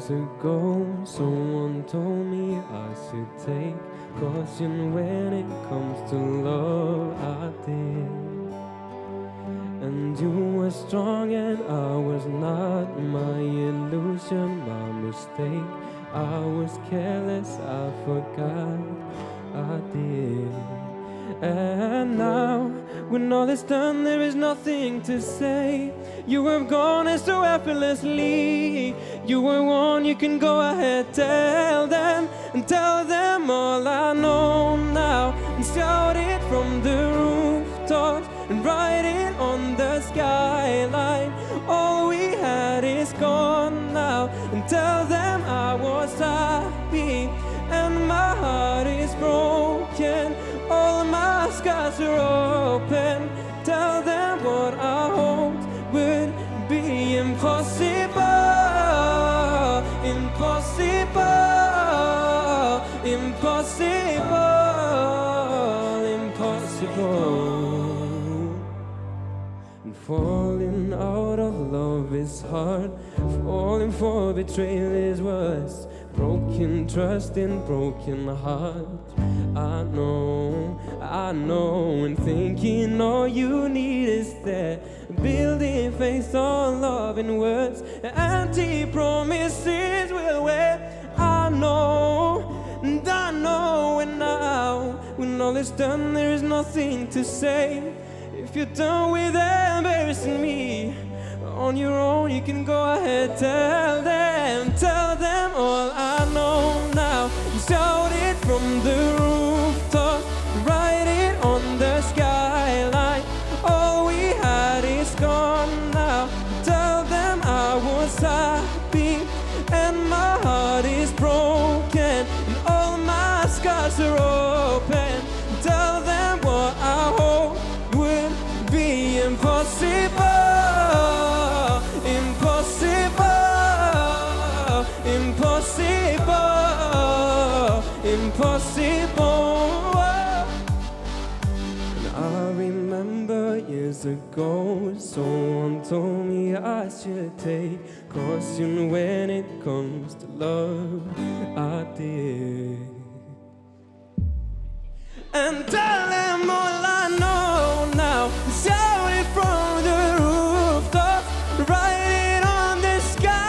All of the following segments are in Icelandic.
years ago, someone told me I should take caution when it comes to love. I did. And you were strong and I was not. My illusion, my mistake. I was careless, I forgot I did. And now, when all is done, there is nothing to say. You have gone and so effortlessly. You were one, you can go ahead, tell them. And tell them all I know now. And shout it from the rooftops. And write it on the skyline. All we had is gone now. And tell them I was happy. And my heart is broken. All my scars are open. Tell them what I hoped would be impossible. Impossible. Impossible. Impossible. And falling out of love is hard. Falling for betrayal is worse. Broken trust and broken heart. I know, and thinking all you need is that building faith on love and words. Empty promises will wait. I know, and I know, and now, when all is done, there is nothing to say. If you're done with embarrassing me, on your own, you can go ahead, tell them all I know now. Shout it from the rooftop, write it on the skyline. All we had is gone now. Tell them I was happy, and my heart is broken, and all my scars are open. Tell them what I hope would be impossible. Impossible. And I remember years ago, someone told me I should take caution when it comes to love. I did. And tell them all I know now. Shout it from the rooftop, write it on the skyline.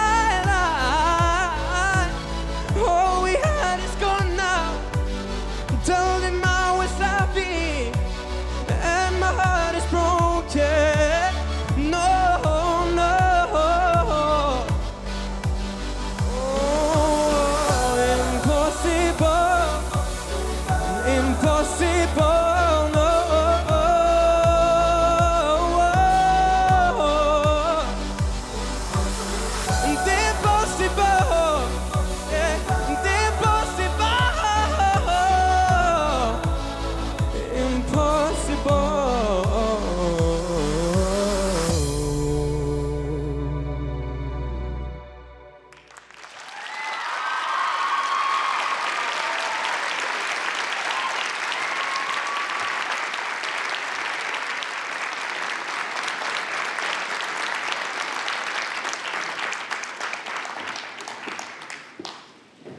All we had is gone now. Told him I was happy, and my heart is broken. No, no. Oh, impossible, impossible, no.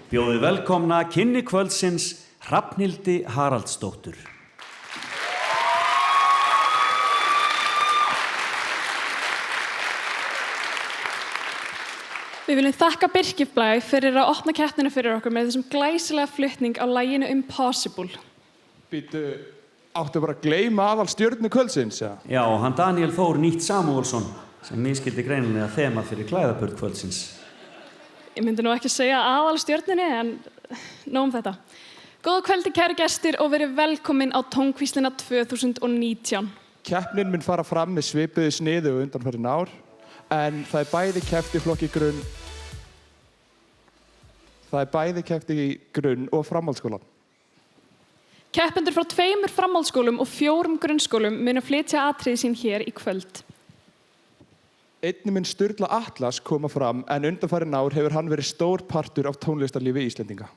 Bjóðið velkomna kynni kvöldsins Hrafnhildi Haraldsdóttur. Við viljum þakka Birkifblæ fyrir að opna keppnina fyrir okkur með þessum glæsilega flutning á laginu Impossible. Býtu, áttu bara að gleyma aðalstjörnu kvöldsins, ja? Já, og hann Daniel Þór Nýtt Samúelsson sem misskildi greinilega þema fyrir klæðaburð kvöldsins. Ég myndi nú ekki segja aðalstjörnunni, en nóg þetta. Góða kvöldi, kæru gestir, og verið velkomin á Tónkvíslina 2019. Keppnin mun fara fram með svipuðu sniði og undanfarin ár, en það er bæði keppt í flokki grunn. Það er bæði keppt í grunn- og framhaldsskólan. Keppendur frá 2 framhaldsskólum og 4 grunnskólum munu flytja atriði sín hér í kvöld. Einnig mun Sturla Atlas koma fram, en undanfarin ár hefur hann verið stór partur af tónlistarlífi Íslendinga.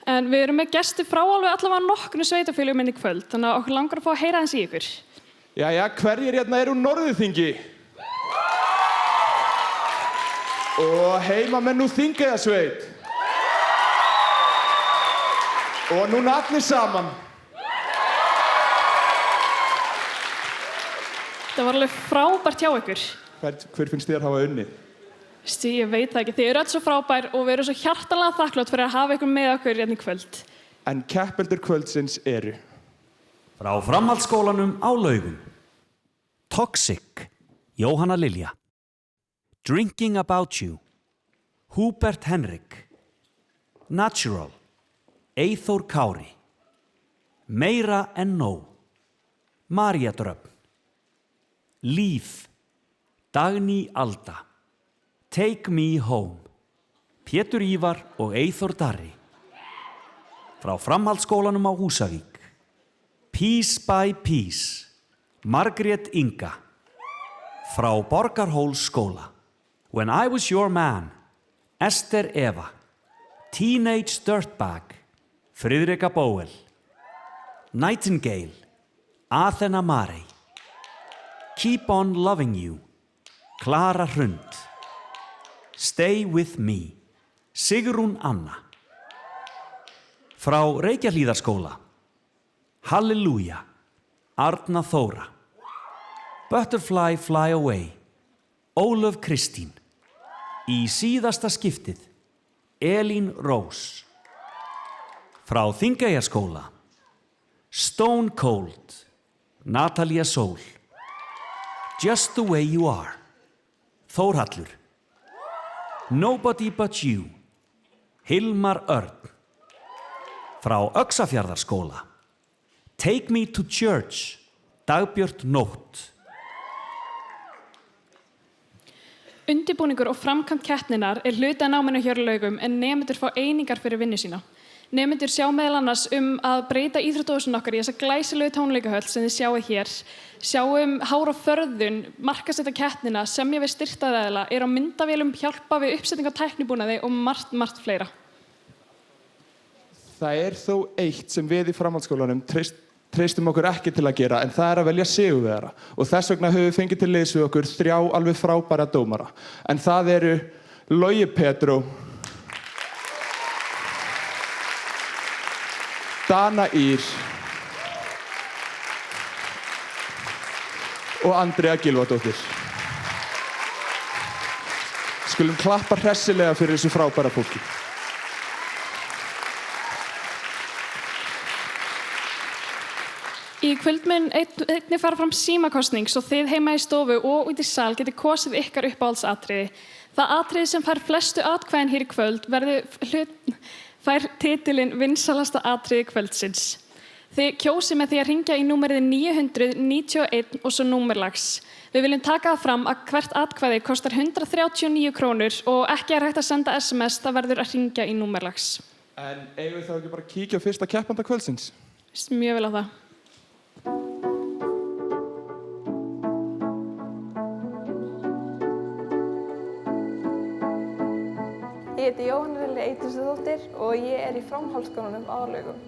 En við erum með gesti frá alveg allavega nokkrum sveitarfélögum inn í kvöld, þannig að okkur langar að fá að heyra aðeins í ykkur. Jæja, hverjir hérna eru úr Norðurþingi? Og heimamenn úr Þingeyjarsveit. Og núna allir saman. Það var alveg frábært hjá ykkur. Hver finnst þér hafa unnið? Ég veit það ekki. Þið eru öll svo frábær og við erum svo hjartanlega þakklátt fyrir að hafa ykkur með okkur hérna í kvöld. En keppendur kvöldsins eru frá framhaldsskólanum á Laugum. Toxic, Jóhanna Lilja. Drinking About You, Húbert Henrik. Natural, Eyþór Kári. Meira en nóg, María Dröfn. Líf, Dagný Alda. Take Me Home, Pétur Ívar og Eyþór Darri. Frá framhaldsskólanum á Húsavík. Piece by Piece, Margrét Inga. Frá Borgarhólsskóla. When I Was Your Man, Ester Eva. Teenage Dirtbag, Friðrika Bóel. Nightingale, Athena Marey. Keep on Loving You, Klara Hrund. Stay With Me, Sigrún Anna. Frá Reykjahlíðarskóla. Halleluja, Arna Þóra. Butterfly Fly Away, Ólöf Kristín. Í síðasta skiptið, Elín Rós. Frá Þingeyjarskóla. Stone Cold, Natalía Sól. Just the Way You Are, Þórhallur. Nobody But You, Hilmar Örn. Frá Öxafjarðarskóla. Take Me to Church, Dagbjört Nótt. Undirbúningur og framkvæmd keppninnar hluti af náminu hjá Laugum en nemendur fá einingar fyrir vinnu sína. Nemendur sjá meðal annars að breyta íþróttahúsinu okkar í þessa glæsilegu tónleikahöll sem þið sjáu hér. Sjáum hár og förðun, markaðsetta keppnina, semja við styrktaraðila, á myndavélum, hjálpa við uppsetningu á tæknibúnaði og margt fleira. Það þó eitt sem við í framhaldsskólanum treystum okkur ekki til að gera, en það að velja sigurvegara. Og þess vegna höfum við fengið til liðs við okkur 3 alveg frábæra dómara. En það eru Logi Pedro, Dana Ír og Andrea Gylfadóttir. Skulum klappa hressilega fyrir þessu frábæra fólki. Í kvöld mun einnig fara fram símakosning svo þið heima í stofu og út í sal geti kosið ykkar uppáhaldsatriði. Það atriði sem fær flestu atkvæðin hér í kvöld fær titilinn vinsalasta atriði kvöldsins. Þið kjósið með því að hringja í númerið 991 og svo númerlags. Við viljum taka það fram að hvert atkvæði kostar 139 krónur og ekki hægt að senda SMS, það verður að hringja í númerlags. En eigum við þá ekki bara að kíkja á fyrsta keppanda kvöldsins? Mjög vel á það. Ég heiti Jóhanna Lilja Eyþórsdóttir og ég í framhaldsskólanum á Laugum.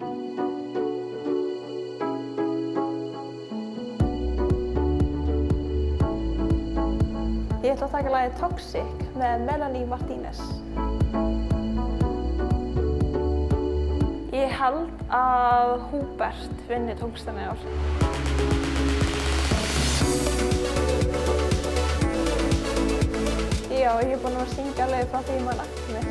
Ég ætla að taka lagið Toxic með Melanie Martínez. Ég held að Húbert vinni tónlistina í ár. Já, ég búin að syngja alveg frá því man eftir mér.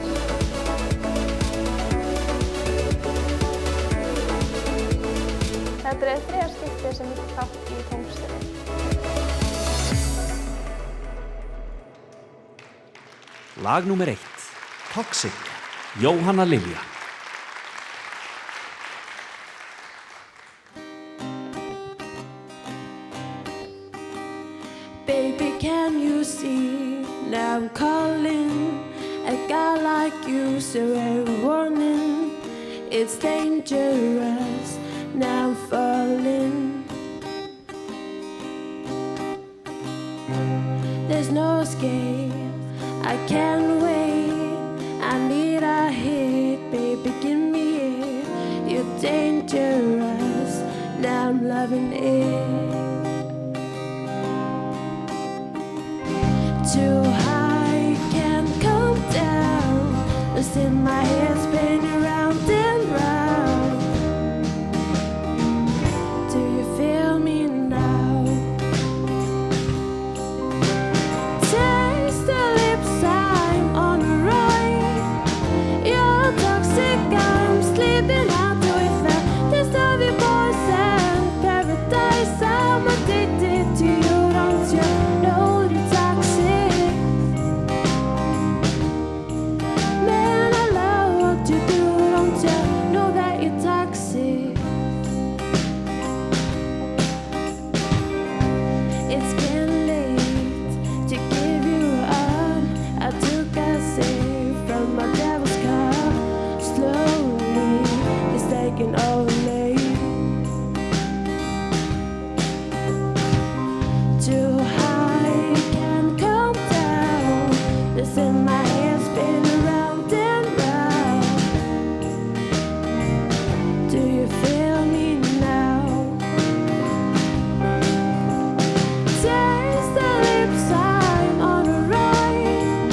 Þetta 3. skiptið sem ég tek þátt í tónlistinni. Lag númer 1, Toxic, Jóhanna Lilja. Baby, can you see? Now I'm calling a guy like you, so a warning. It's dangerous, now I'm falling. There's no escape, I can't wait. I need a hit, baby, give me it. You're dangerous, now I'm loving it. Too high, can't go Listen, my head spinning round and round. Do you feel me now? Taste the lips, I'm on the ride. You're toxic, I'm sleeping out with the taste of your poison. Paradise, I'm addicted to you. Don't you know you're toxic? Man, I love what you do. Don't you know that you're toxic? It's getting late to give you up. I took a sip from my devil's cup. Slowly, it's taking over me. Too high, can't come down. Listen, my head spinning round and round. Do you feel me now? Taste the lips, I'm on a ride.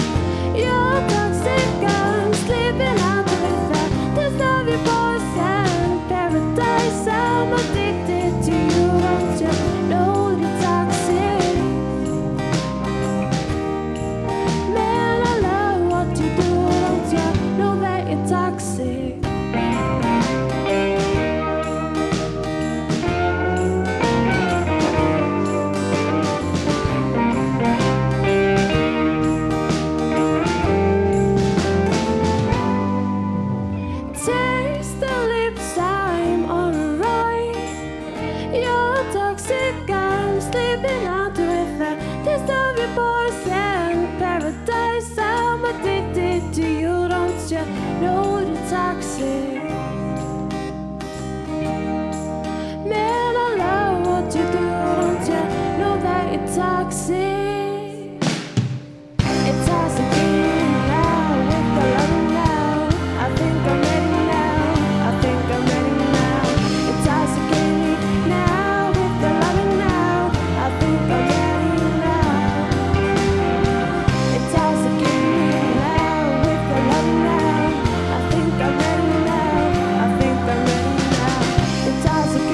You're toxic, I'm sleeping out with the taste of your poison. Paradise, I'm addicted to you. Don't you know you're toxic? Man, I love what you do. Don't you know that you're toxic? Taste the lips, I'm on a ride. You're toxic, I'm sleeping out with the taste of your poison. Paradise, I'm addicted to you. Don't you know you're toxic? Man, I love what you do. Don't you know that you're toxic? It's toxic now with the love now. I think I'm ready now. I think I'm ready now. It's toxic now with the love now. I think I'm ready now. It's toxic now with the love now. I think I'm ready now. I think I'm ready now. It's toxic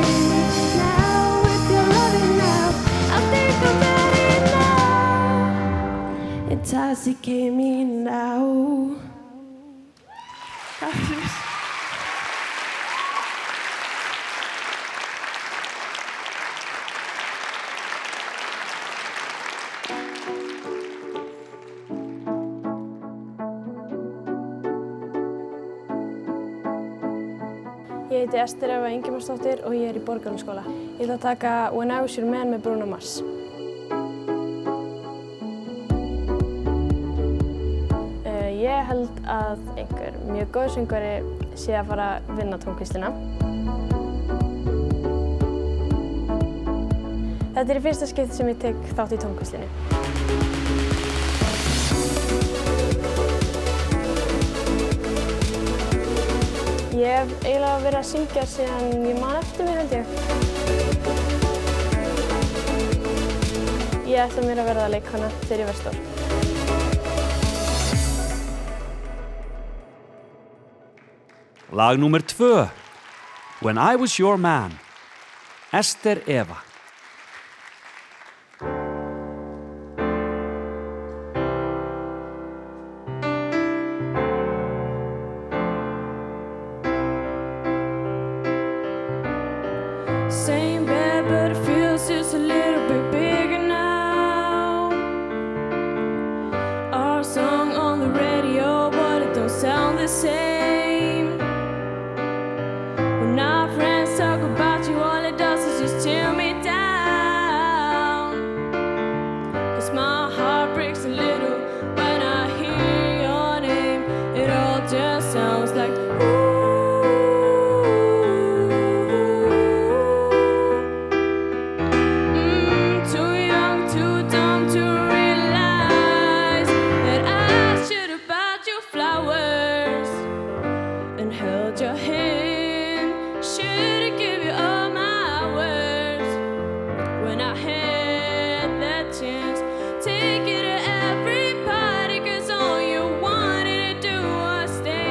now with your loving now. I think I'm ready now. Intoxicate me now. Ég heiti Ester Eva Ingimarsdóttir og ég í Borgarhólsskóla. Ég ætla að taka When I Was Your Man með Bruno Mars. Ég held að einhver mjög góð söngvari sé að fara að vinna tónlistina. Þetta í fyrsta skipti sem ég tek þátt í tónlistinni. Ég hef eiginlega verið að syngja síðan ég man eftir mér, held ég. Ég ætla mér að verða leikkona þegar ég verð stór. Lag númer 2. When I Was Your Man. Ester Eva. Same bed, but it feels just a little bit bigger now. Our song on the radio, but it don't sound the same. When our friends talk about you, all it does is just tear me down. 'Cause my heart breaks a little when I hear your name. It all just sounds like ooh. Take it to everybody, 'cause all you wanted to do was stay.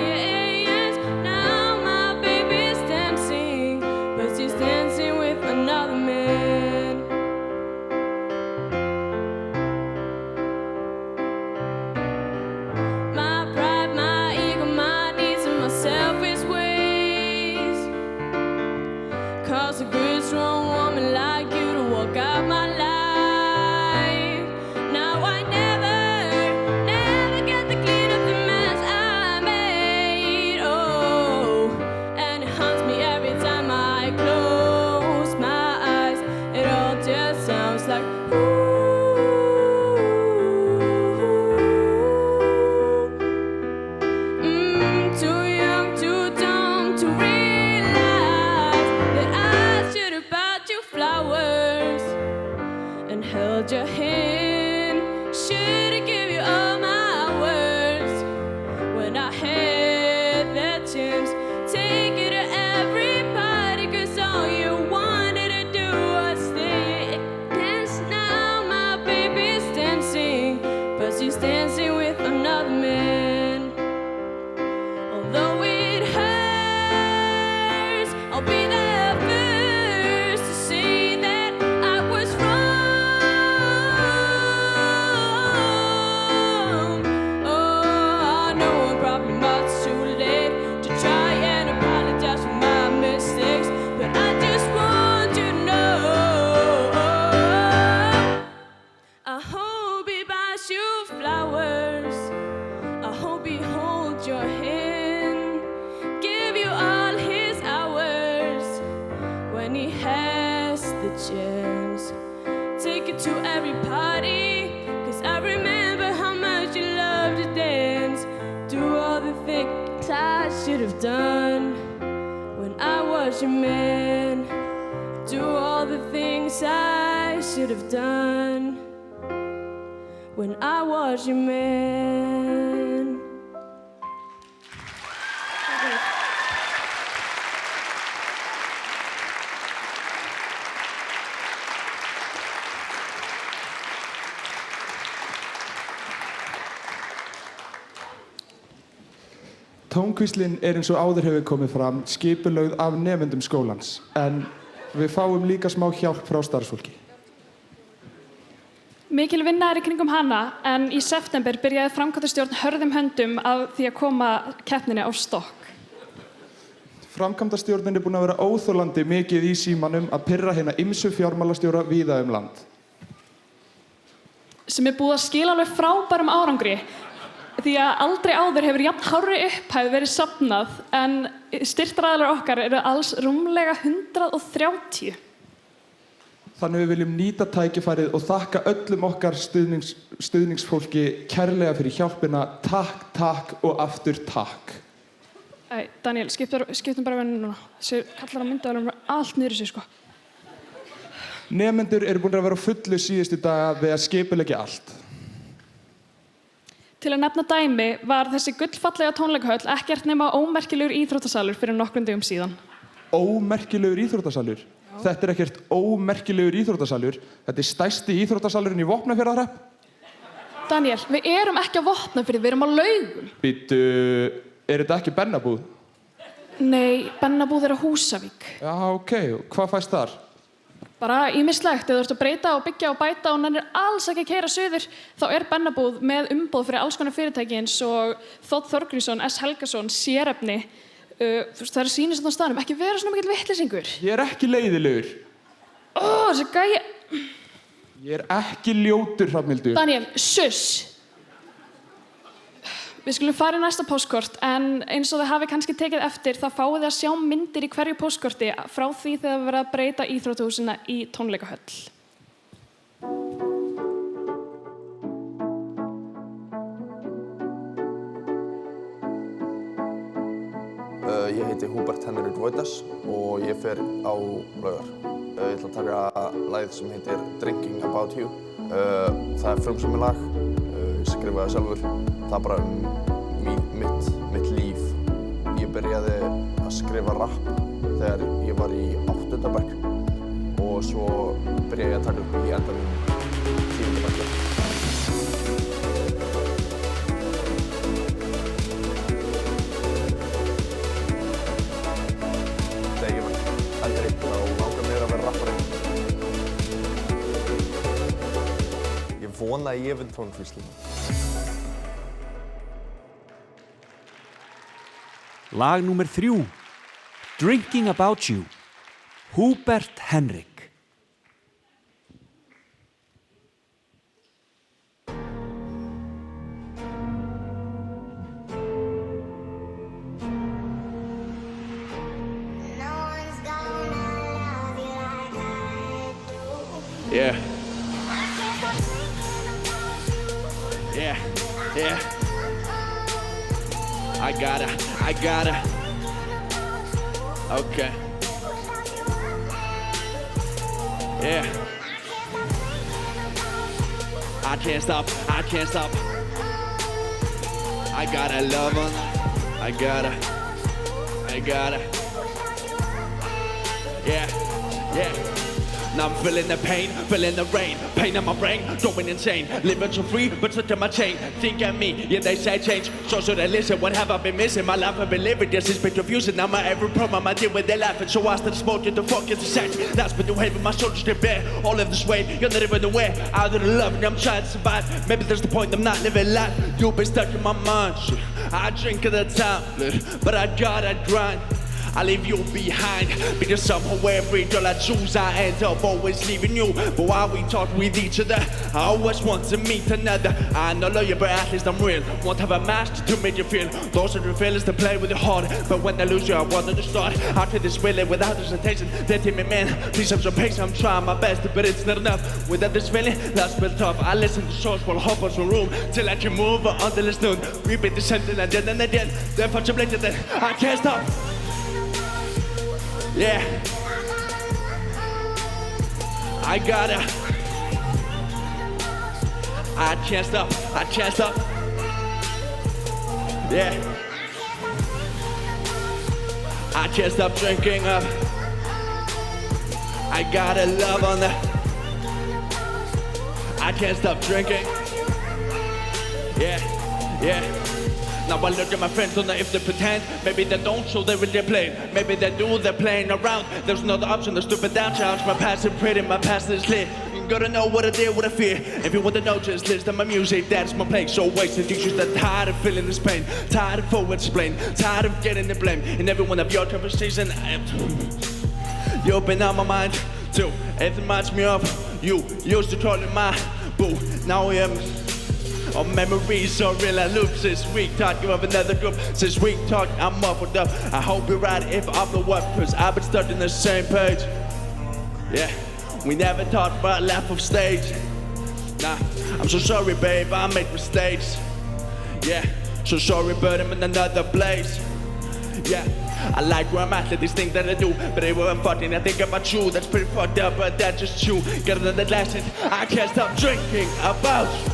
when I had that chance. Take it to everybody, 'cause all you wanted to do was stay. Dance now, my baby's dancing, but she's dancing with another man. Although it hurts, I'll be there first to say that I was wrong. Oh, I know I'm probably much too late to try and apologize for my mistakes, but I just want to know. I hope he buys you flowers. I hope he holds your hand, give you all his hours when he has the chance. Take it to every party, 'cause I remember how much you loved to dance. Do all the things I should have done when I was your man. Do all the things I should have done when I was your man. Tónkvíslin eins og áður hefur komið fram skipulögð af nemendum skólans, en við fáum líka smá hjálp frá starfsfólki. Mikil vinna í kringum hana, en í september byrjaði framkvæmdastjórn hörðum höndum af því að koma keppninni á stokk. Framkvæmdastjórnin búin að vera óþolandi mikið í símanum að pirra hérna ýmsu fjármálastjóra víða land. Sem búið að skila alveg frábærum árangri, því að aldrei áður hefur jafn hárri upphæð verið safnað, en styrktaraðilar okkar eru alls rúmlega 130. Þannig við viljum nýta tækifærið og þakka öllum okkar stuðningsfólki kærlega fyrir hjálpina. Takk, takk og aftur takk. Daniel, skiptum bara venni núna. Þessi kallar á myndaðalum allt niður í sig, sko. Nemendur eru búin að vera á fullu síðustu daga við að skipuleggja allt. Til að nefna dæmi var þessi gullfallega tónleikahöll ekkert nema ómerkilegur íþróttasalur fyrir nokkrum dögum síðan. Ómerkilegur íþróttasalur? Já. Þetta er ekkert ómerkilegur íþróttasalur. Þetta er stærsti íþróttasalurinn í Vopnafjarðarhrepp. Daniel, við erum ekki á Vopnafirði, við erum á Laugum. Bíddu, er þetta ekki Bennabúð? Nei, Bennabúð er á Húsavík. Já, ok. Hvað fæst þar? Bara ýmislegt. Ef þú ert að breyta og byggja og bæta og nennir alls ekki að keyra suður, þá er Bennabúð með umboð fyrir alls konar fyrirtæki eins og Þótt Þorgrímsson, S. Helgason, Sérefni. Það eru sýnir svona staðnum. Ekki vera svona mikill vitleysingur. Ég er ekki leiðilegur. Þessi gæi... Ég er ekki ljótur, Hrafnhildur. Daniel, suss! Við skulum fara í næsta póstkort, en eins og þið hafi kannski tekið eftir, þá fáið þið að sjá myndir í hverju póstkorti frá því þegar við verðum að breyta íþróttahúsina í tónleikahöll. Ég heiti Húbert Henrik Voitas og ég fer á Laugar. Ég ætla að taka lagið sem heitir Drinking About You. Það er frumsamið lag, ég skrifaði það sjálfur. Það er bara mitt líf. Ég byrjaði að skrifa rapp þegar ég var í 8. bekk og svo byrjaði ég að taka upp í endanum 10. bekk. Þegar ég var eldri þá langaði mér að vera rappari. Ég vona að ég vinn tónkvísluna. Lag númer 3, Drinking About You, Húbert Henrik. Yeah. Yeah, yeah. I gotta. Okay. Yeah. I can't stop. I gotta love on. I gotta. Yeah. Now I'm feeling the pain, feeling the rain, pain in my brain, going insane. Living so free, but stuck in my chain. Think at me, yeah they say change. So should I listen? What have I been missing? My life I've been living, this has been confusing. Now my every problem I deal with, they're laughing. So I start smoking, the fuck is the set. That's been the weight, my shoulders to bear. All of this weight, you're not even aware. Out of the love, and I'm trying to survive. Maybe that's the point, I'm not living life. You've been stuck in my mind. Shit. I drink at the time, but I gotta grind. I leave you behind, because somehow every dollar I choose I end up always leaving you. But while we talk with each other, I always want to meet another. I know you, but at least I'm real. Won't have a mask to make you feel. Those are the feelings that play with your heart. But when I lose you, I want to start. I feel this feeling without hesitation. They tell me, man, please have some patience. I'm trying my best, but it's not enough. Without this feeling, that's been tough. I listen to songs while hop on some room till I can move on until it's noon. Repeat the sentence again and again. Then for some later, then I can't stop. Yeah, I gotta. I can't stop. Yeah, I can't stop drinking up. I gotta love on that. I can't stop drinking. Yeah. Now I look at my friends, don't know if they pretend. Maybe they don't show they really play. Maybe they do, they're playing around. There's no other option, the stupid down challenge. My past is pretty, my past is lit. You gotta know what I did, what I fear. If you want to know, just listen to my music, that's my place. So wasted, you should get tired of feeling this pain. Tired of forward explain, tired of getting the blame. In every one of your conversations, you've been on my mind too. It reminds me of you used to call it my boo. Now I am. Our memories so real, I lose this week. Talking of another group, since we talk, I'm muffled up. I hope you're right if I'm the one, cause I've been stuck in the same page. Yeah, we never talked about laugh off stage. Nah, I'm so sorry, babe, I make mistakes. Yeah, so sorry, but I'm in another place. Yeah, I like where I'm at, these things that I do, but they weren't fucking. I think about you, that's pretty fucked up, but that's just you. Get another lesson, I can't stop drinking about you.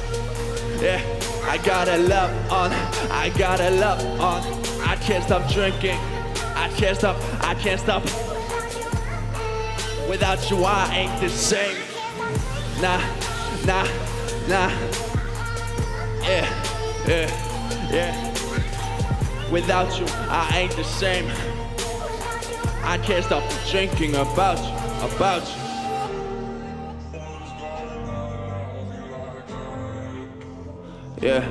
Yeah, I gotta love on, I can't stop drinking, I can't stop. Without you I ain't the same. Nah. Yeah. Without you I ain't the same. I can't stop drinking about you. Yeah.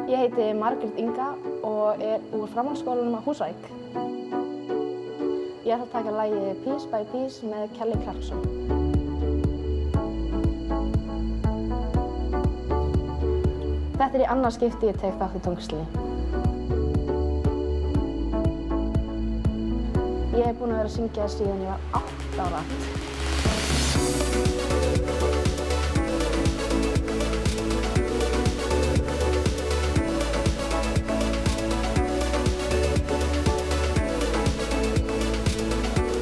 Ég heiti Margrét Inga og úr framhaldsskólanum á Húsavík. Ég ætla að taka lagið Piece by Piece með Kelly Clarkson. Þetta í annað skipti ég tek þátt í tónlistinni. Ég búin að vera að syngja síðan ég var 8 ára.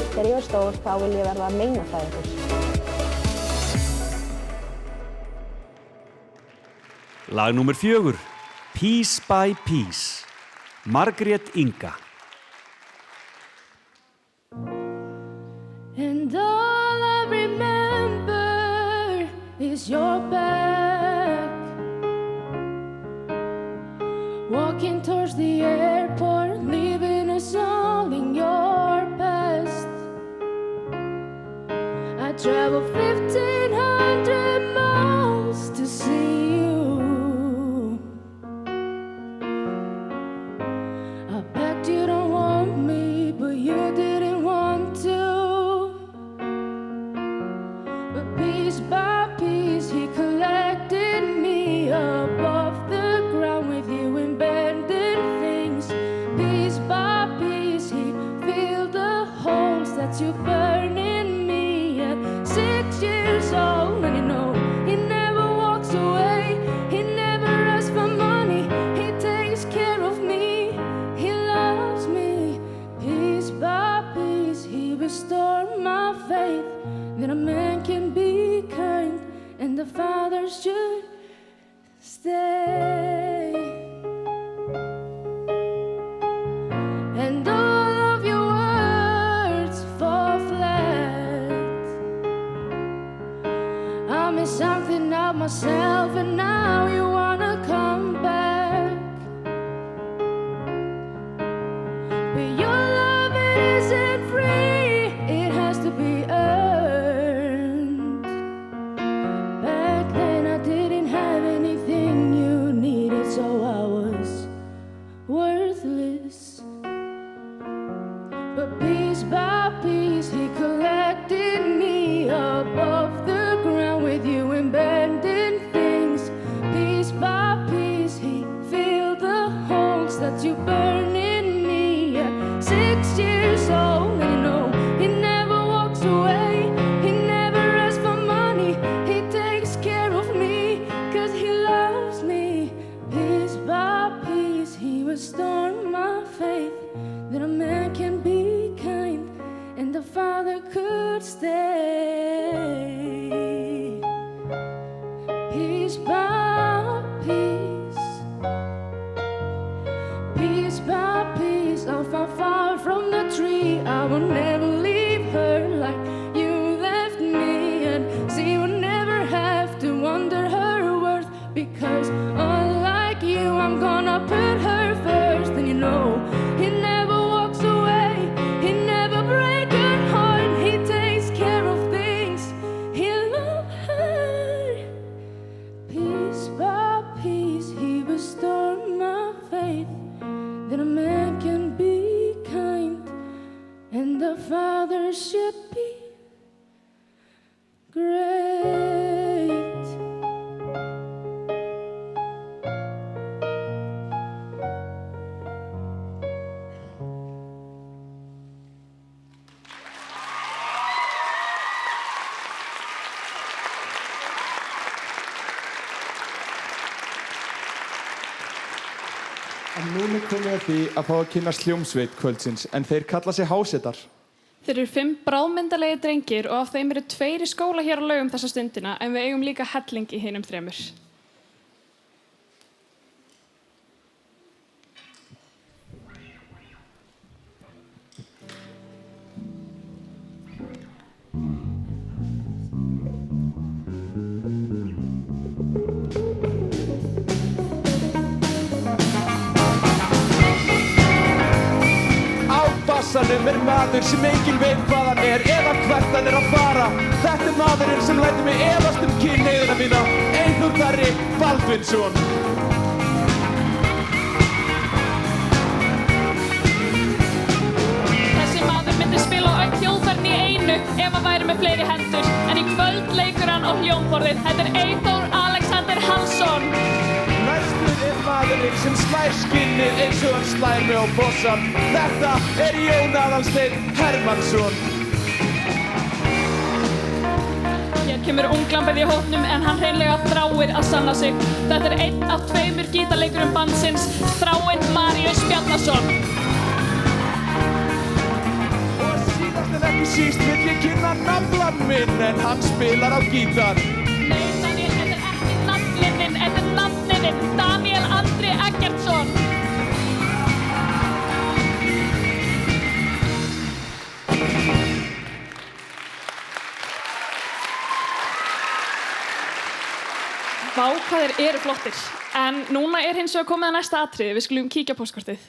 Þegar ég var stór, þá vil ég verða meinafræðingur. Lag númer 4, Piece by Piece, Margrét Inga. And all I remember is your back, walking towards the airport, leaving us all in your past. I traveled 1,500 miles to see you. I begged you don't want me, but you didn't want to. But piece by piece, he collected me up off the ground with you in bending things. Piece by that you burn in me at 6 years old. And you know he never walks away, he never asks for money, he takes care of me, he loves me. Piece by piece he restored my faith that a man can be kind and the father should stay. And all of your words fall flat. I miss something of myself and now you wanna come back. But your love, it isn't free, it has to be earned. Back then I didn't have anything you needed, so I was worthless. But piece by piece he collected me up off the ground with you abandoned things. Piece by piece he filled the holes that you burn in me at 6 years old. And you know he never walks away, he never asks for money, he takes care of me 'cause he loves me. Piece by piece he restored my faith that a man can be kind and the father could stay. Piece by piece, piece by piece, I'll fall far from the tree. I will never leave her like you left me, and she will never have to wonder her worth, because unlike you I'm gonna put her first. And you know he never walks away, he never breaks her heart, he takes care of things, he loves her. Piece by piece he restored my faith that a man can be kind and the father should be great. En núna komið að því að fá að kynnast hljómsveit kvöldsins, en þeir kalla sig Hásetar. Þeir eru 5 bráðmyndalegi drengir og af þeim eru 2 í skóla hér á Laugum þessa stundina, en við eigum líka helling í hinum 3. Bassanum maður sem enginn veit hvað hann eða hvert hann að fara. Þetta maðurinn sem lætur mig efast kynhneigðina mína, Eyþór Darri Baldvinsson. Þessi maður myndi spila á öll hljóðfærin í einu ef hann væri með fleiri hendur, en í kvöld leikur hann á hljómborðið. Þetta Eyþór Alexander Hansson. Næstur maðurinn sem slær skinnið eins og hann slær mig á bossan. Þetta Jón Aðalsteinn Hermannsson. Hér kemur unglambið í hópnum en hann hreinlega þráir að sanna sig. Þetta einn af 2 gítarleikurum bandsins, Þráinn Maríus Bjarnason. Og síðast en ekki síst vill ég kynna naflann minn, en hann spilar á gítar. Nei, Daniel, þetta ekki nafnlinninn, þetta nafninninn, Daniel Andri Eggertsson. Vá, hvað þeir eru flottir. En núna hins vegar komið að næsta atriði. Við skulum kíkja á póstkortið.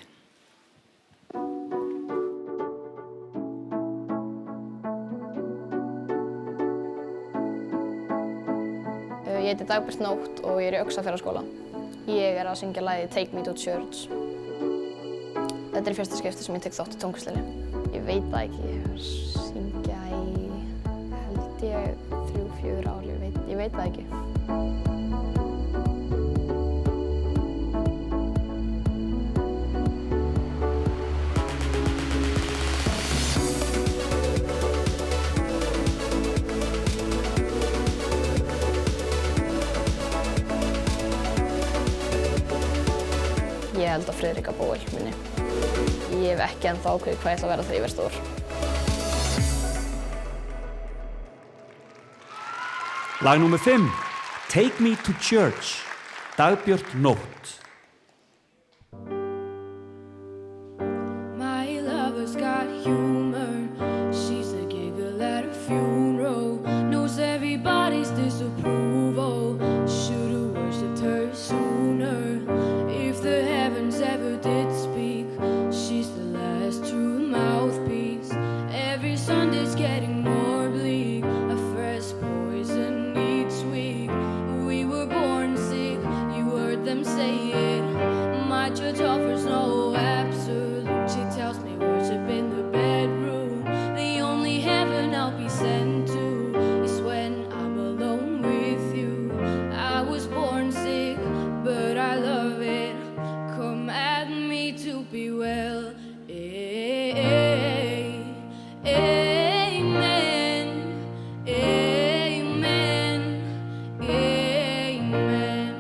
Ég heiti Dagbjört Nótt og ég í Öxarfjarðarskóla. Ég að syngja lagið Take Me to Church. Þetta í fyrsta skipti sem ég tek þátt í tónlistinni. Ég veit það ekki, ég að syngja í held ég 3-4 ár, ég veit það ekki. Friðrika Bóel minni. Ég hef ekki ennþá ákveðið hvað ég ætla að verða þegar ég verð stór. Lag númer 5, Take Me to Church, Dagbjört Nótt. My lover's got humor. She's a giggle at a funeral. Knows everybody's disapproval. Should've worshipped her sooner. If the heavens ever did speak, she's the last true mouthpiece. Every Sunday's getting more bleak. A fresh poison each week. We were born sick, you heard them say it. My church offers no absolute. She tells me worship in the bedroom. The only heaven I'll be sent to is when I'm alone with you. I was born sick, but I love it. Come at me to be well. Amen. Amen. Amen.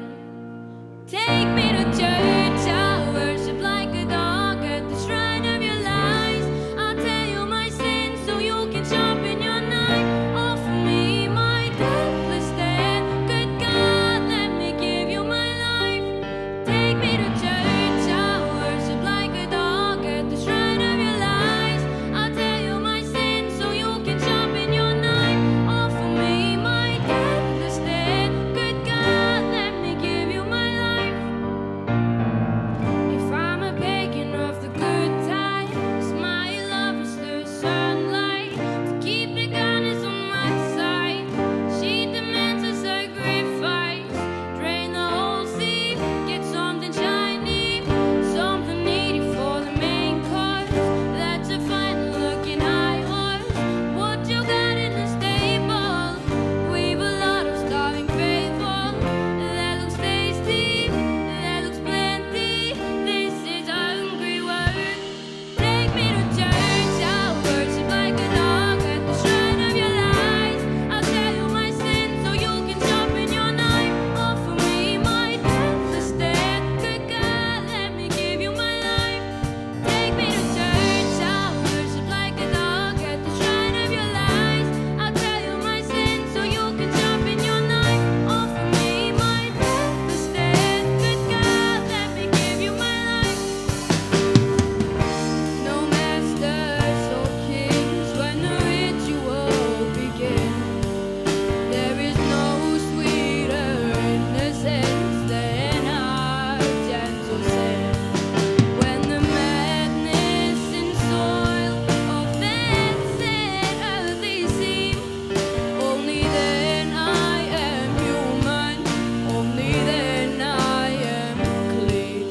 Take me to church, I'll worship like a dog at the shrine of your lies. I'll tell you my sins so you can sharpen your knife. Offer me my deathless stand. Good God, let me give you my life. Take me to church, I'll worship like a dog at the shrine of your lies. I'll tell you my sins so you can sharpen your knife. Offer me my deathless stand. Good God, let me give you my life. If I'm a pagan of the good times, my love is the sunlight to keep the goddess on my side. She demands a sacrifice, drain the whole sea, get something shiny, something needy for the main course. That's a fine looking high horse. What you got in the stable? We've a lot of starving faithful. That looks tasty, that looks plenty. This is hungry work. Take me to church, I'll worship like a dog at the shrine of your lies. I'll tell you my sins so you can sharpen your knife. Offer me my deathless stand. Good God, let me give you my life. Take me to church, I'll worship like a dog at the shrine of your lies. I'll tell you my sins so you can sharpen your knife. Offer me my deathless stand. Good God, let me give you my life. No masters or kings when the ritual begins. There is no sweeter innocence than our gentle sin. When the madness and soil of that sad earthly seem, only then I am human, only then I am clean.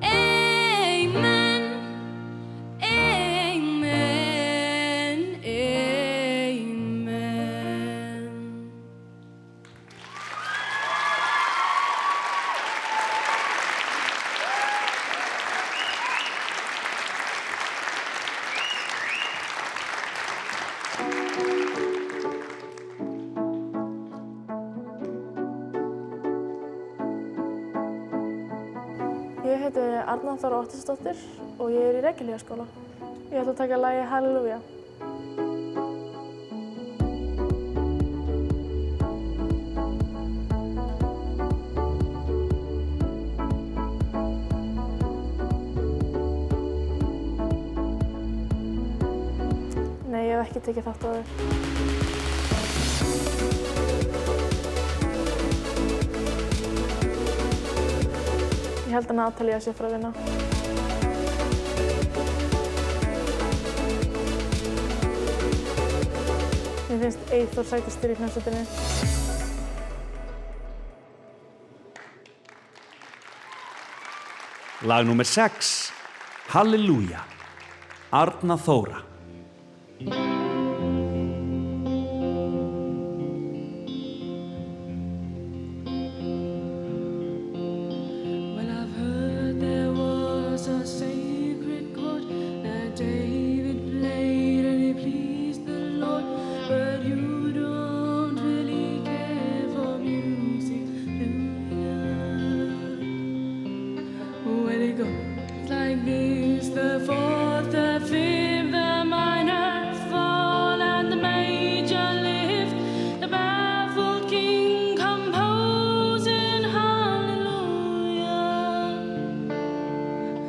Amen. Amen. Amen. Ég heiti Arna Þóra Óttarsdóttir og ég er í Reykjavíkurskóla. Ég ætla að taka lagið Halleluja. Nei, ég hef ekki tekið þátt á þau. Ég held að Natalía sé frá að vinna. Mér finnst Eyþór sætastur í hljómsveitinni. Lag númer 6, Halleluja, Arna Þóra. Well, I've heard there was a sacred chord that David played and it pleased the Lord. But you don't really care for music, do you? like this, the fourth, the fifth, the minor fall, and the major lift, the baffled king composing hallelujah,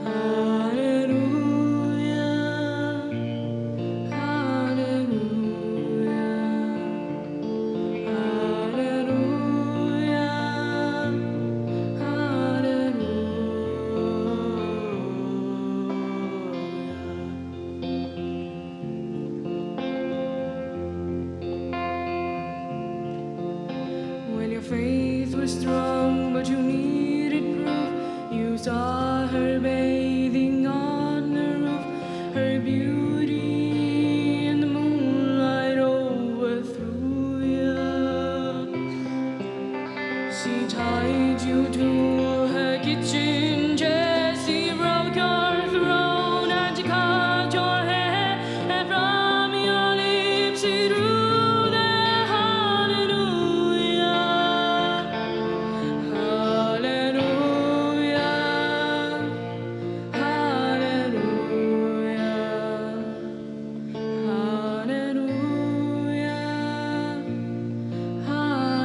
hallelujah, hallelujah, hallelujah, When your faith was strong, but you needed proof, you saw her bathing on the roof, her beauty in the moonlight overthrew you. She tied you to her kitchen chair, she broke your throne and she cut your hair, and from your lips she drew the hallelujah, hallelujah, hallelujah, hallelujah,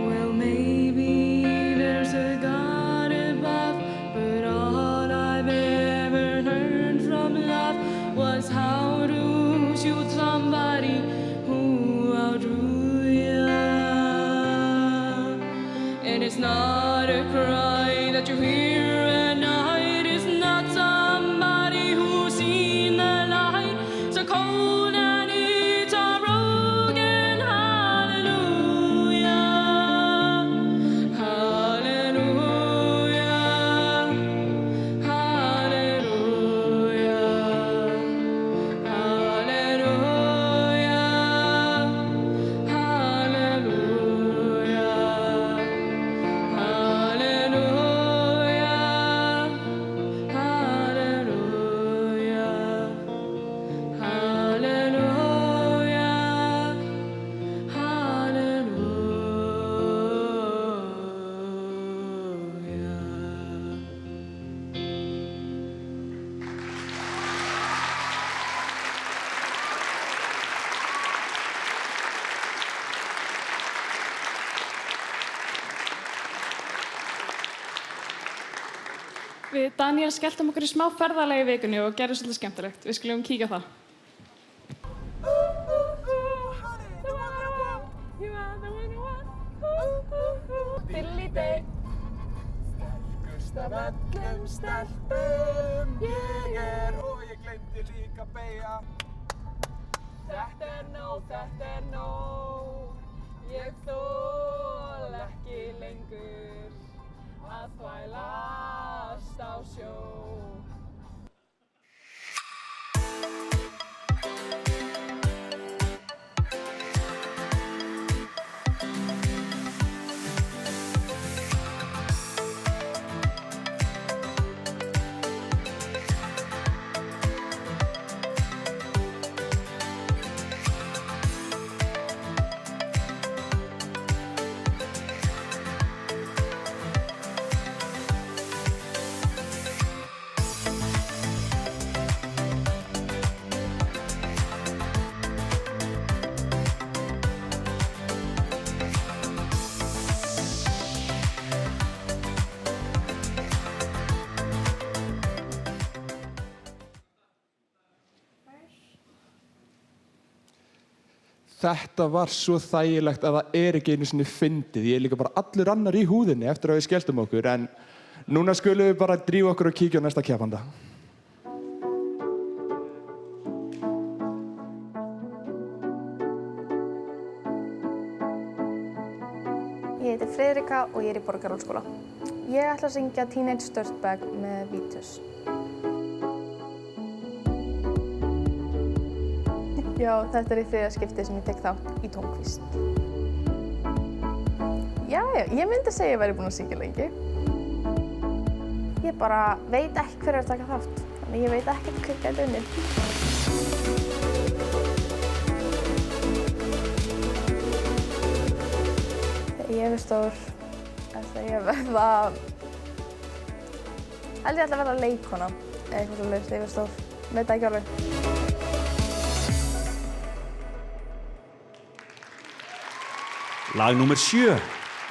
Well, maybe there's a God above, but all I've ever learned from love was how to shoot somebody who outdrew you. And it's not a cry that you hear at night, it's not somebody who's seen the light, so cold and it's a broken hallelujah, hallelujah, hallelujah, hallelujah, Við Daniel skelltum okkur í smá ferðalagi í vikunni og gerðum svolítið skemmtilegt. Við skulum kíkja á það. Sterkust af öllum stelpum ég og ég gleymdi líka að beygja. Þetta er nóg, ég þol ekki lengur að þvælast á sjó. Þetta var svo þægilegt að það ekki einu sinni fyndið. Ég er líka bara allur annar í húðinni eftir að við skelltum okkur. En núna skulum við bara drífa okkur og kíkja á næsta keppanda. Ég heiti Friðrika og ég er í Borgarholtsskóla. Ég ætla að syngja Teenage Dirtbag með Vítus. Já, þetta er í þriðja skipti sem ég tek þátt í tónlist. Já, ég myndi segja að ég væri búin að syngja lengi. Ég bara veit ekki hver er að taka þátt, þannig ég veit ekkert hver gæti unnið. stór ætla ég að verða held ég ætla að verða leikkona eða eitthvað svoleiðis þegar ég verð stór. Veit það ekki alveg. Lag númer 7,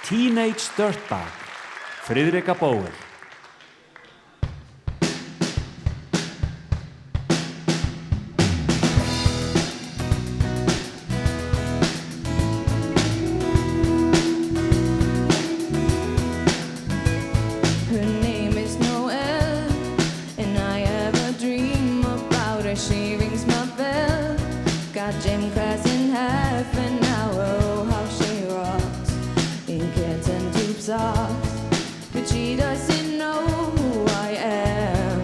Teenage Dirtbag, Friðrika Bóel. Gym class in half an hour, oh how she rocks in kitten tube socks, but she doesn't know who I am,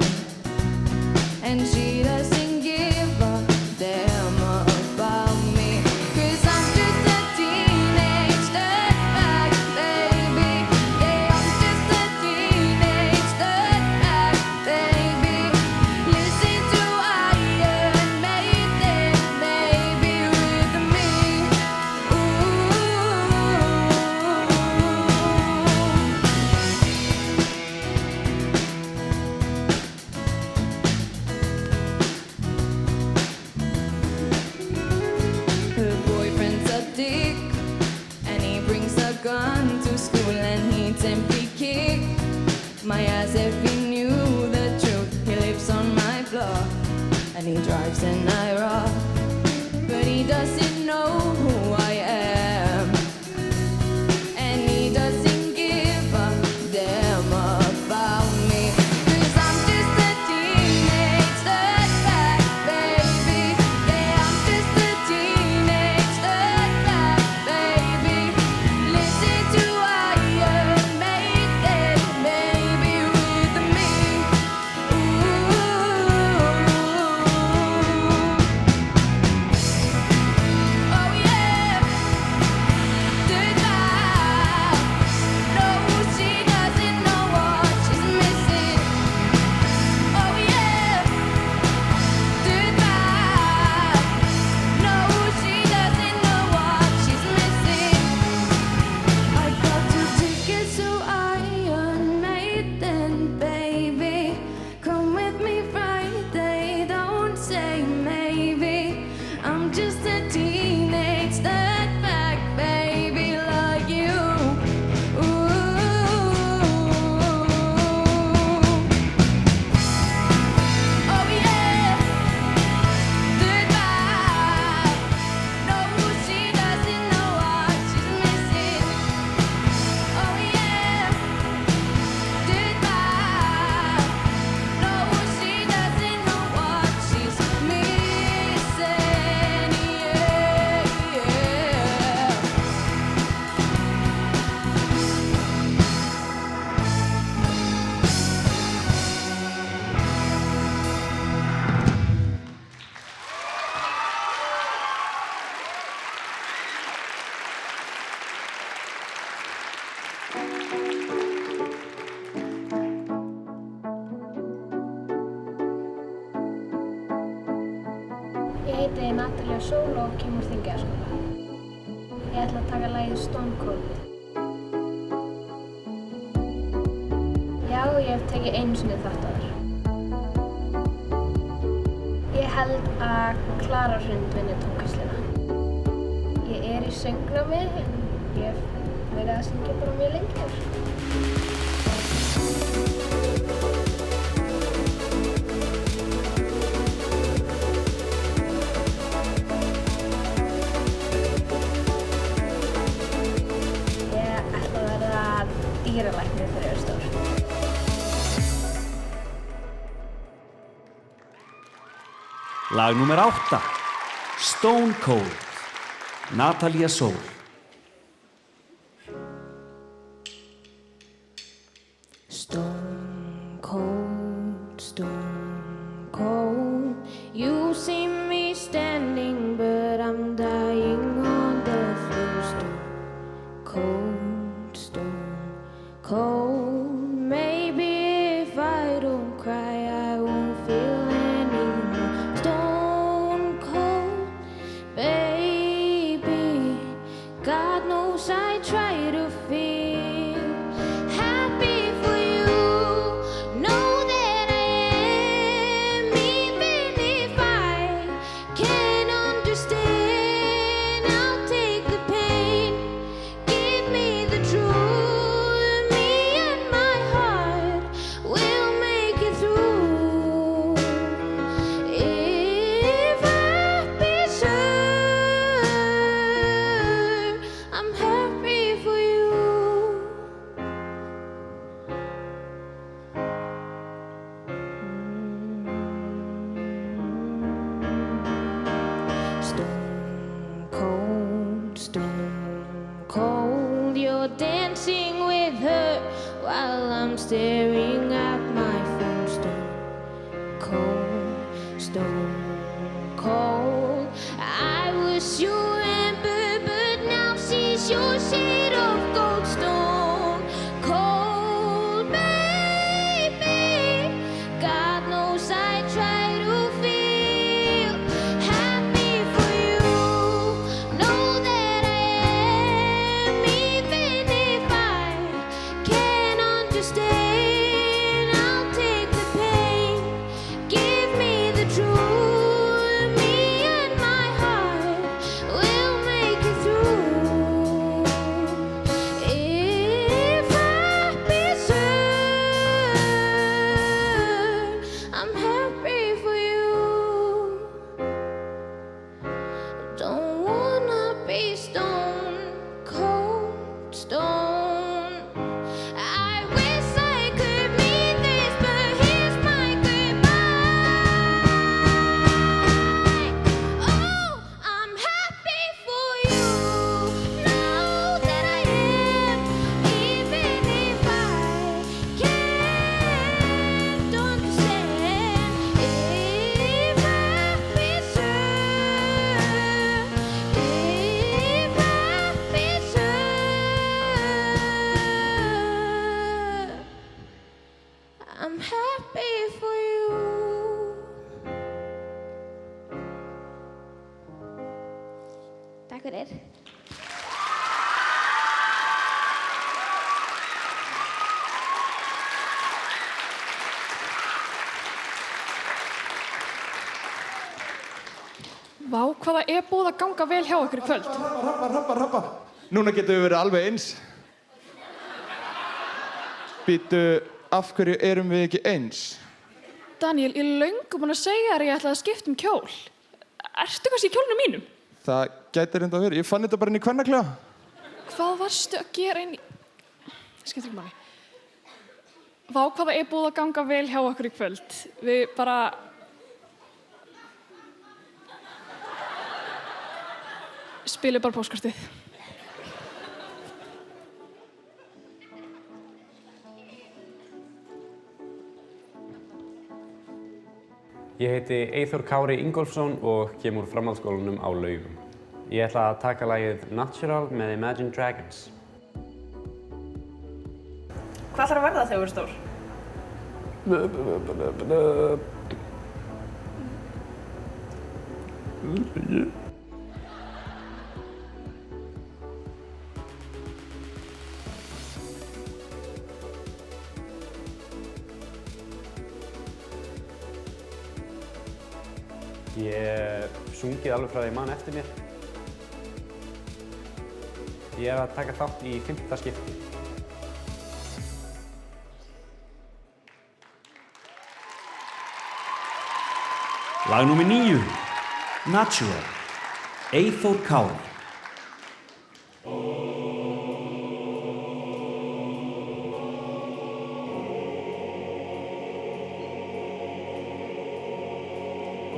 and she doesn't give a damn about me, 'cause I'm just a teenage dirtbag, baby. Yeah, I'm just a teenage dirtbag, baby. Listen to Iron Maiden, baby, with me. Her boyfriend's a dick, and he brings a gun to school and he simply kick my ass if he knew the truth. He lives on my block and he drives an IROC, but he doesn't know who I am, and he doesn't give a damn about me, 'cause I'm just a teenage dirtbag, baby. Yeah, I'm just a teenage dirtbag, baby. Listen to Iron Maiden, baby, with me. Oh yeah, dirtbag. No, she doesn't know what she's missing. Oh yeah, dirtbag. No, she doesn't know what she's missing. I got 2 tickets to Iron Maiden, baby. Come with me Friday, don't say maybe. I'm just a teenage dirtbag, baby, like you. Oh yeah, dirtbag. No, she doesn't know what she's missing. Oh yeah, dirtbag. No, she doesn't know what she's missing. Yeah, yeah. Ég heiti Natalía Sól og kemur úr Þingeyjarskóla. Ég ætla að taka lagið Stone Cold. Já, ég hef tekið einu sinni þátt áður. Ég held að Klara Hrund vinni tónlistina. Ég er í söngnámi en ég hef verið að syngja bara mjög lengi. Ég ætla að verða dýralæknir þegar ég er stór. Lag númer 8, Stone Cold, Natalía Sól. Stone cold, stone cold. You see me standing, but I'm dying on the floor. Stone cold, stone cold. Maybe if I don't cry, I won't feel anymore. Stone cold, baby. staring at my phone. Stone cold. I was your ember, but now she's your shade of gold. Stone cold, baby. God knows I try to feel happy for you. Know that I am, even if I can't understand. I'll take the pain. Give me the truth. Me and my heart will make it through. If happy served, I'm happy for you. Don't wanna be stone cold, stone. I wish I could mean this, but here's my goodbye. Oh, I'm happy for you. Know that I am, even if I can't understand. If happy served, if happy served, I'm happy for you. Takk fyrir. Vá, hvað það er búið að ganga vel hjá okkur í kvöld. Rappa. Núna getum við verið alveg eins. Býtu, af hverju erum við ekki eins? Daniel, ég er löngu búin að segja þér að ég ætlaði að skipta um kjól. Ertu kannski í kjólnum mínum? Það gæti reynda að vera. Ég fann þetta bara inn í kvennaklefa. Hvað varstu að gera inn í... Skiptir ekki máli. Vá, hvað það er búið að ganga vel hjá okkur í kvöld. Við bara... Spilum bara póstkortið. Ég heiti Eyþór Kári Ingólfsson og kem úr framhaldsskólanum á Laugum. Ég ætla að taka lagið Natural með Imagine Dragons. Hvað þarf að verða þegar þú ert stór? Ég hef sungið alveg frá því ég man eftir mér. Ég er að taka þátt í 5. skipti. Lag númer 9, Natural, Eyþór Kári.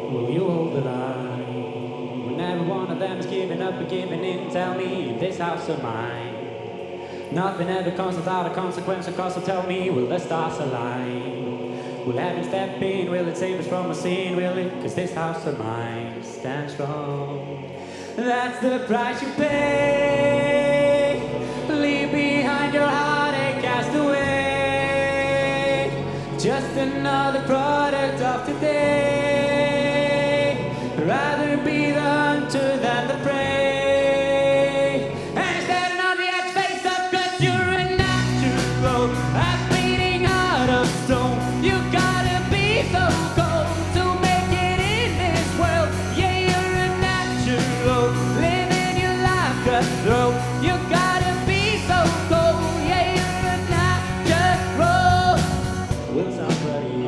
Will you hold the line? When every one of them is giving up and giving in, tell me this house of mine. Nothing ever comes without a consequence, of course, so tell me, will the stars align? Will heaven step in? Will it save us from a sin? Will it? 'Cause this house of mine stands strong. That's the price you pay. Leave behind your heartache, cast away. Just another product of today. Rather be the hunter than the prey. And standing on the edge, face up, 'cause you're a natural. A beating heart of stone. You gotta be so cold to make it in this world. Yeah, you're a natural. Living your life cutthroat. You gotta be so cold. Yeah, you're a natural. Will somebody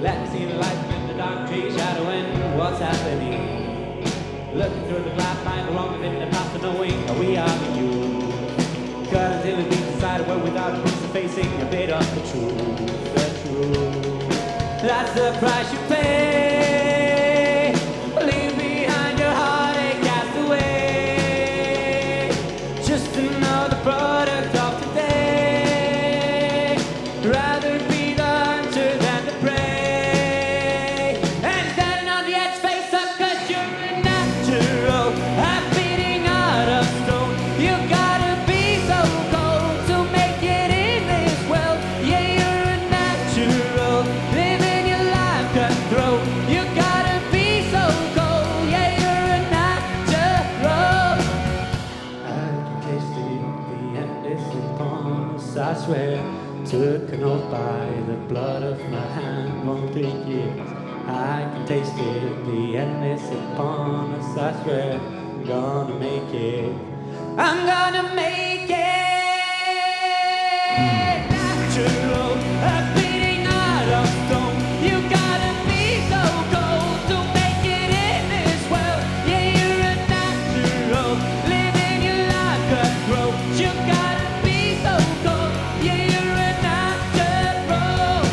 let me see the light in the dark tree shadowing what's happening? Looking through the glass, find the wrong within the past of knowing that we are the youth. Cut until we decided well without a piece of facing a bit of the truth, the truth. That's the price you pay. Leave behind your heartache, cast away. Just another product of today. swear. Took an oath by the blood of my hand. Won't take it, I can taste it. The end is upon us, I swear. I'm gonna make it. I'm gonna make it natural. A beating heart of stone. You gotta be so cold to make it in this world. Yeah, you're a natural. Living your life cutthroat. You gotta be so cold. Yeah, you're a natural.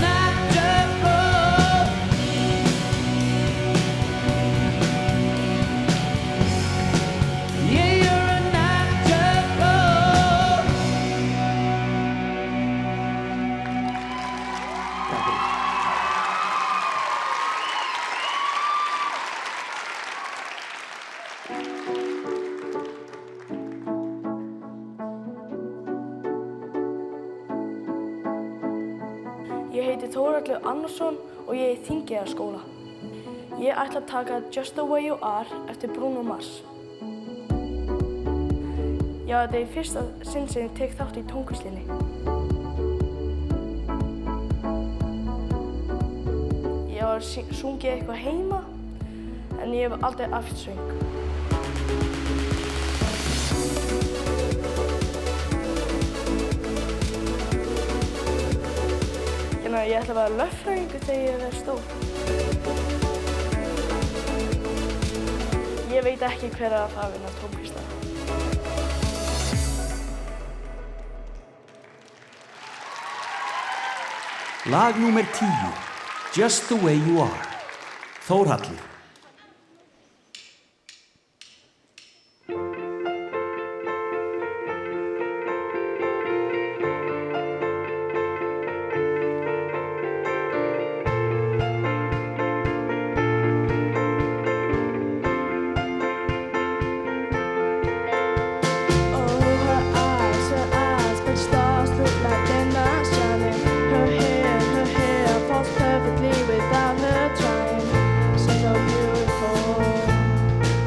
Natural. Yeah, you're a natural. Ég heiti Þórhallur Annarsson og ég er í Þingeyjarskóla. Ég ætla að taka Just the Way You Are eftir Bruno Mars. Já, þetta er í fyrsta sinn sem ég tek þátt í tónkeppninni. Ég var sungið eitthvað heima en ég hef aldrei æft söng. Ég ætla að vera lögfræðingur þegar ég verð stór. Ég veit ekki hver að fara að vinna tónkeppnina. Lag númer 10, Just the Way You Are, Þórhallur. Without her trying, she's so beautiful,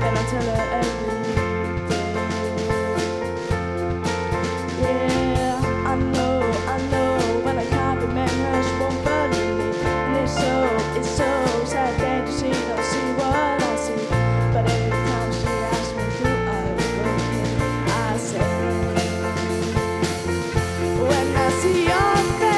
and I tell her every day. Yeah, I know, when I compliment her, she won't believe me, and it's so sad that she don't see what I see. But every time she asks me who I look in, I say, when I see your face.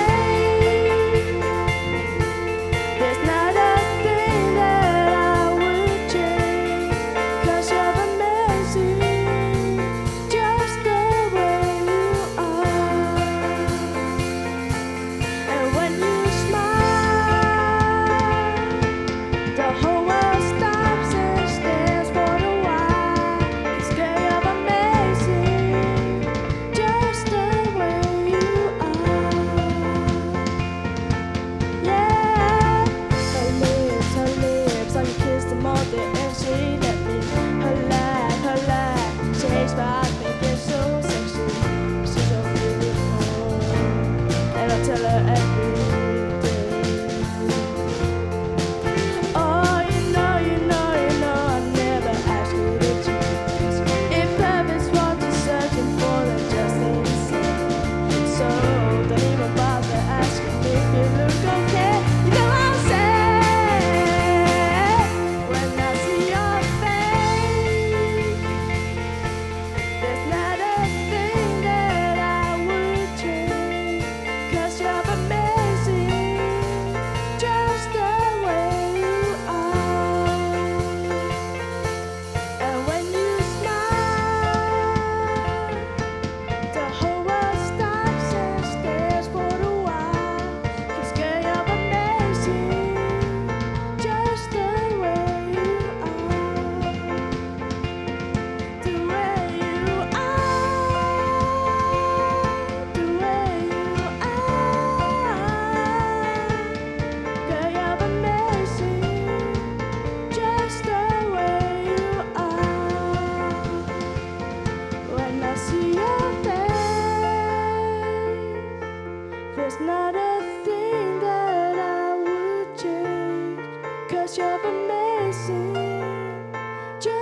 Just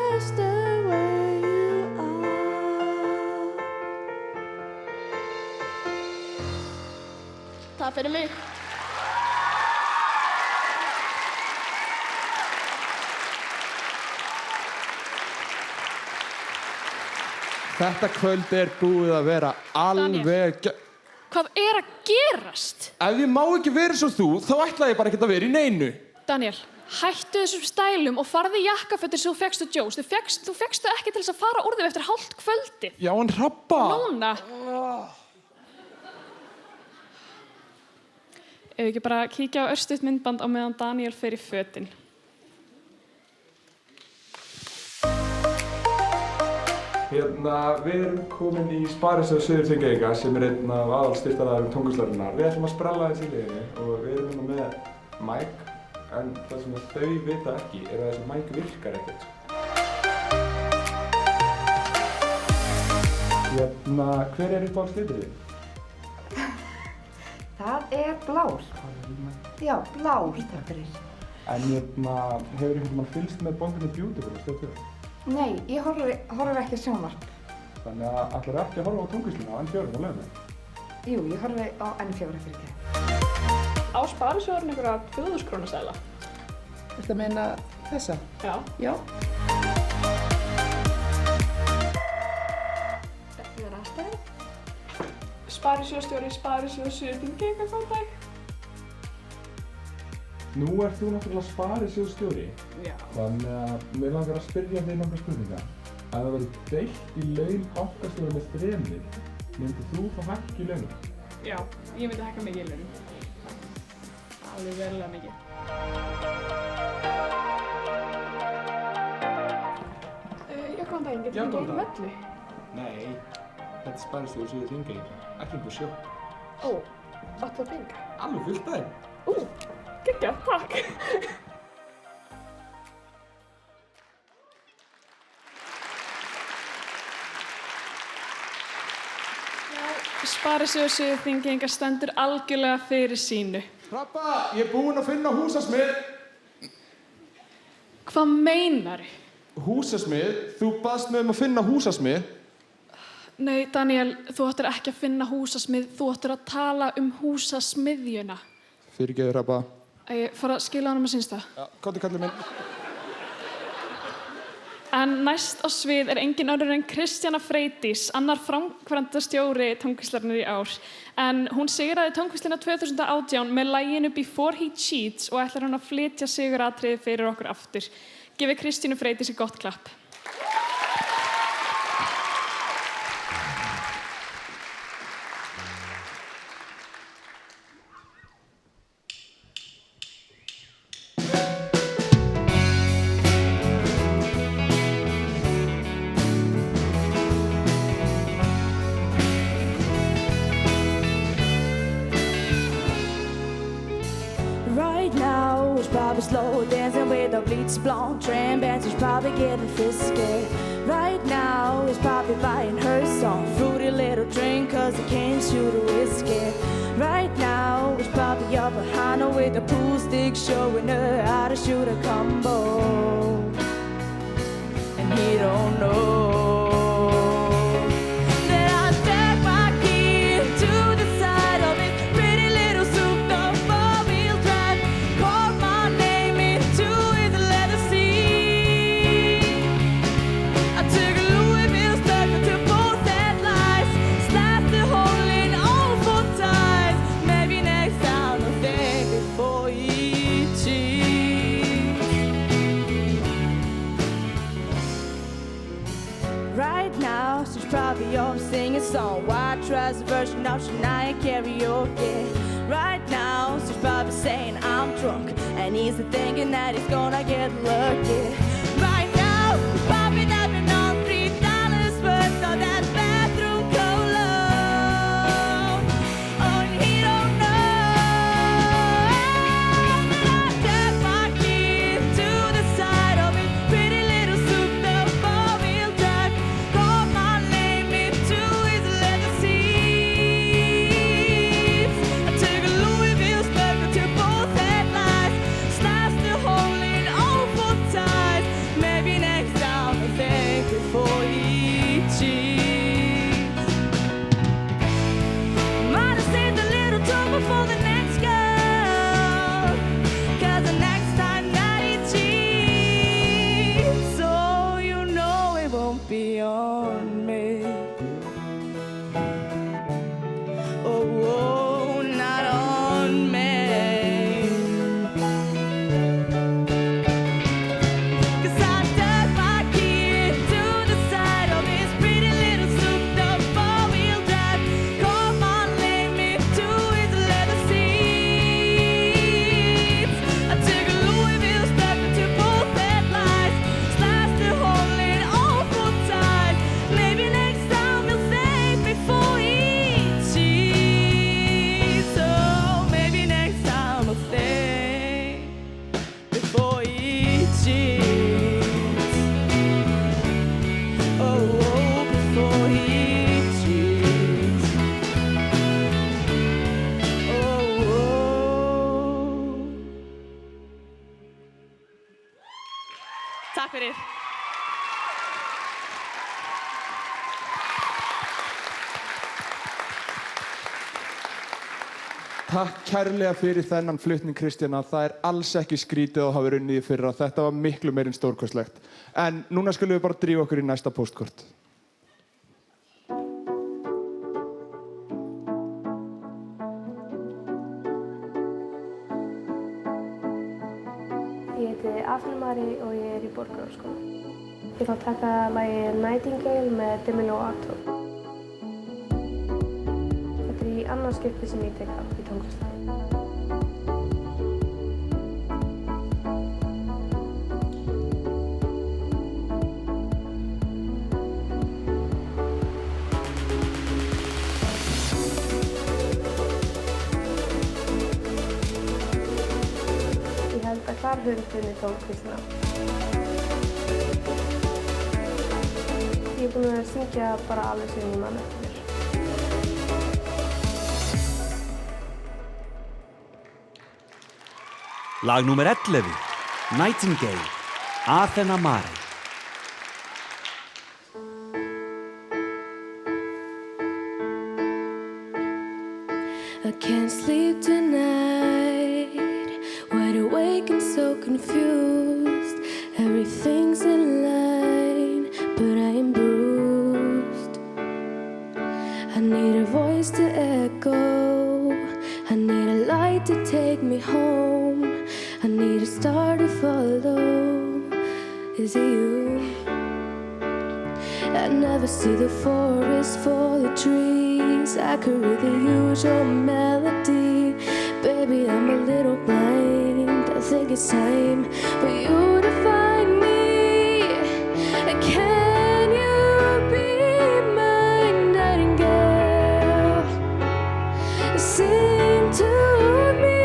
Takk fyrir mig. Þetta kvöld búið að vera alveg... Hvað að gerast? Ef ég má ekki vera svo þú, þá ætla ég bara ekki að vera í neinu. Daniel, hættu þessum stælum og farðu í jakkafötin sem þú fékkstu Joes. Þú fékkstu ekki til þess að fara úr þeim eftir hálft kvöldi. Já, en Hrafna. Núna. Ef við ekki bara kíkja á örstutt myndband á meðan Daniel fer í fötin. Við erum komin í Sparisjóð Suður-Þingeyinga sem einn af aðalstyrktaraðilum tónlistarstarinnar. Við ætlum að sprella aðeins í liðinu og við erum með mic, en það sem þau vita ekki að þessi mic virkar ekkert. Hver uppáhaldslitur þið? Það blár. Já, blár, takk fyrir. En hefur einhvern fylgst með bóndinni Beautiful á Stöð 2? Nei, ég horfir ekki á sjónvarp. Þannig að ætlarðu ekki að horfa á tónlistina á N4 á laugardaginn? Jú, ég horfi á N4 fyrir ekki. Á Sparisjóðurinn einhverja 2000 króna seðla. Ertu að meina þessa? Já. Já. Þetta er aðstæði. Sparisjóðsstjóri, Sparisjóð Suður-Þingeyinga, góðan dag. Nú ert þú náttúrulega Sparisjóðsstjóri. Já. Þannig að mig langar að spyrja þig nokkrar spurningar. Ef það verður deilt í laun bankastjóra með 3, myndir þú fá hækki í launum? Já, ég myndi hækka mikið í launum. Alveg verulega mikið. Já, góðan daginn, getur þið ekki mellu? Nei, þetta er Sparisjóður Suður-Þingeyinga, ekki einhver sjó. Ó, áttu það peninga? Alveg fullt af þeim. Geggjað, takk. Sparisjóður Suður-Þingeyinga stendur algjörlega fyrir sínu. Hrafna, ég er búinn að finna húsasmið. Hvað meinarðu? Húsasmið? Þú baðst mig að finna húsasmið. Nei, Daniel, þú ættir ekki að finna húsasmið. Þú ættir að tala húsasmiðjuna. Fyrirgeðu, Hrafna. Ég fara að skila honum að sínstað. Já, komdu kallið minn. En næst á svið engin önnur en Kristjana Freydís, annar framkvæmdastjóri tónlistarnar í ár. En hún sigraði tónlistina 2018 með laginu Before He Cheats og ætlar hún að flytja siguratriði fyrir okkur aftur. Gefið Kristínu Freydísi gott klapp. Slow dancing with a bleach blonde tramp, and she's probably getting frisky. Right now, he's probably buying her some fruity little drink, cause he can't shoot a whiskey. Right now, he's probably up behind her with a pool stick, showing her how to shoot a combo. And he don't know. Probably on singing song, white dress version of Shania karaoke. Right now, she's probably saying I'm drunk, and he's thinking that he's gonna get lucky. Right now, he's probably dabbing on $3 worth of that bathroom cologne. Oh, and he don't know that I took my keys to the side of his pretty little souped-up four-wheel drive. Called my name into his leather seats. I took a Louisville spectre to both headlights, slashed the hole in all 4 tires. Takk fyrir. Takk kærlega fyrir þennan flutning, Kristjana. Það alls ekki skrítið að hafa unnið í fyrra. Þetta var miklu meir en stórkostlegt. En núna skulum við bara drífa okkur í næsta póstkort. Ég heiti Athena Mari og ég í Borgarholtsskóla. Ég ætla að taka lagið Nightingale með Demi Lovato. Þetta í annað skipti sem ég tek þátt í tónlistarnámi. Ég held að hvar höfundinni tónlistina. Ég búin að syngja bara alveg síðan ég man eftir mér. Lag númer 11, Nightingale, Athena Mari. I can't sleep tonight, wide awake and so confused. Everything's in line, but I am bruised. I need a voice to echo, I need a light to take me home. I need a star to follow, is it you? I never see the forest for the trees. I could really use your melody. Baby, I'm a little blind, I think it's time for you to find me. Can you be my nightingale? Sing to me.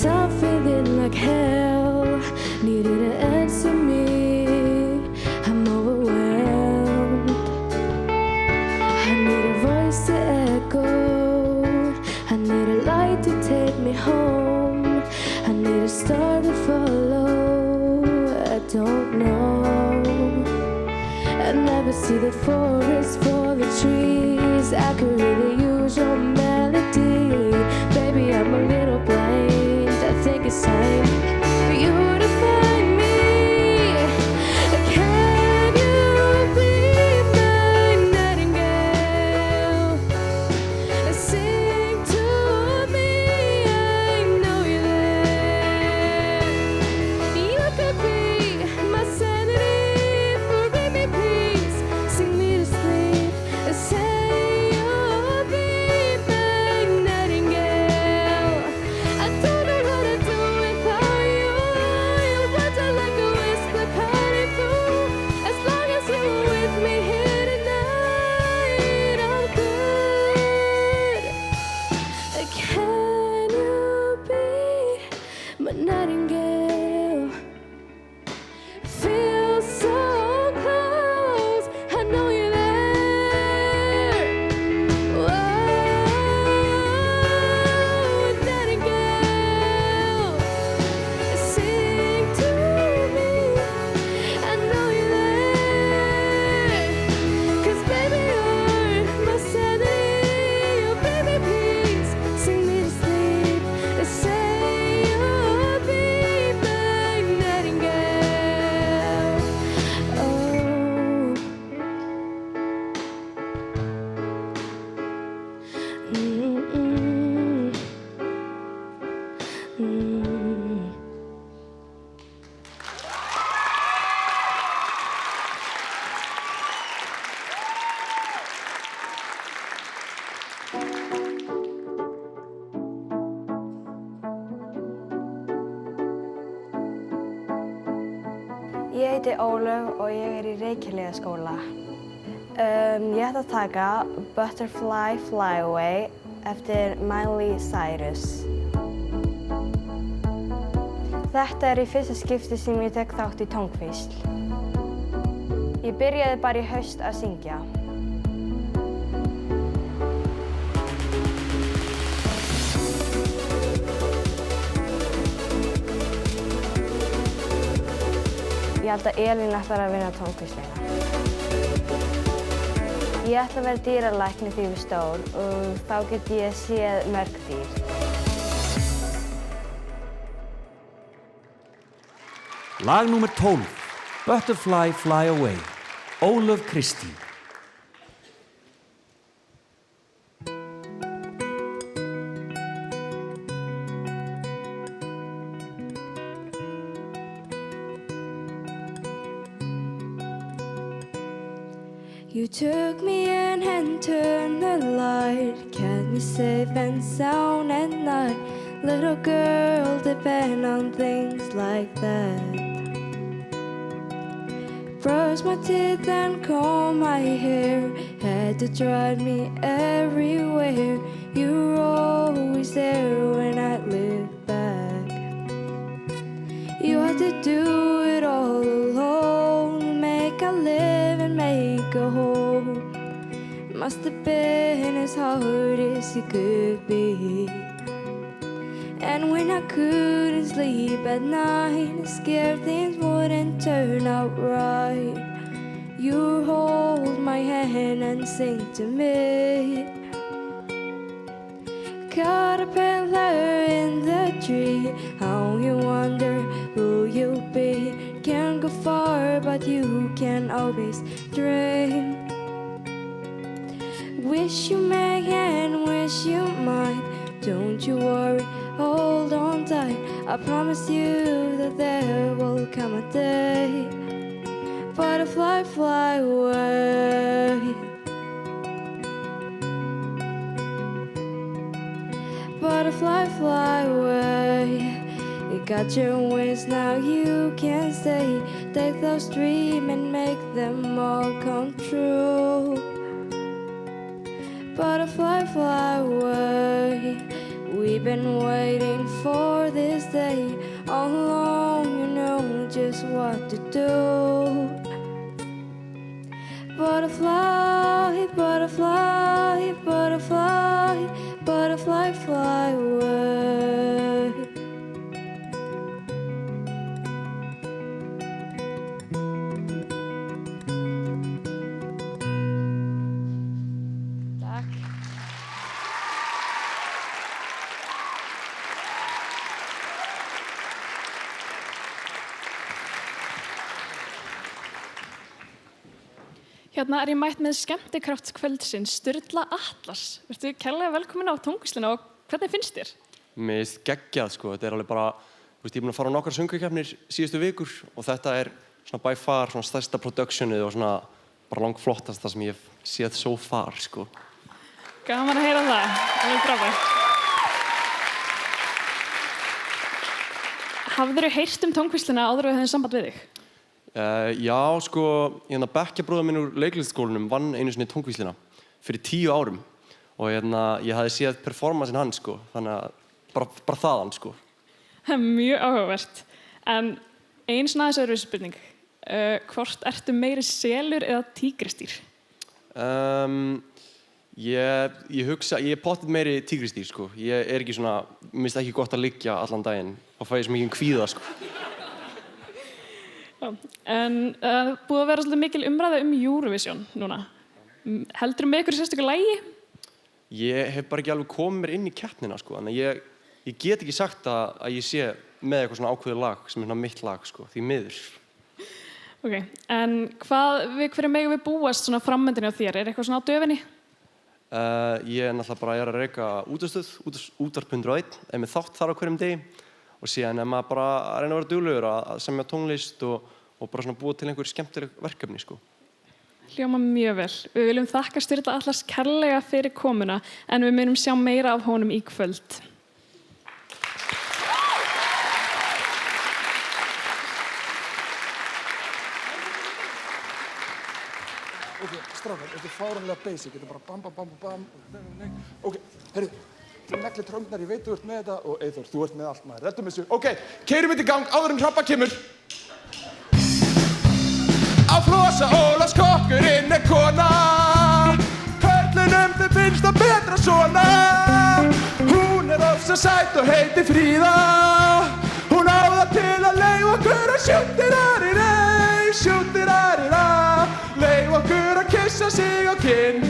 I'm feeling like hell, needing to answer me. I'm overwhelmed. I need a voice to echo, I need a light to take me home. I need a star to follow, I don't know. I never see the forest for the trees. I could really use your melody. Baby, I'm a little blind, I think it's time for you to find me. Can you be my nightingale? Sing to me, I know you're there. You could be my sanity, forgive me please, sing me to sleep. Say you'll be my nightingale. I don't know what to do without you. Your words are like a whisper cutting through. As long as you're with me here tonight, I'm good. Can you be my nightingale? Feel so close, I know you're there. Whoa, nightingale, sing to me, I know you're there. 'Cause baby, you're my sanity, oh baby, please, sing me to sleep. Say you'll be my nightingale. Oh. Mm-mm. Mm. Ég heiti Ólöf og ég í Reykjavíkurskóla. Ég ætla að taka Butterfly Fly Away eftir Miley Cyrus. Þetta í fyrsta skipti sem ég tek þátt í Tónkvísl. Ég byrjaði bara í haust að syngja. Ég held að Elín ætlar að vinna Tónkvíslina. Ég ætla að vera dýralæknir þegar ég er stór og þá get ég séð mörg dýr. Lag númer 12, Butterfly Fly Away, Ólöf Kristín. You took me in and turned the light, kept me safe and sound at night. Little girl depend on things like that. Brush my teeth and comb my hair, had to drive me everywhere. You were always there when I look back. You had to do it all alone, make a living, make a home. Must have been as hard as it could be. And when I couldn't sleep at night, scared things wouldn't turn out right, you would hold my hand and sing to me. Caterpillar in the tree, how you wonder who you'll be. Can't go far, but you can always dream. Wish you may and wish you might. Don't you worry, hold on tight. I promise you that there will come a day. Butterfly, fly away. Butterfly, fly away. You got your wings, now you can stay. Take those dreams and make them all come true. Butterfly, fly away. We've been waiting for this day all along, you know just what to do. Butterfly, butterfly, butterfly, butterfly, fly away. Hérna ég mætt með skemmtikraftskvöldsins, Sturla Atlas. Vertu kærlega velkomin á Tónkvíslina og hvernig finnst þér? Mér finnst geggjað sko, þetta alveg bara, ég er búinn að fara á nokkrar söngvakeppnir síðustu vikur og þetta svona by far svona stærsta productionið og svona bara langflottasta sem ég hef séð so far sko. Gaman að heyra það, alveg frábært. Hafðirðu heyrt Tónkvíslina áður við höfum samband við þig? Já, sko, bekkjabróðir minn úr leiklistskólanum vann einu sinni Tónkvíslina fyrir 10 árum og ég hafði séð performanceinn hans, sko, þannig að bara þaðan, sko. Það mjög áhugavert. En ein svona aðeins öðruvísi spurning. Hvort ertu meiri selur eða tígristýr? Ég hugsa, ég pottþétt meiri tígristýr, sko. Ég ekki svona, mér finnst ekki gott að liggja allan daginn og fæ ég svo mikið kvíða, sko. En búið að vera svolítið mikil umræða Eurovision núna. Heldurðu með ykkur sérstöku lagi? Ég hef bara ekki alveg komið mér inn í keppnina, sko. Þannig að ég get ekki sagt að ég sé með eitthvað svona ákveðið lag sem mitt lag, sko, því miður. Ok, en við hverju megum við búast svona frammyndinni á þér? Eitthvað svona á döfinni? Ég náttúrulega bara að reka útastöð, Útvarp 101, með þátt þar á hverjum degi. Og síðan maður bara að reyna að vera duglegur að semja tónlist og bara svona búa til einhver skemmtileg verkefni, sko. Hljómar mjög vel. Við viljum þakka Sturla Atlas kærlega fyrir komuna, en við munum sjá meira af honum í kvöld. Ok, strákar, þetta fáránlega basic, þetta bara bam, bam, bam, bam, bam. Ok, heyrðu. Þú neglir tróngnar, ég veit þú ert með þetta og Eyþór, þú ert með allt maður. Reddum þessu. Ok, keyrum þetta í gang áður en Hrafna kemur. Á Flosa Ólafskokkurinn kona. Körlunum þau finnst það betra svona. Hún ofsa sæt og heitir Fríða. Hún á það til að leyfa okkur að sjúttir-ari-rei, sjúttir-ari-ra. Leyfa okkur að kyssa sig á kinn.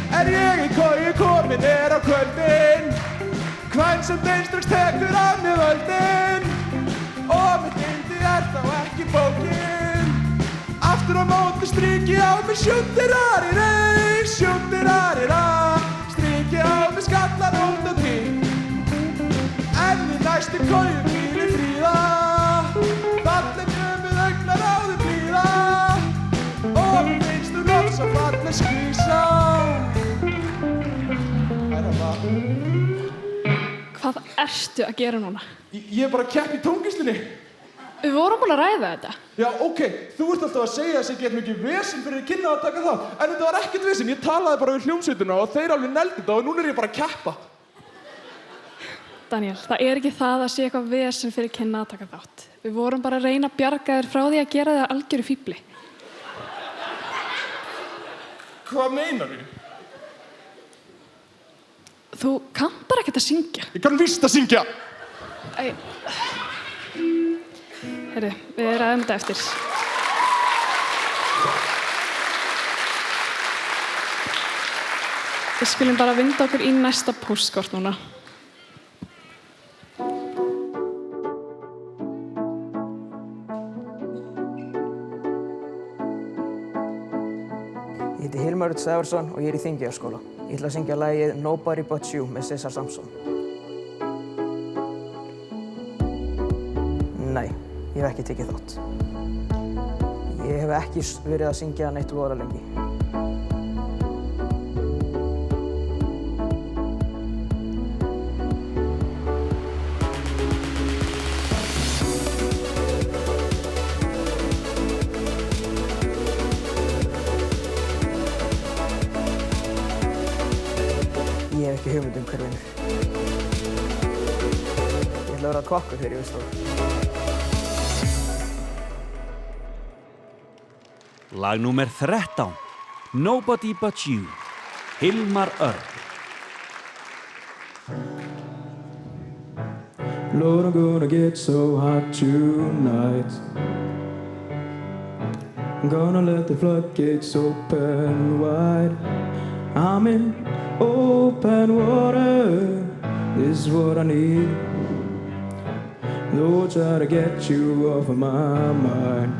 En ég í koju komin á kvöldin. Hvern sem strax tekur af mér völdin. Og mitt yndi þá ekki bókin. Aftur á móti stríki á mig sjúttir-ari-rei, sjúttir-ari-ra. Stríki á mig skallar út og tík. En í næstu koju hvílir Fríða. Falleg gömul augnar á þig blíða. Og mér finnst þú rosa falleg skvísa. Hvað ertu að gera núna? Ég er bara að keppa í tónlistinni. Við vorum búin að ræða þetta. Já, ok, þú ert alltaf að segja að það get mikið vesen fyrir kynna að taka þátt. En þetta var ekkert vesen, ég talaði bara við hljómsveitina og þeir alveg neldi þetta og núna er ég bara að keppa. Daniel, það er ekki það að sé eitthvað vesen fyrir kynna að taka þátt. Við vorum bara að reyna að bjarga þér frá því að gera þig að algjöru fífli. Hvað meinarðu? Þú kann bara ekkert að syngja. Ég kann víst að syngja. Heyrðu, við ræðum þetta eftir. Við skulum bara vinda okkur í næsta póstkort núna. Ég heiti Hilmar Örn Sævarsson og ég er í Þingeyjarskóla. Ég ætla að syngja lagið Nobody But You með César Samson. Nei, ég hef ekki tekið þátt. Ég hef ekki verið að syngja neitt voðalega lengi. Ég hef ekki hugmynd hver vinnur. Ég ætla að vera kokkur þegar ég veist það. Lag númer 13. Nobody But You. Hilmar Örn. Lord, I'm gonna get so hot tonight. I'm gonna let the floodgates open wide. I'm in open water. This is what I need. Lord, try to get you off of my mind.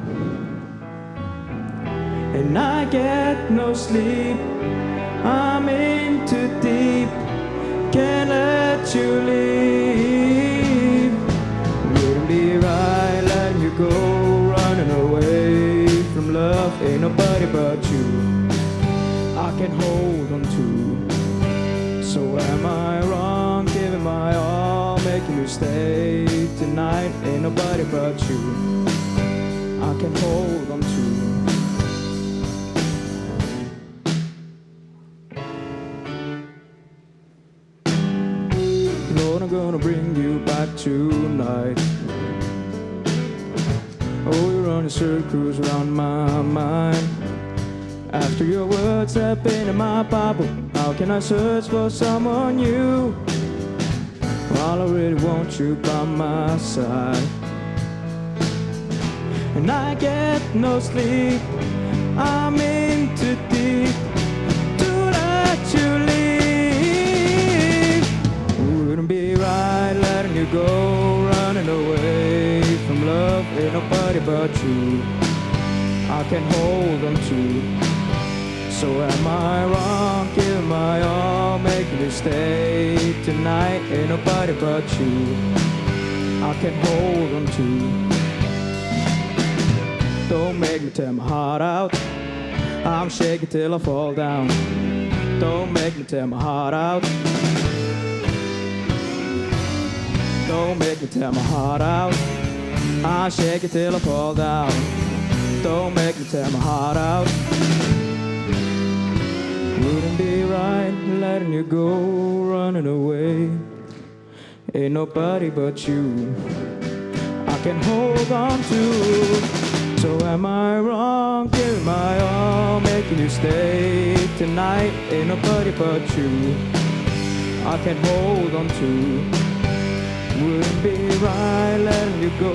And I get no sleep. I'm in too deep. Can't let you leave. Wouldn't be right letting you go, running away from love. Ain't nobody but you I can hold on to. So am I wrong, giving my all, making you stay tonight? Ain't nobody but you I can hold on to. Lord, I'm gonna bring you back tonight. Oh, you're running circles around my mind. After your words have been in my Bible, how can I search for someone new? While I really want you by my side. And I get no sleep. I'm in too deep to let you leave. Wouldn't be right letting you go, running away from love. Ain't nobody but you I can hold on to. So am I wrong, giving my all, making you stay tonight? Ain't nobody but you I can hold on to. Don't make me tear my heart out. I'm shaking till I fall down. Don't make me tear my heart out. Don't make me tear my heart out. I'm shaking till I fall down. Don't make me tear my heart out. Wouldn't be right letting letting you go, running away. Ain't nobody but you I can hold on to. So am I wrong, giving my all, making you stay tonight? Ain't nobody but you I can hold on to. Wouldn't be right letting you go,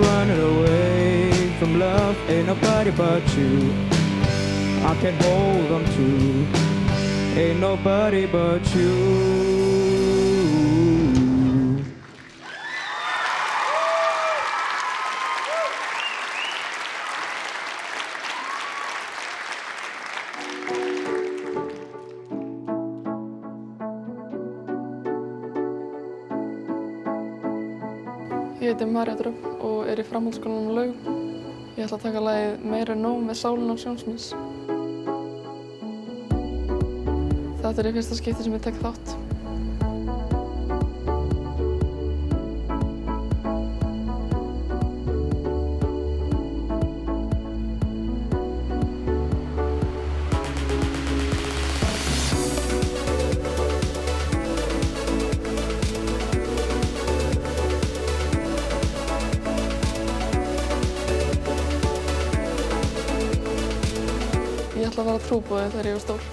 running away from love. Ain't nobody but you I can hold on to. Ain't nobody but you. Ég heiti Marja Dröfn og er í framhaldsskólanum á Laugum. Ég ætla að taka lagið Meira en nóg með Sálin Hans Jónsmíðs. Þetta er í fyrsta skipti sem ég tek þátt. Ég ætla að vera trúboði þegar ég er stór.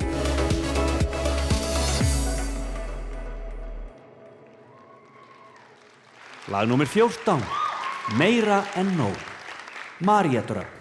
Lag númer 14. Meira en nóg. Marja Dröfn.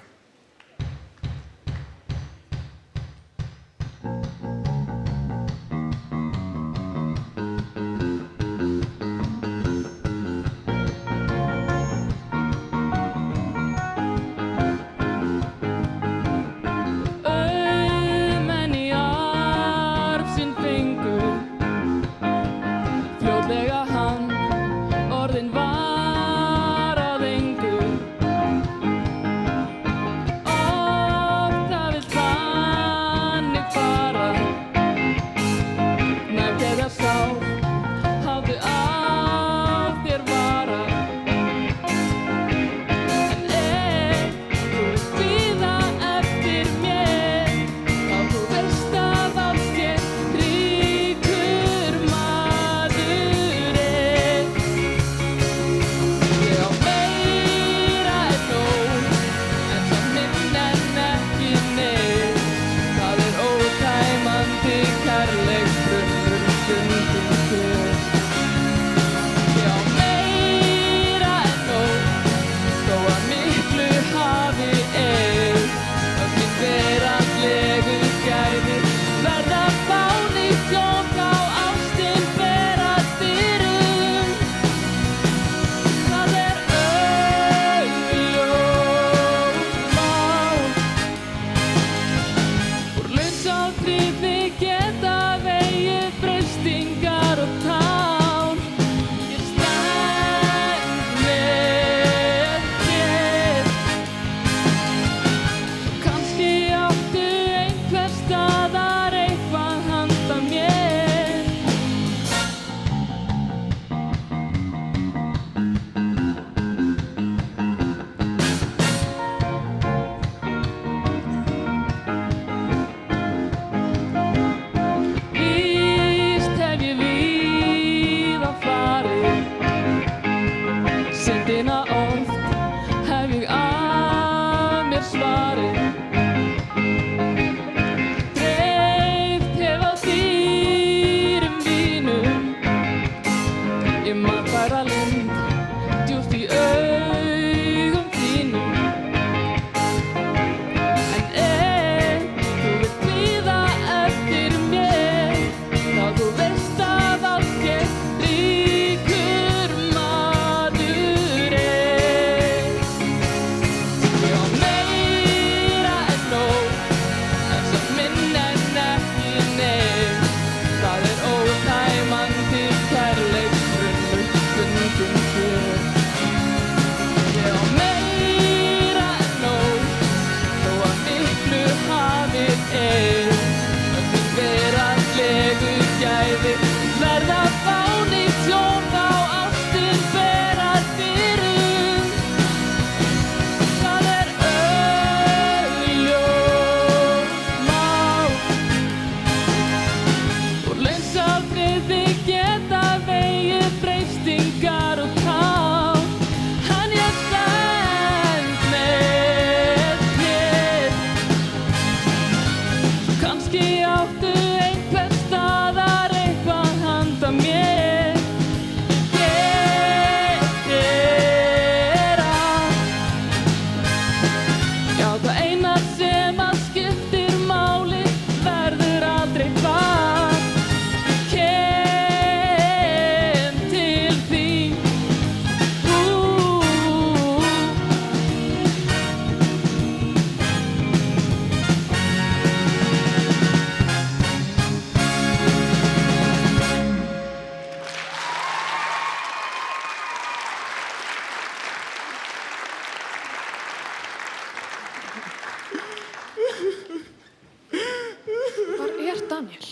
Daniel?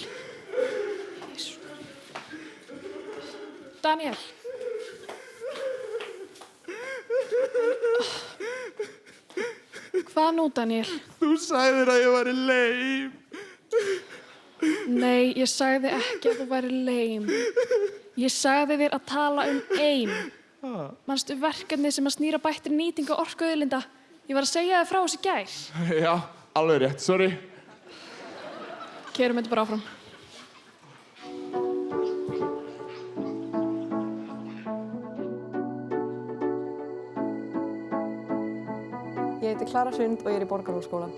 Daniel? Hvað nú, Daniel? Þú sagðir að ég væri leim. Nei, ég sagði ekki að þú væri leim. Ég sagði þér að tala aim. Manstu verkefni sem að snýra bættri nýtingu orkuauðlinda? Ég var að segja þér frá þessu í gær. Já, alveg rétt, sorry. Kerum þetta bara áfram. Ég heiti Klara Hrund og ég í Borgarhólsskóla.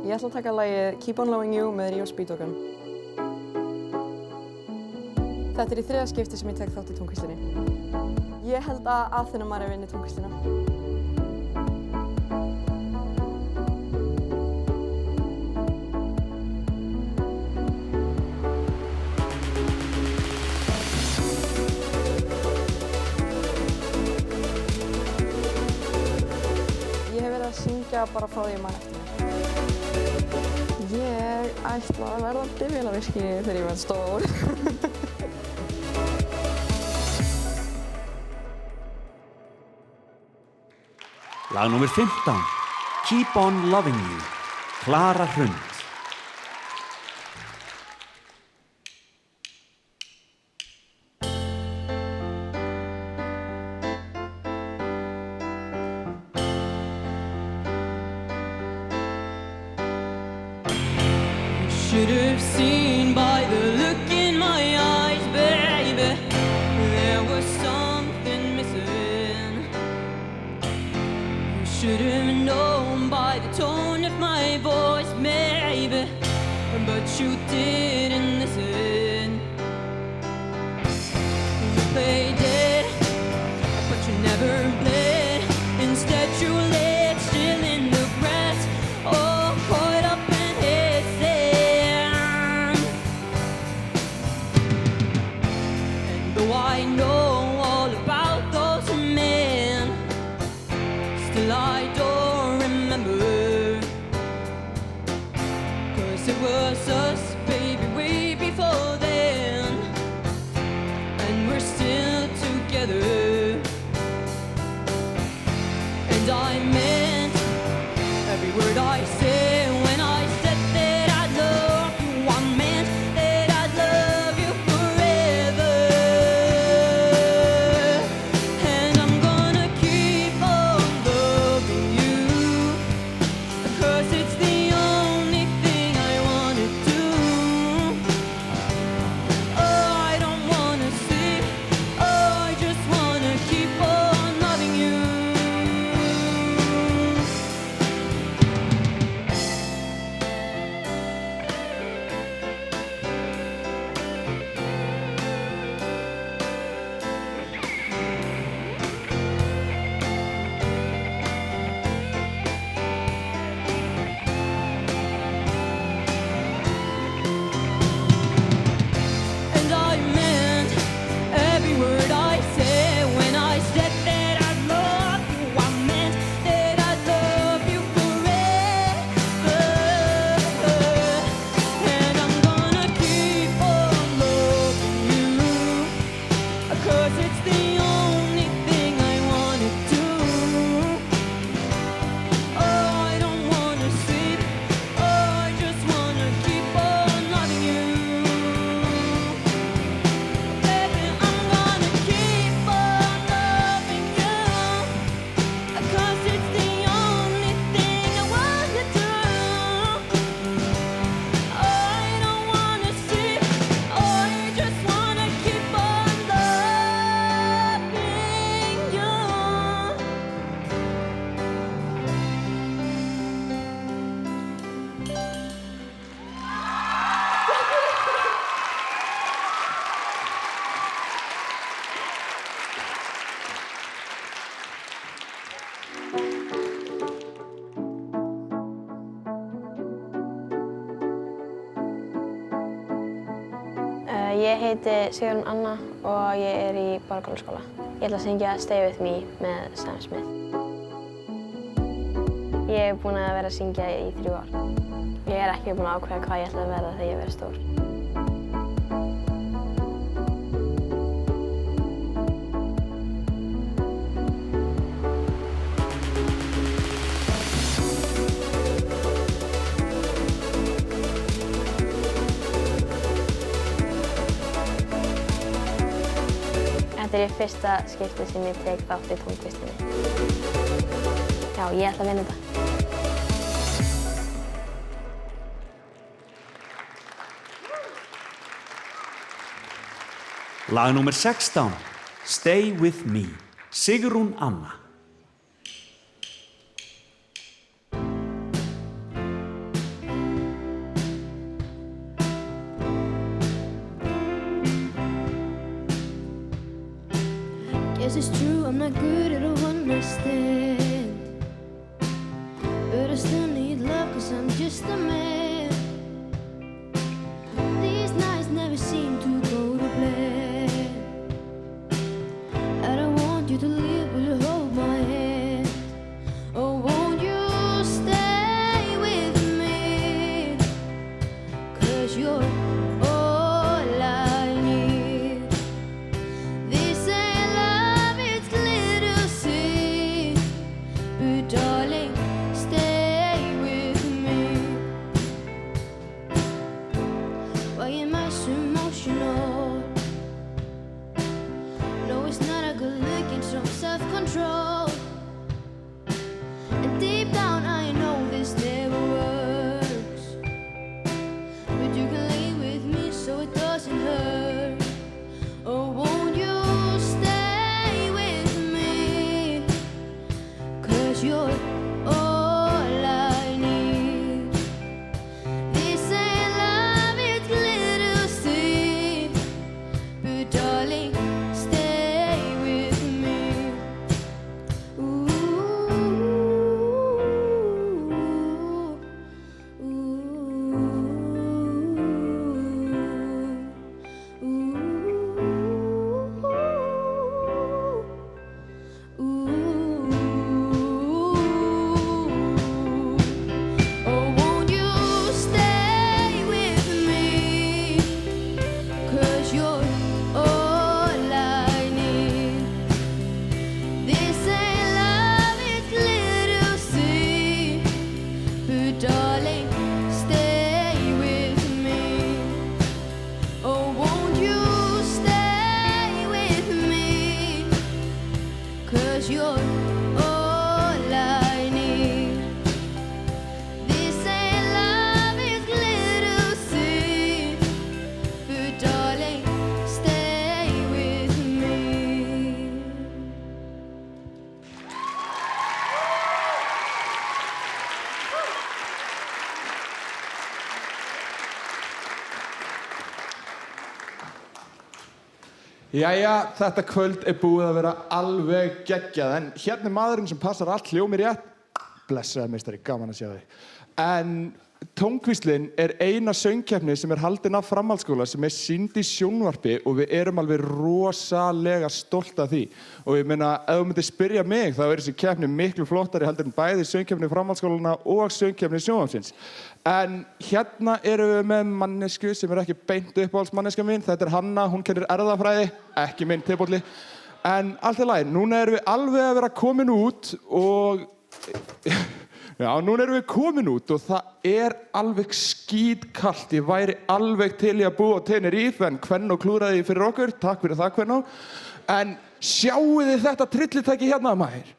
Ég ætla að taka lagið Keep on Loving You með Ríó Speedwagon. Þetta í 3. skipti sem ég tek þátt í tónlistinni. Ég held að Athena Maria vinni tónlistina. Ég hef verið að syngja bara frá því ég man eftir mér. Ég ætla að verða bifvélavirki þegar ég verð stór. Lag númer 15. Keep on Loving You. Klara Hrund. Should have seen by the look in my eyes, baby, there was something missing. You should have known by the tone of my voice, maybe, but you didn't listen. You played it, but you never played. Instead you laid still in the grass, all caught up in his sand. And though I know all about those men, still I don't remember. 'Cause it was us, baby, way before then, and we're still together. And I meant every word I said when I said that I love you. I meant that I love you forever. And I'm gonna keep on loving you, 'cause it's the only thing I wanna do. Oh, I don't wanna sleep. Oh, I just wanna keep on loving you. And I meant every word I said when I said that I love you. I meant that I love you forever. And I'm gonna keep on loving you, 'cause it's the only thing I wanna do. Oh, I don't wanna sleep. Oh, I just wanna keep on loving you. Baby, I'm gonna keep on loving you, 'cause it's the only thing I wanna do. Oh, I don't wanna sleep. Oh, I just wanna keep on loving you. Ég heiti Sigrún Anna og ég í Borgarhólsskóla. Ég ætla að syngja Stay With Me með Sam Smith. Ég búin að vera að syngja í 3 ár. Ég er ekki búin að ákveða hvað ég ætla að verða þegar ég verð stór. Þetta er fyrsta skiptið sem ég tek þátt í tónlistinni. Já, ég ætla að vinna þetta. Lag númer 16, Stay With Me, Sigrún Anna. Guess it's true, I'm not good at a one-night stand, but I still need love 'cause I'm just a man. These nights never seem to go to plan. I don't want you to leave, will you hold my hand? Oh, won't you stay with me? 'Cause you're all I need. They say love is clear to see, but darling, stay with me. Why am I so emotional? No, it's not a good look, it's some self-control. And deep down I know this never works, but you can lay with me so it doesn't hurt. Oh, won't you stay with me? 'Cause you're all I need. They say love is clear to see, but darling, stay with me. Ooh, oh, won't you stay with me? 'Cause you're all I need. They say love is clear to see, but darling, stay with me. Oh, won't you stay with me? 'Cause you're all I need. They say love is clear to see, but darling, stay with me. Jæja, þetta kvöld er búið að vera alveg geggjað, en hérna er maðurinn sem passar allt hljómið rétt. Blessaði meistari, gaman að sjá þig. En Tónkvíslin er eina söngkeppni sem er haldin af framhaldsskóla sem er sýnd í sjónvarpi og við erum alveg rosalega stolt af því. Og ég meina, ef þú myndir spyrja mig, þá er þessi keppni miklu flottari heldur en bæði söngkeppni framhaldsskólana og söngkeppni sjónvarpsins. En hérna erum við með mannesku sem er ekki beint uppáhaldsmanneska mín. Þetta er Hanna, hún kennir erfðafræði, ekki minn tipolli. En allt í lagi, núna erum við alveg að vera komin út og... Já, núna erum við komin út og það er alveg skítkalt. Ég væri alveg til í að búa á Tenerife, en Kvennó klúðraði fyrir okkur. Takk fyrir það, Kvennó. En sjáu þið þetta trillitæki hérna, maður?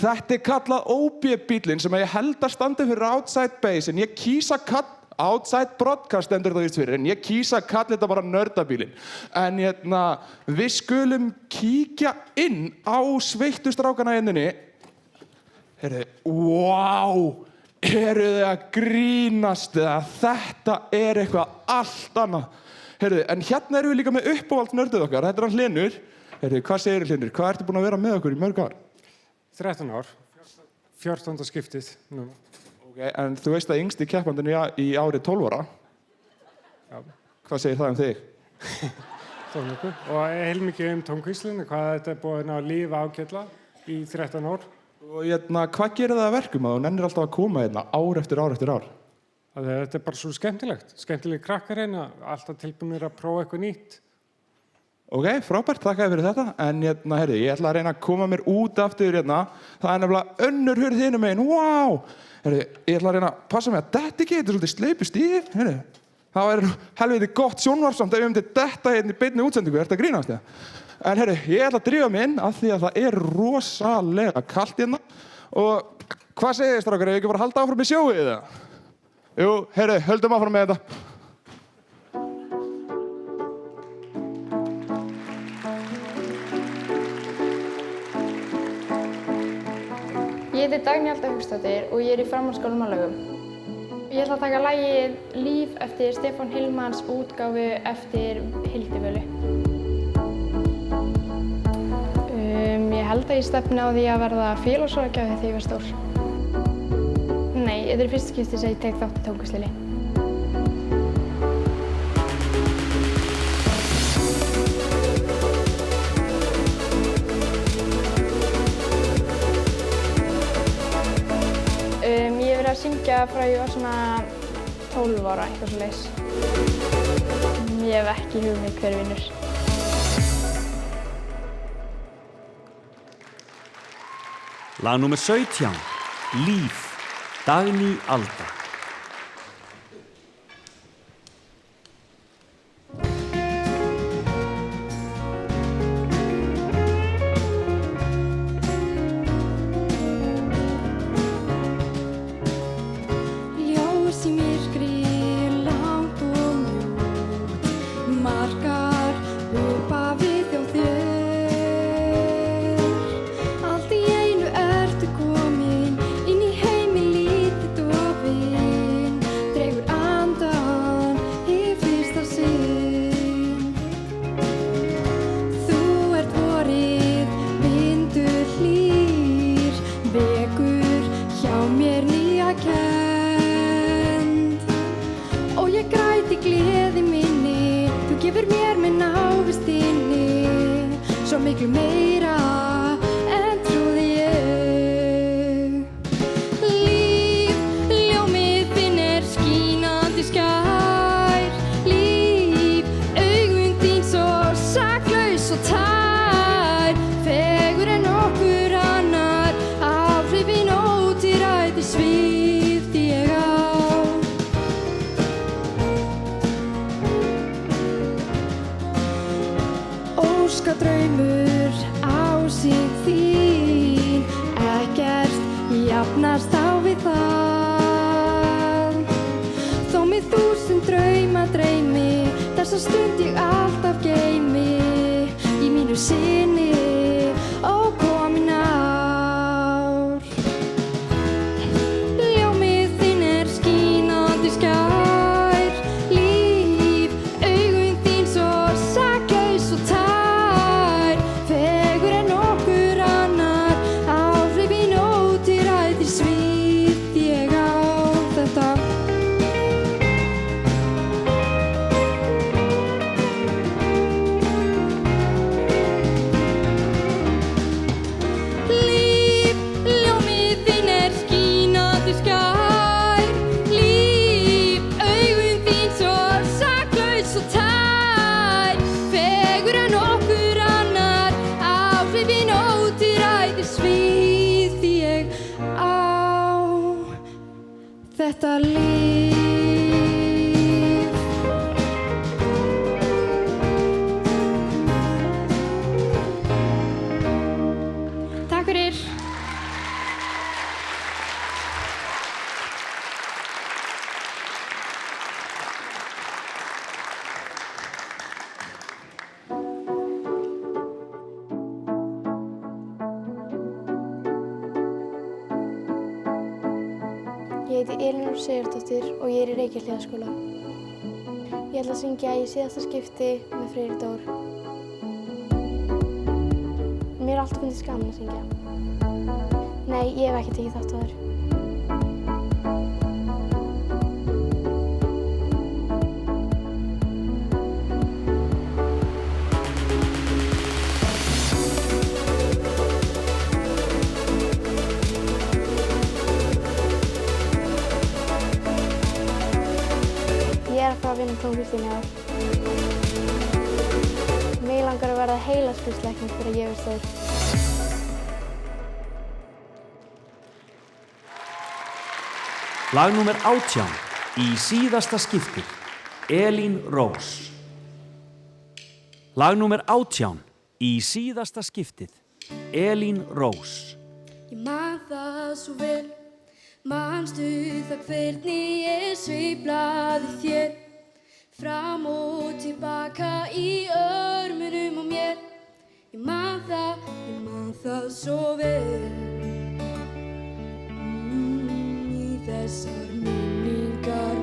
Þetta er kallað OB-bílinn sem ég held að standi fyrir Outside Base, en ég kýsa Outside Broadcast endur það fyrir, en ég kýsa að kalla þetta bara nördabílinn. En við skulum kíkja inn á sveittu strákana inninni. Heyrðu, eru þið að grínast eða þetta er eitthvað allt annað. Heyrðu, en hérna erum við líka með uppáhald nördið okkar, þetta er hann Hlynur. Heyrðu, hvað segir Hlynur? Hvað ertu búin að vera með okkur í mörg ár? 13 ár, 14. skiptið núna. Ok, en þú veist að yngsti keppandinn í árið 12 ára? Já. Hvað segir það um þig? Þó nokkuð. Og heilmikið Tónkvíslin, hvað þetta er búin að lífa ágætla í 13 ár. Og hvað gerir það að verkum að þú nennir alltaf að koma ár eftir ár eftir ár? Þetta bara svo skemmtilegt. Skemmtileg krakkar hérna, alltaf tilbúinir að prófa eitthvað nýtt. Ok, frábært, þakka þér fyrir þetta. En heyrðu, ég ætla að reyna að koma mér út aftur hérna. Það nefnilega önnur hurð hinum megin. Vá! Heyrðu, ég ætla að reyna að passa mig að detta ekki. Þetta svolítið sleipu stíð. Heyrðu, það væri helviti gott sjónvarpsamt ef ég myndi detta hérna í beinni útsendingu. Ertu að grínast þig? En heyrðu, ég ætla að drífa mig inn af því að það rosalega kalt hérna. Og hvað segir þið, strákar? Ef ég ekki bara halda áfram í sjóið eða? Jú, heyrðu, höldum áfram með þetta. Ég heiti Dagný Alda Hauksdóttir og ég í framhaldsskólanum á Laugum. Ég ætla að taka lagið Líf eftir Stefán Hilmans útgáfu eftir Hildi Völu. Ég held að ég stefni á því að verða félagsráðgjafi þegar ég var stór. Nei, þetta fyrsta skipti sem ég tek þátt í tónlistinni. Ég hef verið að syngja frá ég var svona 12 ára, eitthvað svoleiðis. Ég hef ekki hugmynd hver vinnur. Lag númer 17, Líf, Dagný Alda. Ljós í myrkri, langt og mjúkt, margar upp af við hjá þér. Allt í einu ertu komin inn í heiminn lítið dofinn, dregur andan í fyrsta sinn. Þú ert vorið, vindur hlýr, vekur hjá mér nýja kennd. Og ég græt í gleði minni, þú gefur mér með návistinni, svo miklu meira en trúði ég. Líf, ljómið þinn skínandi skær. Líf, augun þín svo saklaus og tær. Fegur en okkur annar, áhrifin ótvíræð svífði ég á. Óskadraumur ásýnd þín, ekkert jafnast á við það. Þó með 1000 drauma dreymi, þessa stund ég alltaf geymi í mínu sinni ókomin ár. Ljómið þín skínandi skær. Líf, augun þín svo saklaus og tær. Fegur en okkur annar, áhrifin ótvíræð svífði ég á þetta. Líf, ljómið þín skínandi skær. Líf, augun þín svo saklaus og tær. Fegur en okkur annar, áhrifin ótvíræð svífði ég á þetta líf. Takk fyrir. Ég heiti Elínór Sigurdóttir og ég í Reykjahlíðarskóla. Ég ætla að syngja í síðasta skipti með Freyri Dór. Mér er alltaf fundist gaman að syngja. Nei, ég hef ekki tekið þátt áður. Kristín í ár. Mig langar að verða heilaskarslæknir þegar ég er stór. Lag númer 18 í síðasta skipti, Elín Rós. Lag númer 18 í síðasta skiptið, Elín Rós. Ég man það svo vel, manstu það hvernig ég sveiflaði þér fram og tilbaka í örmunum á mér. Ég man það svo vel. Í þessar minningar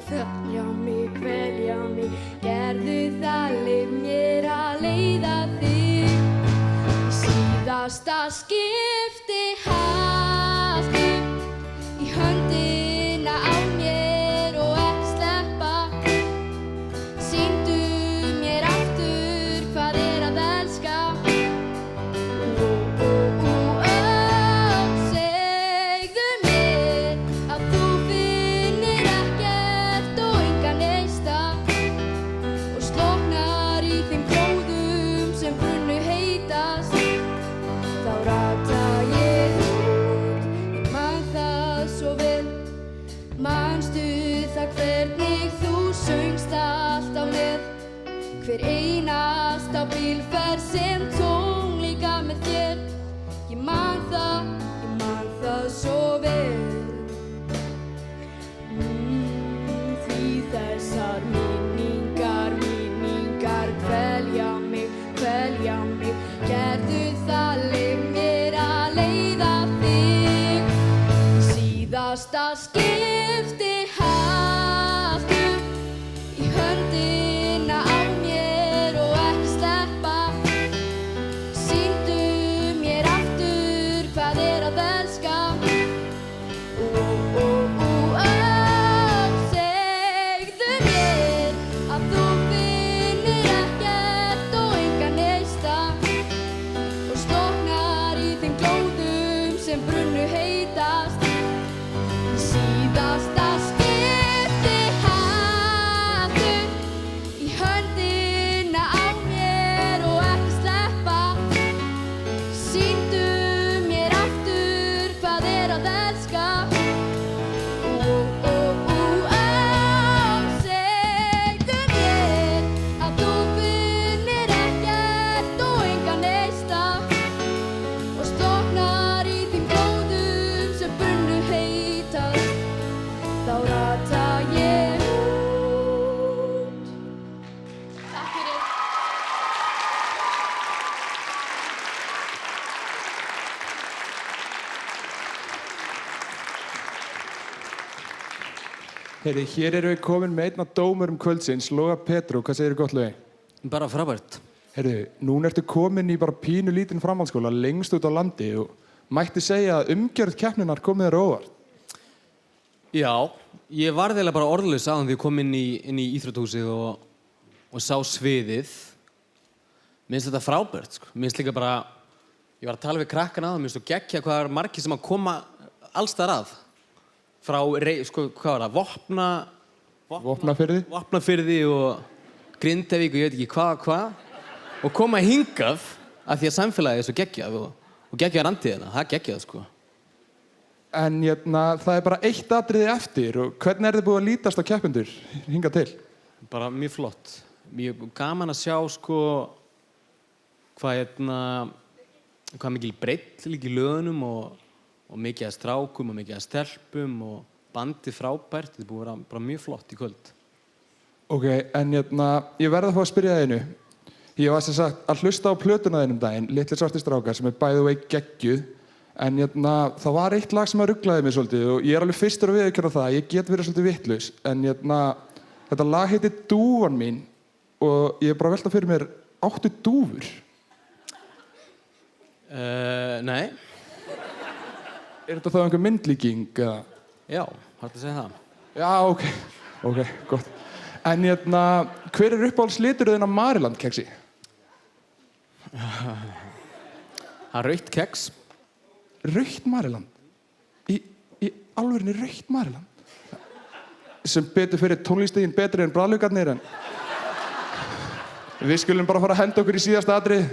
kvelja mig, gerðu það leið mér að leiða þig. Í síðasta skipti haltu í höndina á mér og ekki sleppa. Sýndu mér aftur hvað að elska. Segðu mér að þú finnir ekkert og engan neista og slokknar í þeim glóðum sem brunnu heitast. Þá rata ég út, ég man það svo vel. Manstu það hvernig þú söngst alltaf með hver einasta bílferð sem tónleika með þér. Ég man það svo vel. Því þessar minningar kvelja mig, gerðu það leið mér að leiða þig. Í síðasta skipti haltu í höndina á mér og ekki sleppa. Sýndu mér aftur hvað að elska. Segðu mér að þú finnir ekkert og engan neista og slokknar í þeim glóðum sem brunnu heitast. Í síðasta skipti haltu í höndina á mér og ekki sleppa. Sýndu mér aftur hvað að elska. Segðu mér að þú finnir ekkert og engan neista og slokknar í þeim glóðum sem brunnu heitast. Þá rata ég út. Takk fyrir. Heyri, hér erum við komin með einn af dómurum kvöldsins, Loga Petró. Hvað segirðu gott, Logi? Bara frábært. Heyri, núna ertu komin í bara pínu lítinn framhaldsskóla lengst út á landi og mætti segja að umgjörð keppninnar komið þér á óvart. Já, ég var eiginlega bara orðlaus áðan því ég kom inn í íþróttahúsið og sá sviðið. Mér finnst þetta frábært, sko. Mér finnst líka bara, ég var að tala við krakkana áðan, mér finnst þú geggja hvað er margir sem að koma alls þar að. Frá, sko, hvað var það, Vopnafirði og Grindavík og ég veit ekki hvað. Og koma hingað af því að samfélagið er svo geggjað og geggjað randíðina, það er geggjað, sko. En það er bara eitt atriði eftir og hvernig er þið búið að lítast á keppendur hingað til? Bara mjög flott. Mjög gaman að sjá, sko, hvað mikil breidd líka í lögunum og mikið að strákum og mikið að stelpum og bandið frábært. Þetta er búið að vera bara mjög flott í kvöld. Ok, en ég verð að fá að spyrja það einu. Ég var sem sagt að hlusta á plötuna þínum daginn, Litlir svartir strákar, sem er by the way geggjuð. En það var eitt lag sem að ruglaði mig svolítið og ég er alveg fyrstur að viðurkenna það, ég get verið svolítið vitlaus. En þetta lag heitir Dúfan mín og ég er bara að velta fyrir mér, áttu dúfur? Nei. Er þetta þá einhver myndlíking, eða? Já, hægt að segja það. Já, ok, gott. En hver er uppáhaldsliturinn á Mariland keksi? Það er rautt keks. Rautt Mariland? Í alvörinni rautt Mariland? sem betur fyrir tónlistin betri en bragðlaukarnir en við skulum bara fara að henda okkur í síðasta atriði.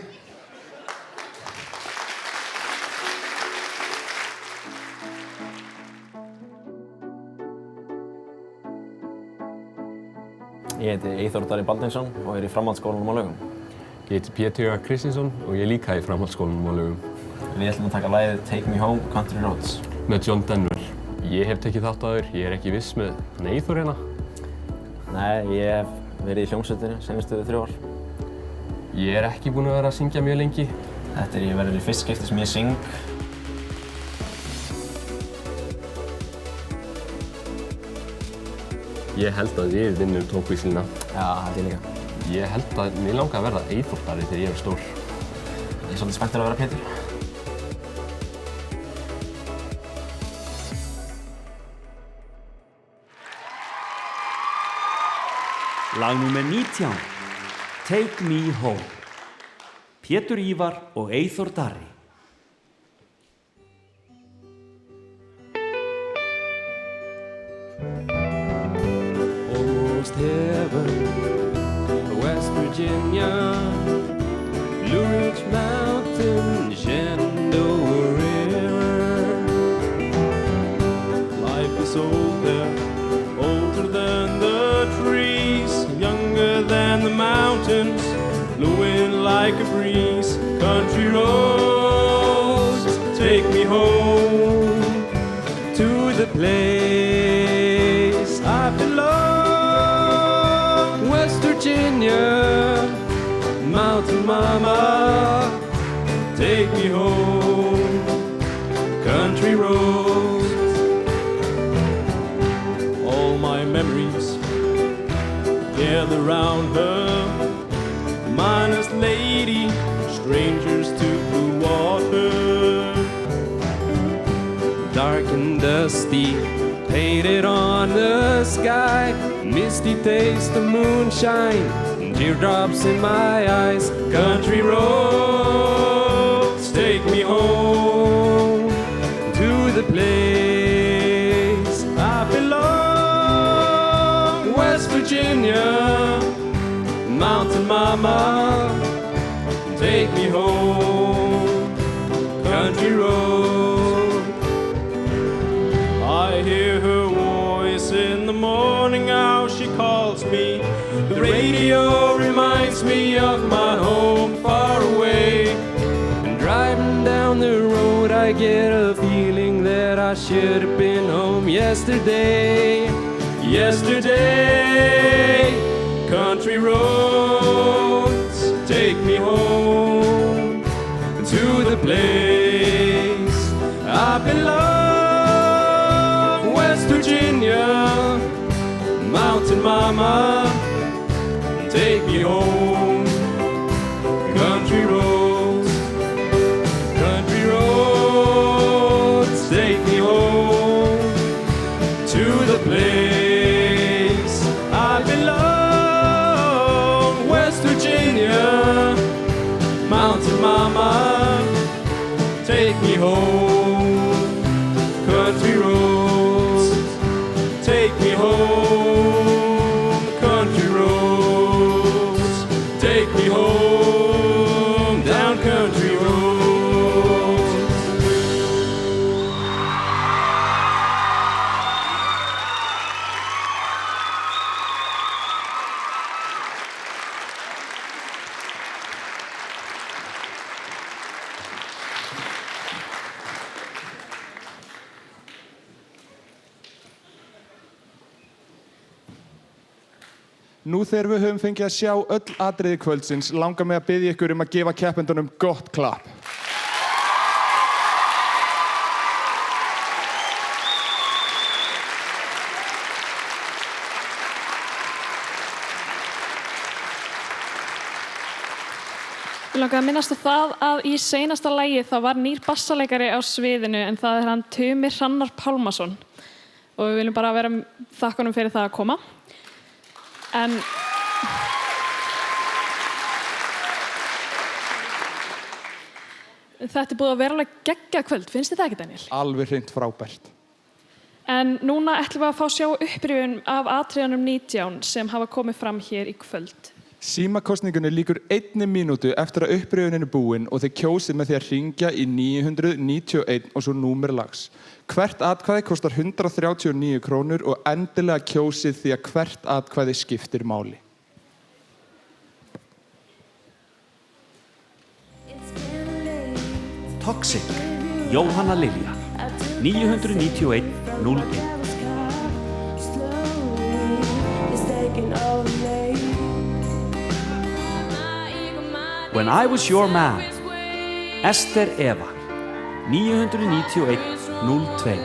Ég heiti Eyþór Darri Baldvinsson og er í framhaldsskólanum á Laugum. Ég heiti Pétur Kristinsson og ég er líka í framhaldsskólanum á Laugum. Við ætlum að taka lagið Take Me Home, Country Roads. Með John Denver. Ég hef tekið þátt áður, ég er ekki viss með Eyþór hérna. Nei, ég hef verið í hljómsveitinni senustu 3 ár. Ég er ekki búinn að vera að syngja mjög lengi. Þetta verður í fyrsta skipti sem ég syng. Ég held að við vinnum tónvíslina. Já, held ég líka. Ég held að mér langar að verða Eyþór Darri þegar ég er stór. Ég er svolítið spenntur að vera Pétur. Lag númer 19, Take Me Home. Pétur Ívar og Eyþór Darri. Almost heaven, West Virginia, Blue Ridge Mountain, Shenandoah River. Life is old there, older than the trees, younger than the mountains, blowing like a breeze. Country roads, take me home to the place I belong. West Virginia, Mountain Mama, take me home. Country roads, all my memories gather round her. Honest lady, strangers to blue water. Dark and dusty, painted on the sky. Misty taste of moonshine, teardrops in my eyes. Country roads, take me home to the place I belong. West Virginia, Mountain Mama, take me home. Country road, I hear her voice in the morning, how she calls me. The radio reminds me of my home far away. And driving down the road I get a feeling that I should have been home yesterday. Yesterday, country roads, take me home to the place I belong. West Virginia, Mountain Mama, take me home. Country roads, take me home to the place I belong. West Virginia, Mountain Mama, take me home. Country roads, take me home. Country roads, take me home. Down country roads. Nú þegar við höfum fengið að sjá öll atriði kvöldsins, langar mig að biðja ykkur að gefa keppendunum gott klapp. Ég langaði að minnast á það að í seinasta lagi þá var nýr bassaleikari á sviðinu en það hann Tumi Hrannar Pálmason og við viljum bara vera þakkanum fyrir það að koma. En þetta búið að vera alveg geggjað kvöld, finnst þið það ekki, Daniel? Alveg hreint frábært. En núna ætlum við að fá sjá upprifjun af atriðunum 19 sem hafa komið fram hér í kvöld. Símakosningunni lýkur 1 mínútu eftir að upprifjunin er búin og þið kjósið með því að hringja í 991 og svo númer lags. Hvert atkvæði kostar 139 krónur og endilega kjósið því að hvert atkvæði skiptir máli. Toxic, Jóhanna Lilja, 991 01. When I Was Your Man, Esther Eva, 991 02.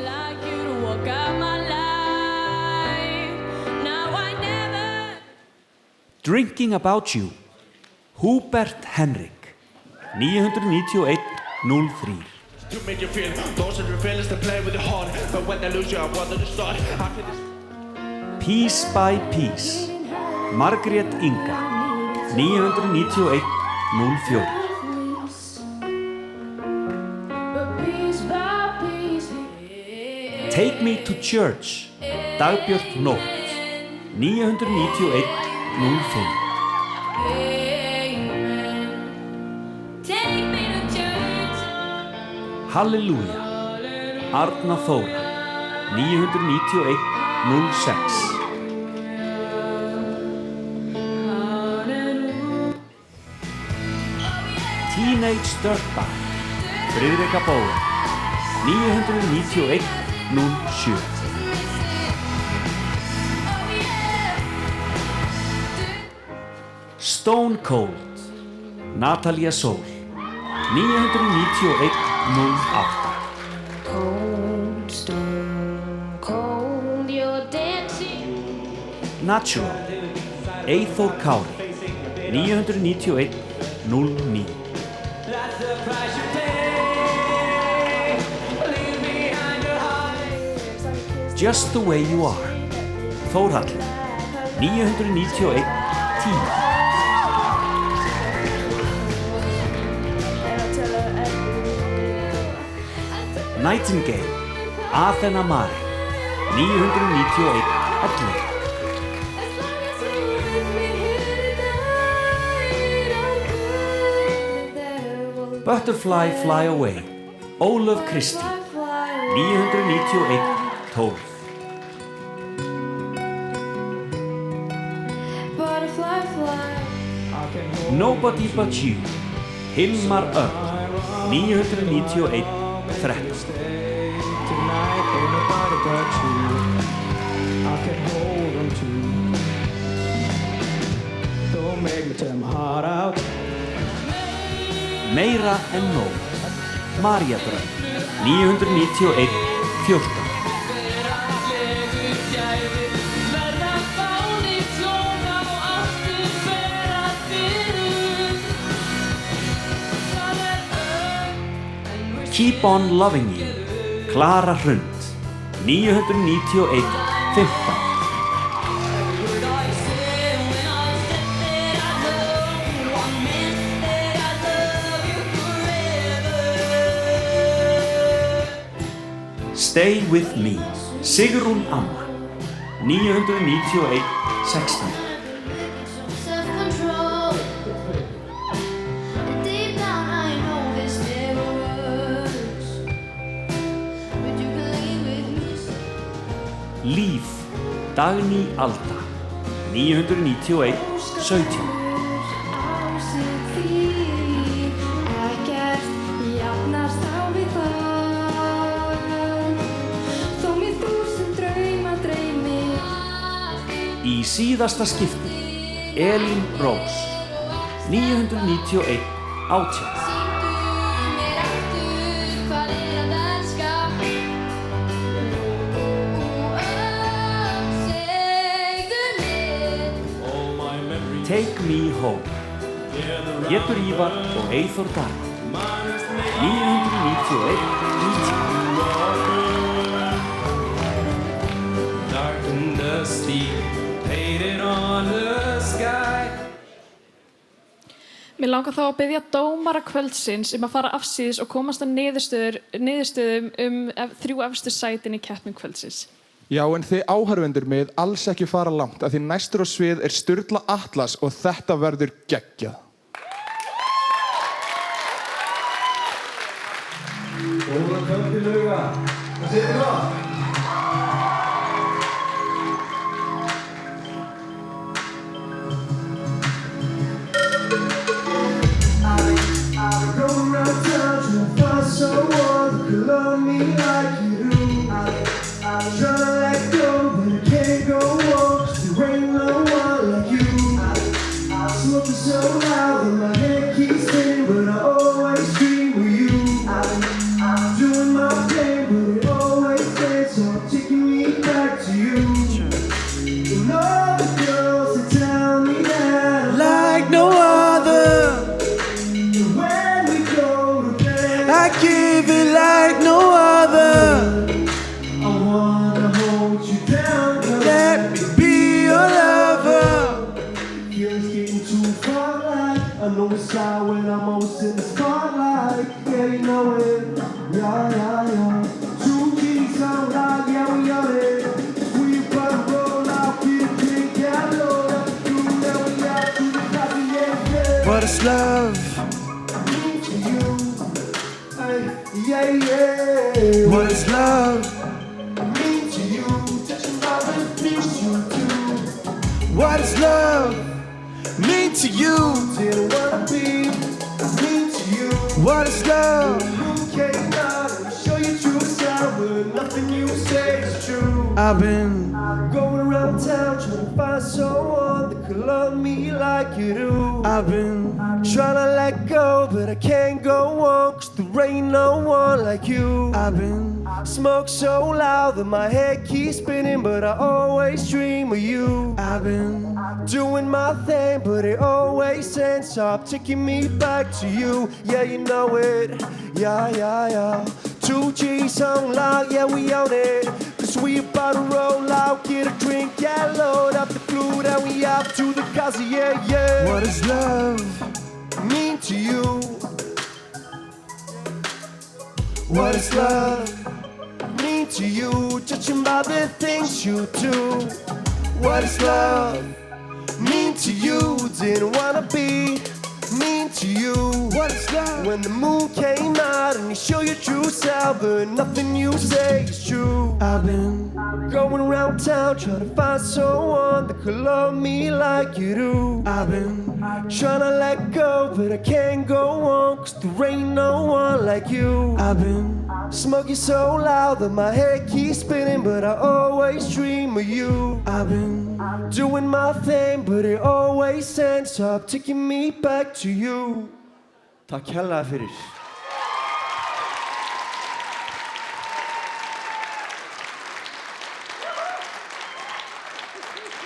Drinking About You, Hubert Henrik, 991 03. To make you feel those are the feelings that play with your heart, but when I lose you I wanted to start. Piece by Piece, Margrét Inga, 991 04. Take Me to Church, Dagbjörg Nótt, 991 05. Halleluja, Arna Þóra, 991 06. Teenage Dirtbag, Friðrika Bóa, 991 07. Stone Cold, Natalia Sól, 991 08. Natural, Eyþór Kári, 991 09. Just the Way You Are, Þórhallur, 991 10. Nightingale, Athena Mari, 991 11. Butterfly Fly Away, Ólöf Kristín, 991 12. Nobody But You, Hilmar Örn, 991 13. Meira en nóg, María Drömm, 991 14. Keep On Loving You, Klara Hrund, 991 15. Stay With Me, Sigrún Amma, 991 16. Líf, Dagný Alda, 991 17. Í síðasta skipti, Elín Rós, 991 18. Take Me Home, Pétur Ívar og Eyþór Darri, 991 19. Dark and dusty, painted on the sky. Mér langar þá að biðja dómara kvöldsins að fara afsíðis og komast að niðurstöðum 3 efstu sætin í keppni kvöldsins. Já, en þið áhorfendur með alls ekki fara langt af því næstur á svið Sturla Atlas og þetta verður geggjað. Góða kvöldi Lauga. Hvað segir þið það? I've gone around town to find someone who could love me like you do. I'm trying to let go, but I can't go on, 'cause there ain't no one like you. I'm smoking so loud that my head keeps spinning, but I always dream of you. I'm doing my thing, but it always ends, so I'm taking me back to you. And all the girls that tell me that I'm like no other. When we go to bed, I give it like no other. I wanna hold you down, let me be your lover. Feelings getting too far, like I know it's high when I'm almost in the spotlight. Yeah, you know it, yeah, yeah, yeah. 2 keys on lock, yeah, we on it. We about to roll out, get a drink, yeah, load up, do that, we out to the coffee, yeah, yeah. What is love? Mean to you, hey, yeah, yeah. What is love? Mean to you, touching all the things you do. What is love mean to you? Didn't wanna be mean to you. What is love? You came out and show your true side, but nothing you say is true. I've been going around town trying to find someone that could love me like you do. I've been trying to let go, but I can't go on, 'cause there ain't no one like you. I've been smoke so loud that my head keeps spinning, but I always dream of you. I've been doing my thing, but it always ends up taking me back to you. Yeah, you know it, yeah, yeah, yeah. 2 G's on lock, yeah, we own it. 'Cause we about to roll out, get a drink, yeah, load up the fluid, and we out to the casa, yeah, yeah. What does love mean to you? What does love mean to you? Judging by the things you do. What does love mean to you? Didn't wanna be mean to you. What is love? When the moon came out and you show your true self, but nothing you say is true. I've been going around town trying to find someone that could love me like you do. I've been trying to let go, but I can't go on, 'cause there ain't no one like you. I've been smoking so loud that my head keeps spinning, but I always dream of you. I've been doing my thing, but it always ends up taking me back to you. Takk hérlega fyrir.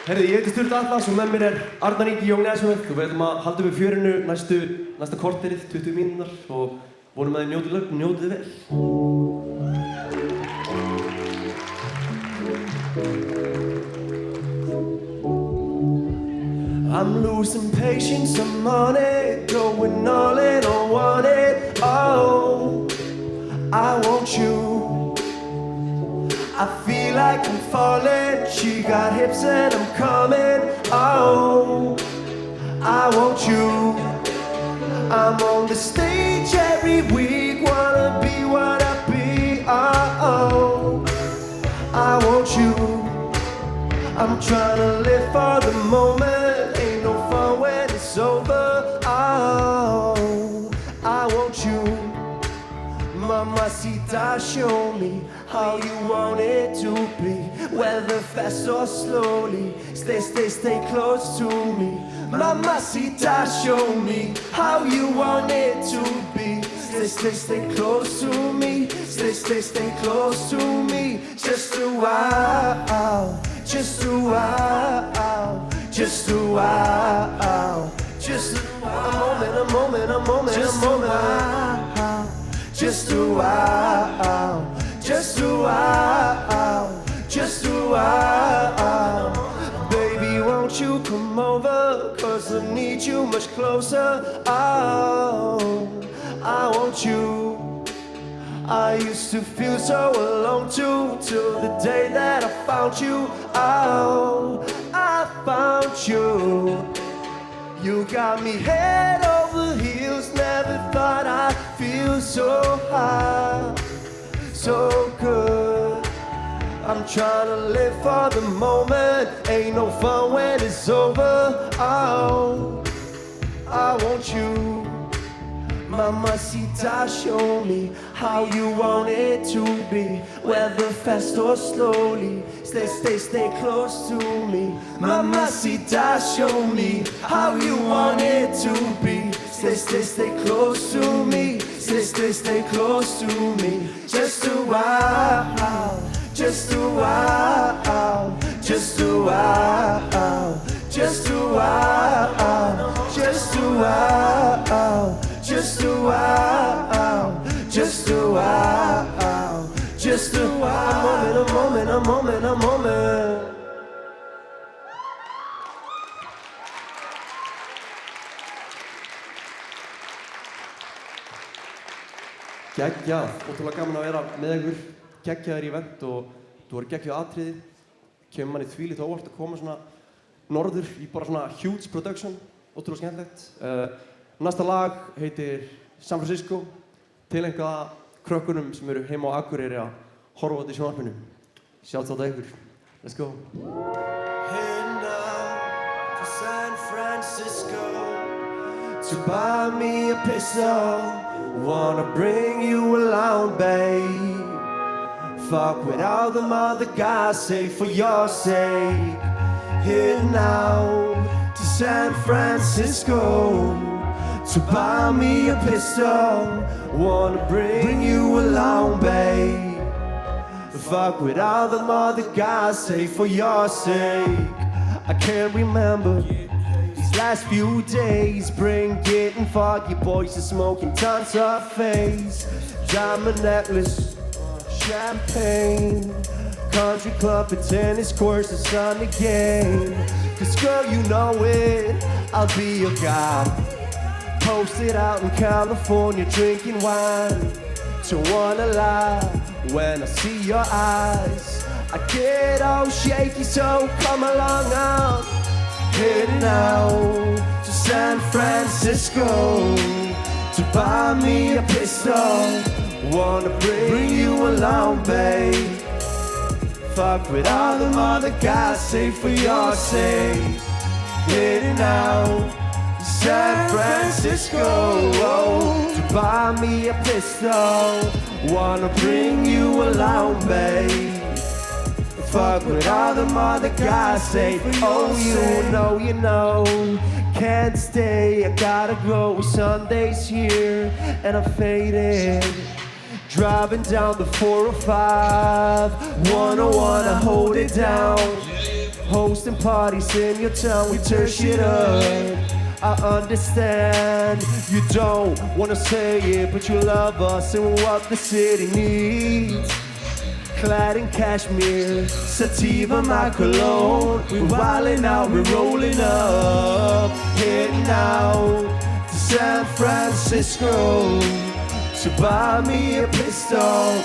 Herði, ég heiti Sturla Atlas og með mér Arnar Ingi Jón Nesvöld og við ætlum að halda upp í fjörinu næsta korterið, 20 mínútur og vonum að þið njótið vel. I'm losing patience, I'm on it, going all in, I want it. Oh, I want you. I feel like I'm falling. She got hips and I'm coming. Oh, I want you. I'm on the stage every week, wanna be what I be. Oh, I want you. I'm trying to live for the moment. Ain't no fun when it's over. Oh, I want you. Mamacita, show me how you want it to be. Whether fast or slowly, stay close to me. Mamacita, show me how you want it to be. Stay close to me. Stay close to me. Just a while, just a while, just a while, just a moment, a moment, a moment, just a while, just a while, just a while, just a while. Baby, won't you come over? 'Cause I need you much closer. Oh, I want you. I used to feel so alone too, till the day that I found you. Oh, I found you. You got me head over heels, never thought I'd feel so high, so good. I'm trying to live for the moment, ain't no fun when it's over. Oh, I want you. Mamacita, show me how you want it to be, whether fast or slowly. Stay close to me. Mamacita, show me how you want it to be. Stay close to me. Stay close to me. Just a while, just a while, just a while, just a while, just a while. Just a while, just a while, just a while. A moment, a moment, a moment. Geggjað, ótrúlega gaman að vera með ykkur. Geggjaðir í event og þú voru geggjuð atriði. Kemur manni þvílíkt á óvart að koma svona norður í bara svona huge production. Ótrúlega skemmtilegt. Næsta lag heitir San Francisco, tileinkað krökkunum sem eru heima á Akureyri að horfa á þetta í sjónvarpinu. Sjátt þetta ykkur. Let's go. Heading out to San Francisco to buy me a pistol. Wanna bring you along, babe. Fuck what all the other guys say for your sake. Heading out to San Francisco to buy me a pistol. Wanna bring you along, babe. Fuck what all the other guys say for your sake. I can't remember these last few days. Bring getting foggy, boys are smoking tons of face. Diamond necklace, champagne, country club and tennis courts, a Sunday game. Cause girl, you know it, I'll be your guy. Posted out in California drinking wine. Don't wanna lie when I see your eyes. I get all shaky, so come along out. Heading out to San Francisco to buy me a pistol. Wanna bring you along, babe. Fuck with all the other guys say for your sake. Heading out San Francisco to buy me a pistol. Wanna bring you along, babe. Fuck what all the other guys say. Oh, you know, can't stay. I gotta go. Sunday's here and I'm faded. Driving down the 405, 101, I hold it down. Hosting parties in your town, we tear shit up. I understand you don't wanna say it, but you love us and what the city needs. Clad in cashmere, sativa, my cologne. We're wildin' out, we're rolling up. Heading out to San Francisco to buy me a pistol.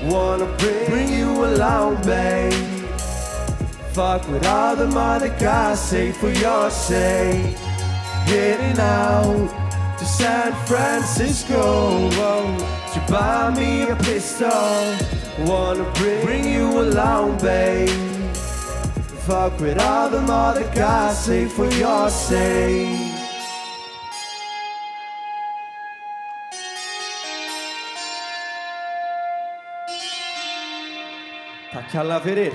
Wanna bring you along, babe. Fuck what all the other guys say for your sake. Heading out to San Francisco to buy me a pistol. Wanna bring you along, babe. Fuck what all the other guys say for your sake. Takk kærlega fyrir.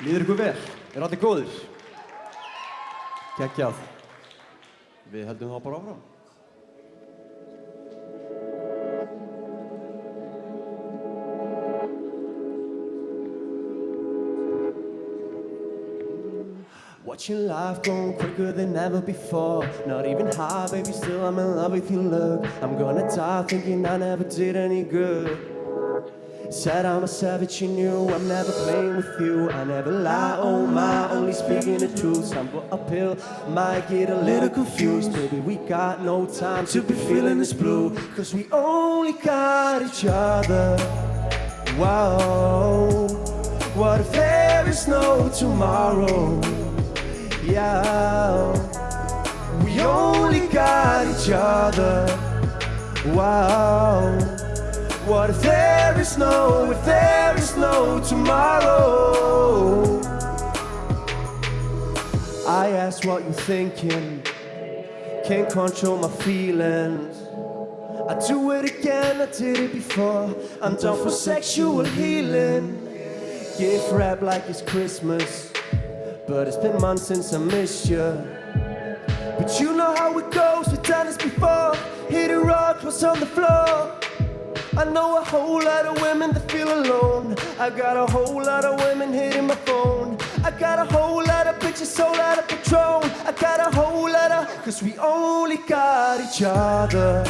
Líður ykkur vel? Allir góðir? Geggjað. Við höldum þá bara áfram. Watching life going quicker than ever before. Not even high, baby, still I'm in love with your look. I'm gonna die thinking I never did any good. Said I'm a savage, you knew I'm never playing with you. I never lie, oh my, only speaking the truth. Stumble uphill, might get a little confused. Baby, we got no time to be feeling this blue, cause we only got each other. Wow, what if there is no tomorrow? Yeah, we only got each other. Wow, what if there is no tomorrow? I ask what you're thinking, can't control my feelings. I do it again, I did it before. I'm done for sexual healing. Gift wrap like it's Christmas, but it's been months since I missed you. But you know how it goes, we've done this before. Hit a rock, close on the floor. I know a whole lot of women that feel alone. I got a whole lot of women hitting my phone. I got a whole lot of bitches sold out of Patron. I got a whole lot of, cause we only got each other.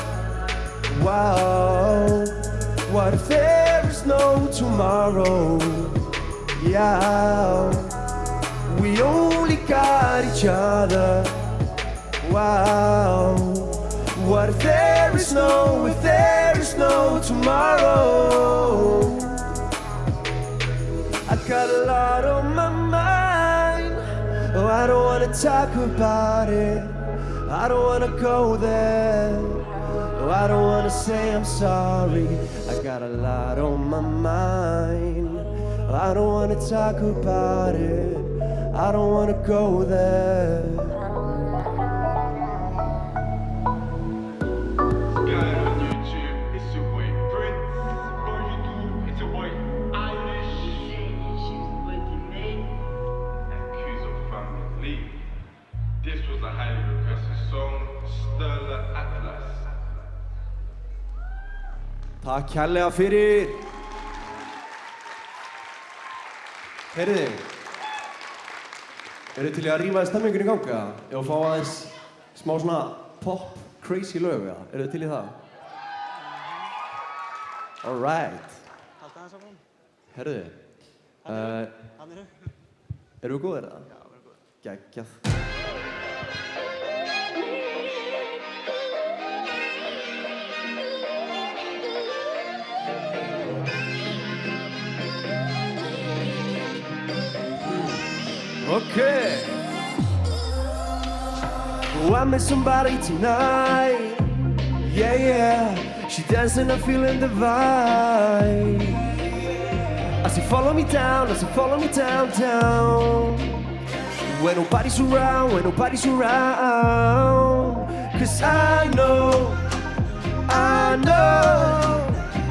Wow, what if there is no tomorrow? Yeah, we only got each other. Wow, what if there is no tomorrow? I got a lot on my mind. Oh, I don't wanna talk about it. I don't wanna go there. Oh, I don't wanna say I'm sorry. I got a lot on my mind. Oh, I don't wanna talk about it. I don't wanna go there. This was a highly requested song, Stella Atlas. Takk kærlega fyrir. Heyrðu, eru til í að rífa stemmingunni í ganga? Ef að fá aðeins smá svona pop crazy lög, eða? Eru til í það? Alright. Heyrðu, eru við góðir eða? Já, við erum góðir. Geggjað. Okay. Oh, I met somebody tonight. Yeah, yeah. She dancing, I'm feeling the vibe. I say, follow me down, downtown. When nobody's around, Cause I know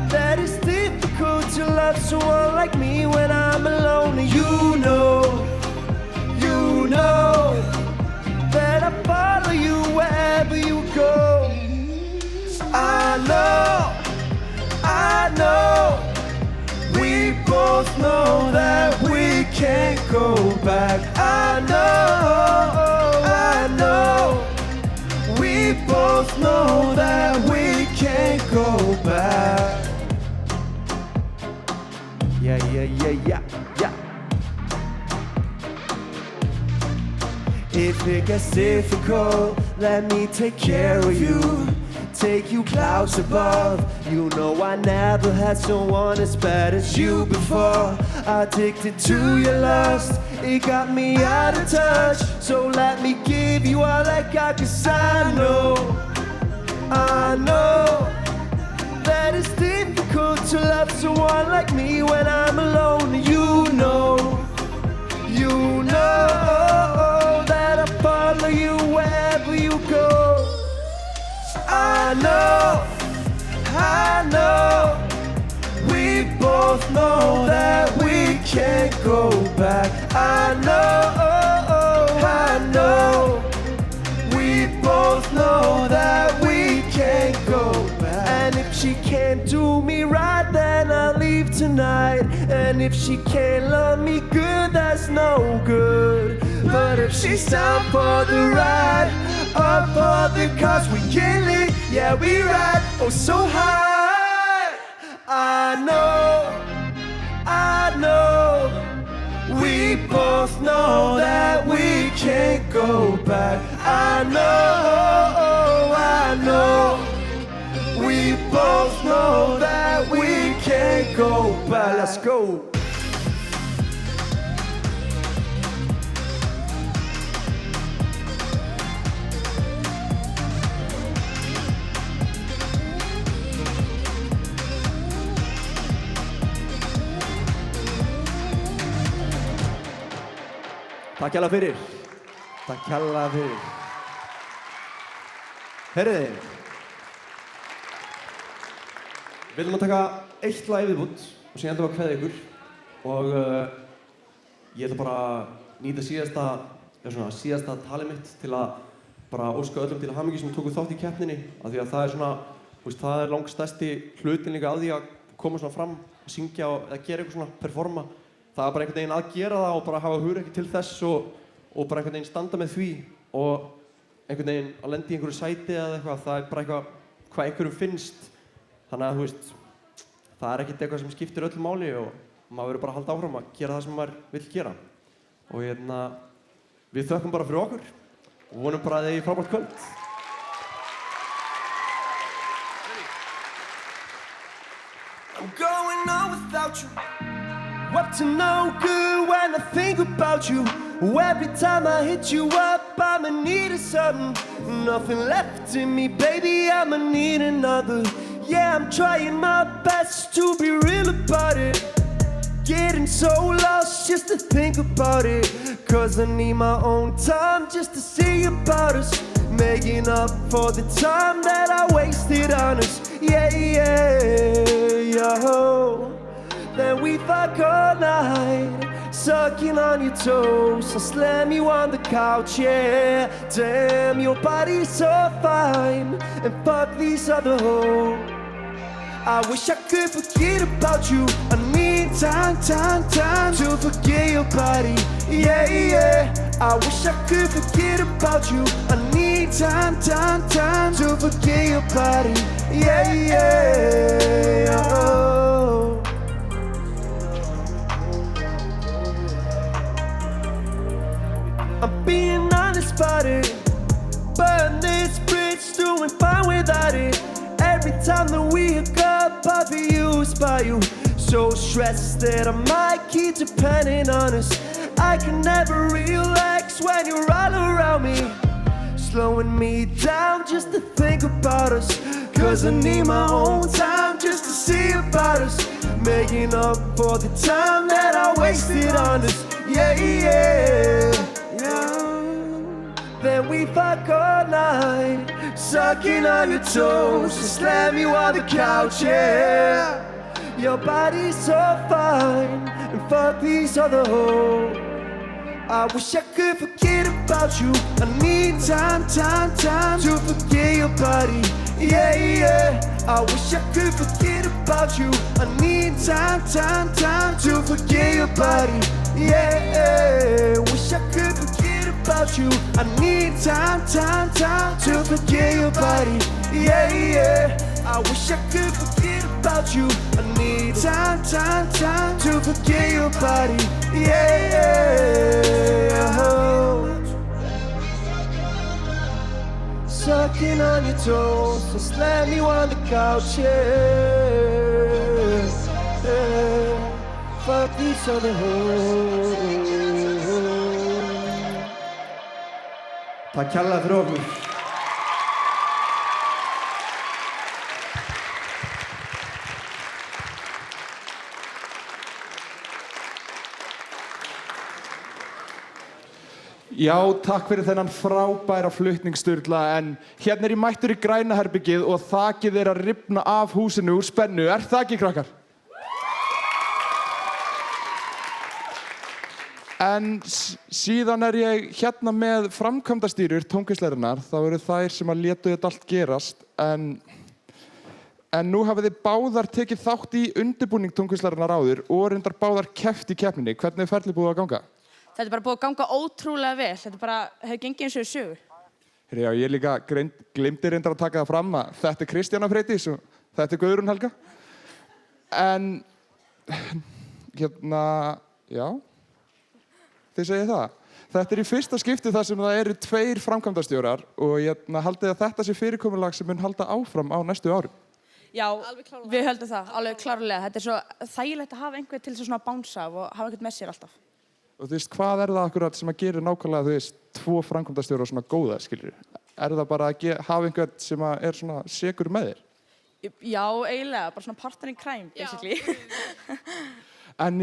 that it's difficult to love someone like me when I'm alone. And you know that I follow you wherever you go. I know, we both know that we can't go back. I know, we both know that we can't go back. Yeah. If it gets difficult, let me take care of you. Take you clouds above. You know I never had someone as bad as you before. Addicted to your lust, it got me out of touch. So let me give you all I got, cause I know that it's difficult to love someone like me when I'm alone. You know that I follow you wherever you go. I know, we both know that we can't go back. I know, we both know that we can't go back. And if she can't do me right, then I'll leave tonight. And if she can't love me good, that's no good. But if she's down for the ride, up for the cause, we kill it, yeah, we ride, oh so high. I I know. We both know that we can't go back. I know. We both know that we can't go back. Let's go. Takk hérlega fyrir. Takk hérlega fyrir. Herriði. Við viljum að taka eitt lag í viðbútt og síðan ætlum við að kveðja ykkur. Og ég ætla bara að nýta síðasta talið mitt til að bara óska öllum til hamingju sem tóku þátt í keppninni. Af því að það er svona, það er langstærsti hlutin líka á því að koma svona fram, að syngja eða gera eitthvað svona, performa. Það er bara einhvern veginn að gera það og bara hafa hugrekki til þess og bara einhvern veginn standa með því og einhvern veginn að lenda í einhverju sæti eða eitthvað, það er bara eitthvað hvað einhverjum finnst. Þannig að það er ekkert eitthvað sem skiptir öllu máli og maður verður bara að halda áfram að gera það sem maður vill gera. Og við þökkum bara fyrir okkur og vonum bara að þið eigi frábært kvöld. I'm going on without you. Up to no good when I think about you. Every time I hit you up, I'ma need something. Nothing left in me, baby, I'ma need another. Yeah, I'm trying my best to be real about it. Getting so lost just to think about it. Cause I need my own time just to see about us. Making up for the time that I wasted on us. Yeah, yo. Then we fuck all night, sucking on your toes. I slam you on the couch, yeah. Damn, your body's so fine. And fuck these other hoes. I wish I could forget about you. I need time to forget your body, yeah. I wish I could forget about you. I need time to forget your body, yeah. Oh. I'm being honest about it. Burn this bridge, doing fine without it. Every time that we hook up, I feel used by you. So stressed that I might keep depending on us. I can never relax when you're all around me. Slowing me down just to think about us. Cause I need my own time just to see about us. Making up for the time that I wasted on us. Yeah. Then we fuck all night, sucking on your toes, and slam you on the couch, yeah. Your body's so fine, and fuck these other hoes. I wish I could forget about you. I need time to forget your body, yeah. I wish I could forget about you. I need time to forget your body, yeah. Wish I could forget about you. I need time to forget your body, yeah. I wish I could forget about you. I need time to forget your body, yeah. Sucking on your toes and slam you on the couch, yeah. Fuck these other hoes. Takk kærlega fyrir okkur. Já, takk fyrir þennan frábæra flutningssturla, en hérna ég mættur í græna herbergið og þakið að rifna af húsinu úr spennu. Það ekki, krakkar? En síðan ég hérna með framkvæmdastýrur tónlistarnefndarinnar. Það eru þær sem að létu þetta allt gerast, en nú hafið þið báðar tekið þátt í undirbúning tónlistarnefndarinnar áður og reyndar báðar keppt í keppninni. Hvernig er ferlið búið að ganga? Þetta er bara búið að ganga ótrúlega vel. Þetta bara hefur gengið eins og í sögu. Já, ég líka gleymdi reyndar að taka það fram að þetta er Kristjana Freydís og þetta er Guðrún Helga. En, hérna, já, þið segið það. Þetta í fyrsta skipti þar sem það eru 2 framkvæmdastjórar og haldið að þetta sé fyrirkomulag sem mun halda áfram á næstu árum. Já, við höldum það, alveg klárlega. Þetta svo þægilegt að hafa einhvern til þess að bánsa og hafa einhvern með sér alltaf. Og þú veist, hvað það akkurat sem að gera nákvæmlega, þú veist, 2 framkvæmdastjórar svona góða, skilur? Það bara að hafa einhvern sem er svona sekur með þér? Já, eiginlega, bara svona partner in crime, basically. En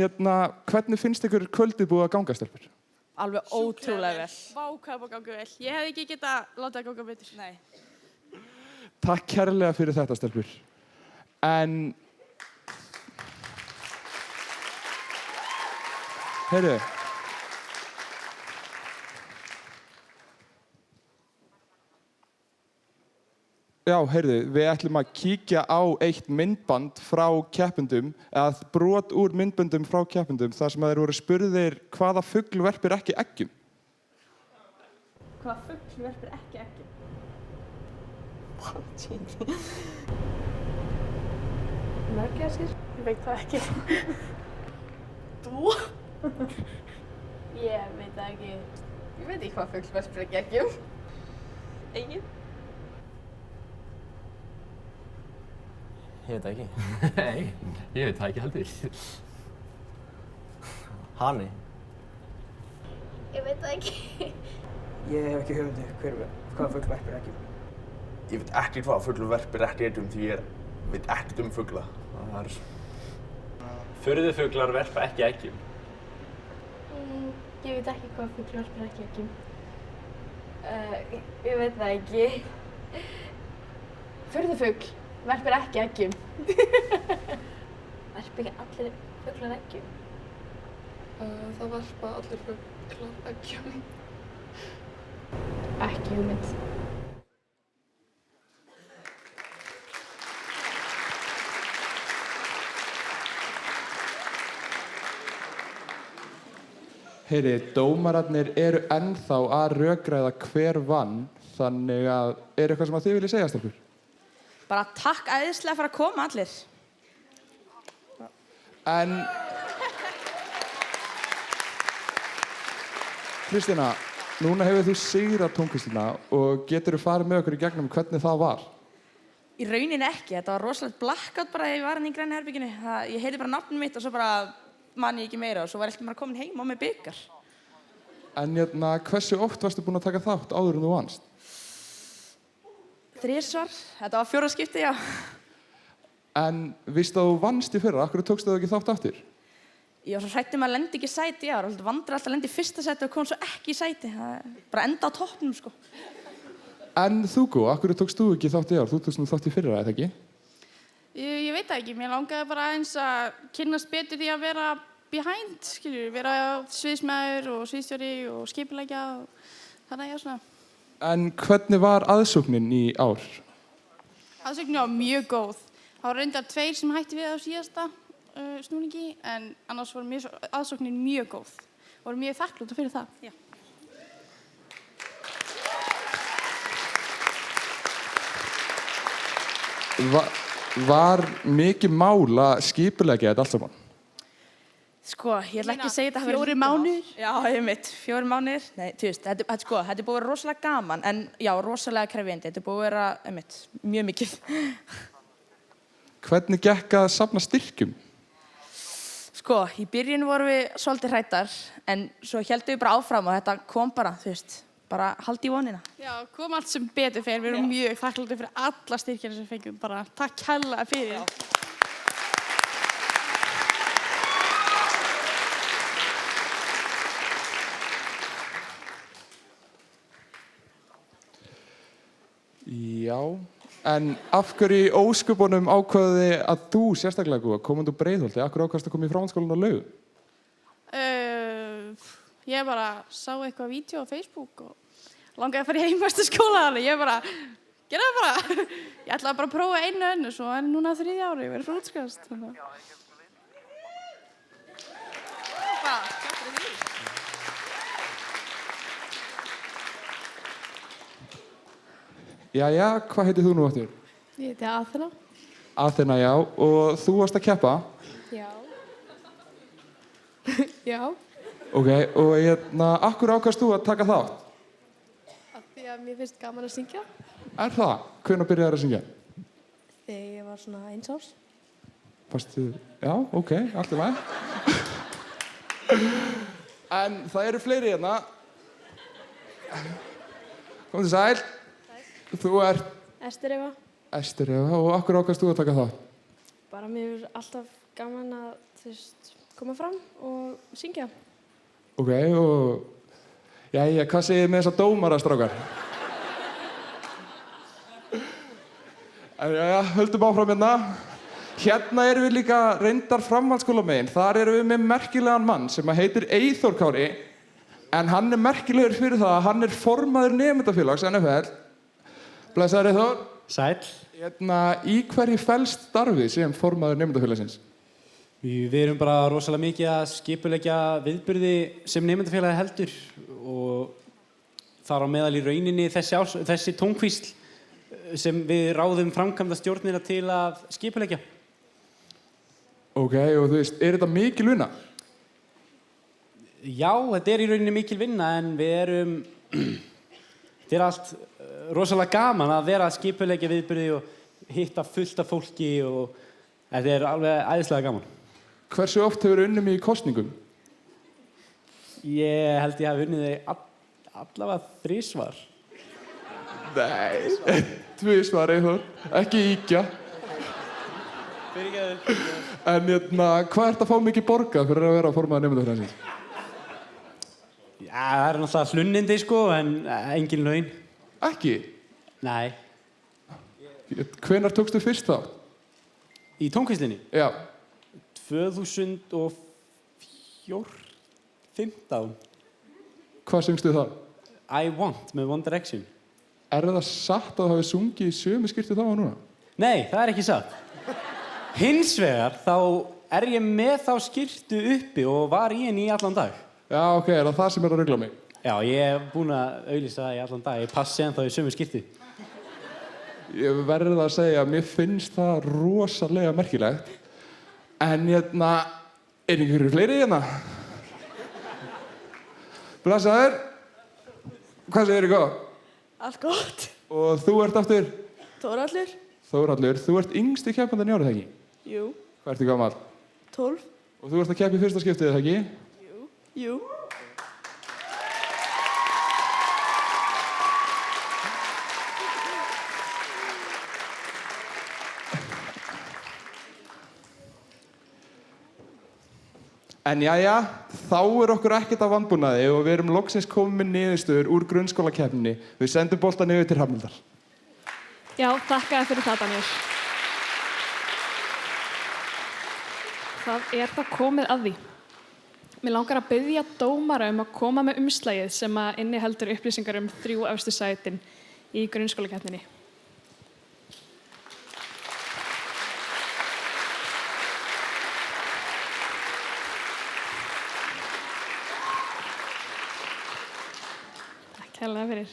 hvernig finnst ykkur kvöldið búið að ganga, stelpur? Alveg ótrúlega vel. Vá, hvað búið að ganga vel. Ég hefði ekki getað látið að ganga betur. Nei. Takk kærlega fyrir þetta, stelpur. En... Heyrðu. Já, heyrðu, við ætlum að kíkja á eitt myndband frá keppendum, eða brot úr myndböndum frá keppendum, þar sem þeir voru spurðir hvaða fugl verpir ekki eggjum. Hvaða fugl verpir ekki eggjum? Mörgæsir? Ég veit það ekki. Þú? Ég veit það ekki. Ég veit ekki hvað fugl verpir ekki eggjum. Engin? Ég veit það ekki. Nei, ég veit það ekki heldur. Hani. Ég veit það ekki. Ég hef ekki hugmyndu hvaða fugl verpir eggjum. Ég veit ekki hvaða fugl verpir ekki eggjum því ég veit ekkert fugla. Furðufuglar verpa ekki eggjum. Ég veit ekki hvað fugl verpir ekki eggjum. Ég veit það ekki. Furðufugl verpir ekki eggjum. Verpa ekki allir fuglar eggjum? Það verpa allir fuglar eggjum. Ekki hugmynd. Heyri, dómararnir eru ennþá að rökræða hver vann, þannig að eitthvað sem þið viljið segja, stelpur? Bara takk æðislega fyrir að koma allir. En... Kristína, núna hefur þú sigrað tónlistina og getur þú farið með okkur í gegnum hvernig það var? Í rauninni ekki, þetta var rosalegt blackout bara þegar ég var í græna herberginu. Ég heiti bara nafnum mitt og svo bara man ég ekki meira og svo var ég bara komin heim á með bikar. En hversu oft varstu búin að taka þátt áður en þú vannst? 3 svar, þetta var 4. skipti, já. En víst að þú vannst í fyrra, af hverju tókstu þú ekki þátt aftur? Ég var svo hrædd að lendi ekki í sæti, já. Það vandrar alltaf að lendi í fyrsta sæti og kom svo ekki í sæti. Bara enda á toppnum, sko. En þú, af hverju tókst þú ekki þátt í ár? Þú tókst nú þátt í fyrra, eða ekki? Ég veit það ekki. Mér langaði bara eins að kynnast betur því að vera behind, skilur. Vera sviðsmaður og sviðstjóri og skipuleggja og þannig, já, svona. En hvernig var aðsóknin í ár? Aðsóknin var mjög góð. Það var reyndar 2 sem hætti við á síðasta snúningi, en annars var aðsóknin mjög góð. Voru mjög þakkláttar fyrir það. Já. Var mikið mál að skipuleggja þetta allt saman? Sko, ég ætla ekki að segja þetta 4 mánuðir? Já, einmitt, 4 mánuðir. Nei, þú veist, þetta er búið að vera rosalega gaman, en já, rosalega krefjandi. Þetta er búið að vera, einmitt, mjög mikið. Hvernig gekk að safna styrkjum? Sko, í byrjun vorum við svolítið hræddar, en svo héldum við bara áfram og þetta kom bara, þú veist, bara haldi í vonina. Já, kom allt sem betur fyrir. Við erum mjög þakkláttir fyrir alla styrkjana sem fengum. Bara takk kærlega fyrir. Já, en af hverju í ósköpunum ákvaðið þið að þú sérstaklega komandi úr Breiðholti? Af hverju ákvaðst að koma í framhaldsskólann á Laugum? Ég bara sá eitthvað vídeo á Facebook og langaði að fara í heimastaskóla, þannig ég bara, gera það bara. Ég ætlaði bara að prófa einu önnu, svo er núna 3. ári, ég verið frá útskast. Jæja, hvað heitir þú nú aftur? Ég heiti Aþena. Aþena, já. Og þú varst að keppa? Já. Já. Ok, og akkur ákast þú að taka þátt? Af því að mér finnst gaman að syngja. Er það? Hvenær byrjaðir að syngja? Þegar ég var svona 1 árs. Fastu, já, ok, allt í lagi. En það eru fleiri hérna. Komdu sæl. Þú ert? Ester Eva. Ester Eva, og akkur ákast þú að taka þátt? Bara mér finnst alltaf gaman að, koma fram og syngja. Ok, og... Jæja, hvað segir þið með þessa dómara, strákar? En jæja, höldum áfram hérna. Hérna erum við líka reyndar framhaldsskólamegin. Þar erum við með merkilegan mann sem heitir Eyþór Kári. En hann er merkilegur fyrir það að hann er formaður nemendafélags NFL. Blessaður Eyþór. Sæll. Í hverju felst starfið sem formaður nemendafélagsins? Við erum bara rosalega mikið að skipuleggja viðburði sem nemendafélagi heldur og þar á meðal í rauninni þessi tónkvísl sem við ráðum framkvæmdastjórnina til að skipuleggja. Ok, og þú veist, er þetta mikil vinna? Já, þetta er í rauninni mikil vinna en við erum... Þetta er allt rosalega gaman að vera að skipuleggja viðburði og hitta fullt af fólki og þetta er alveg æðislega gaman. Hversu oft hefur unnum í kosningum? Ég held ég hafi unnið þig allavega 3 svar. Nei, 2 svar Eyþór, ekki ýkja. En hvað ert að fá mikið borgað fyrir að vera formaður nemendafélagsins? Já, það er náttúrulega hlunnindi sko, en engin laun. Ekki? Nei. Hvenær tókstu fyrst þátt? Í tónkvíslinni? Já. 2015. Hvað syngstu það? I Want með One Direction. Er það satt að þú hafi sungið í sömu skyrtu þá og núna? Nei, það er ekki satt. Hins vegar þá er ég með þá skyrtu uppi og var í henni í allan dag. Já, ok, er það sem er að rugla mig? Já, ég hef búin að auglýsa það í allan dag. Ég passi ennþá í sömu skyrtu. Ég verður það að segja að mér finnst það rosalega merkilegt. En er einhverju fleiri hérna? Blessaður. Hvað segir þér góð? Allt gott. Og þú ert aftur? Þórhallur. Þórhallur, þú ert yngsti keppandinn í árið, ekki? Jú. Hvað ertu gamall? 12. Og þú ert að keppa í fyrsta skiptið, ekki? Jú. En jæja, þá er okkur ekkert af vanbúnaði og við erum loksins komið með niðurstöður úr grunnskólakeppninni. Við sendum boltann yfir til Hrafnhildar. Já, þakka fyrir það, Daniel. Það er þá komið að því. Mér langar að biðja dómara að koma með umslagið sem inniheldur upplýsingar 3 efstu sætin í grunnskólakeppninni. Takk hérlega fyrir.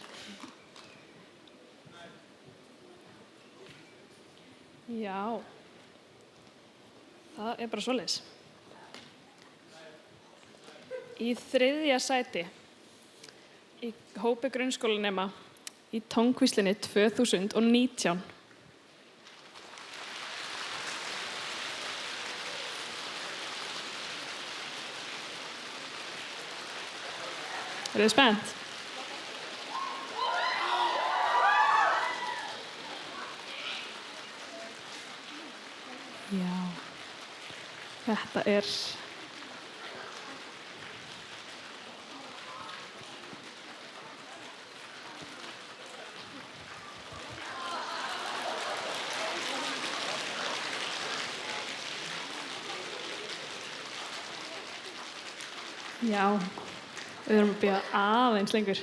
Já, það er bara svoleiðis. Í 3. sæti í hópi grunnskólanema í tónkvíslinni 2019. Er þið spennt? Já, þetta er... Já, við erum að bíða aðeins lengur.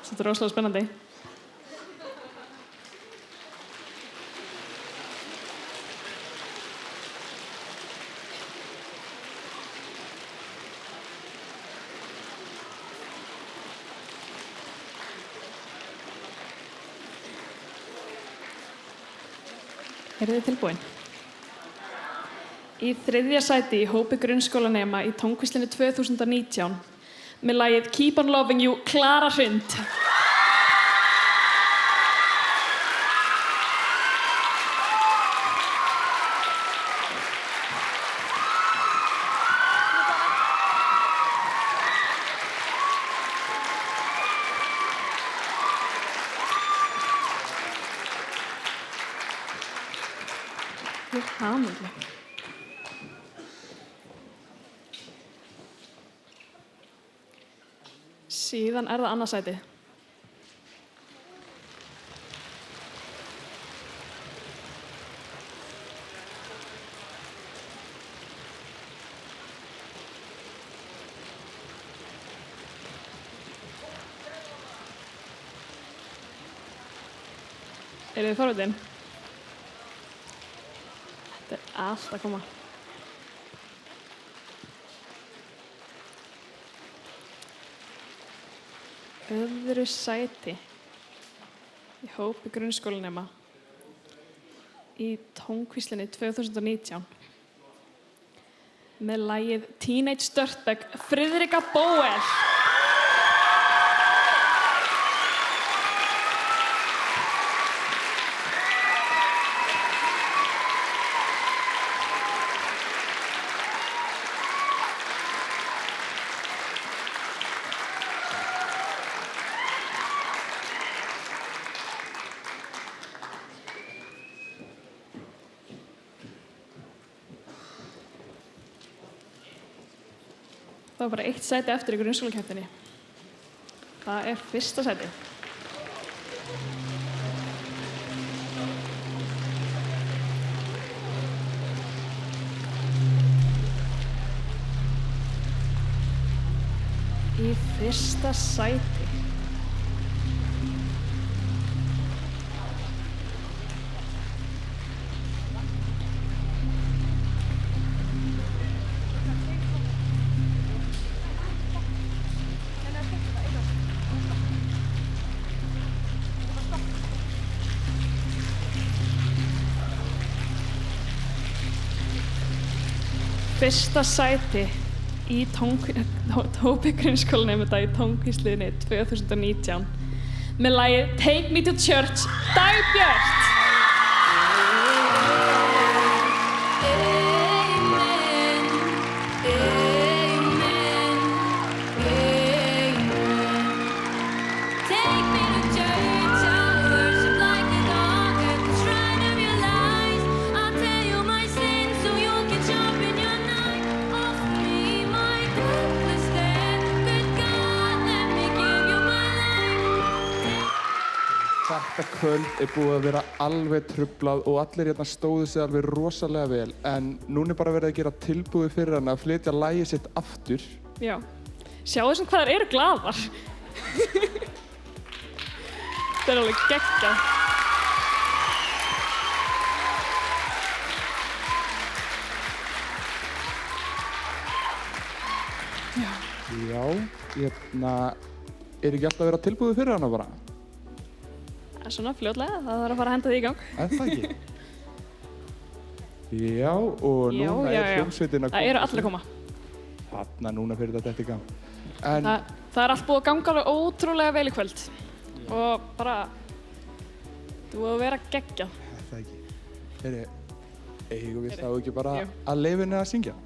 Þetta er rosalega spennandi. Eru þið tilbúin? Í 3. sæti í hópi grunnskólanema í tónkvíslinu 2019 með lagið Keep on Loving You, Klara Hrund. Til hamingju. Síðan það annað sæti. Eru þið forvitin? Þetta allt að koma. Öðru sæti í hópi grunnskólanema í tónkvíslinni 2019 með lagið Teenage Dirtbag, Friðrika Bóel. Það var bara 1 sæti eftir í grunnskólakeppninni. Það 1. sæti. Í 1. sæti. Fyrsta sæti í hópi grunnskólanemenda í tónkvíslinni 2019 með lagið Take Me to Church, Dagbjört. Þetta kvöld búið að vera alveg trublað og allir hérna stóðu sig alveg rosalega vel, en núna bara verið að gera tilbúið fyrir hana að flytja lagið sitt aftur. Já, sjáu sem hvað þær eru glaðar. Þetta alveg geggjað. Já, hérna, ekki alltaf verið að tilbúið fyrir hana bara? Svona fljótlega, það þarf að fara að henda því í gang. Það ekki? Já, og núna hljómsveitin að koma. Það eru allir að koma. Þarna núna fyrir þetta í gang. Það allt búið að ganga alveg ótrúlega vel í kvöld. Og bara, þú búið að vera geggjað. Það ekki. Eigum við þá ekki bara að leyfa henni að syngja?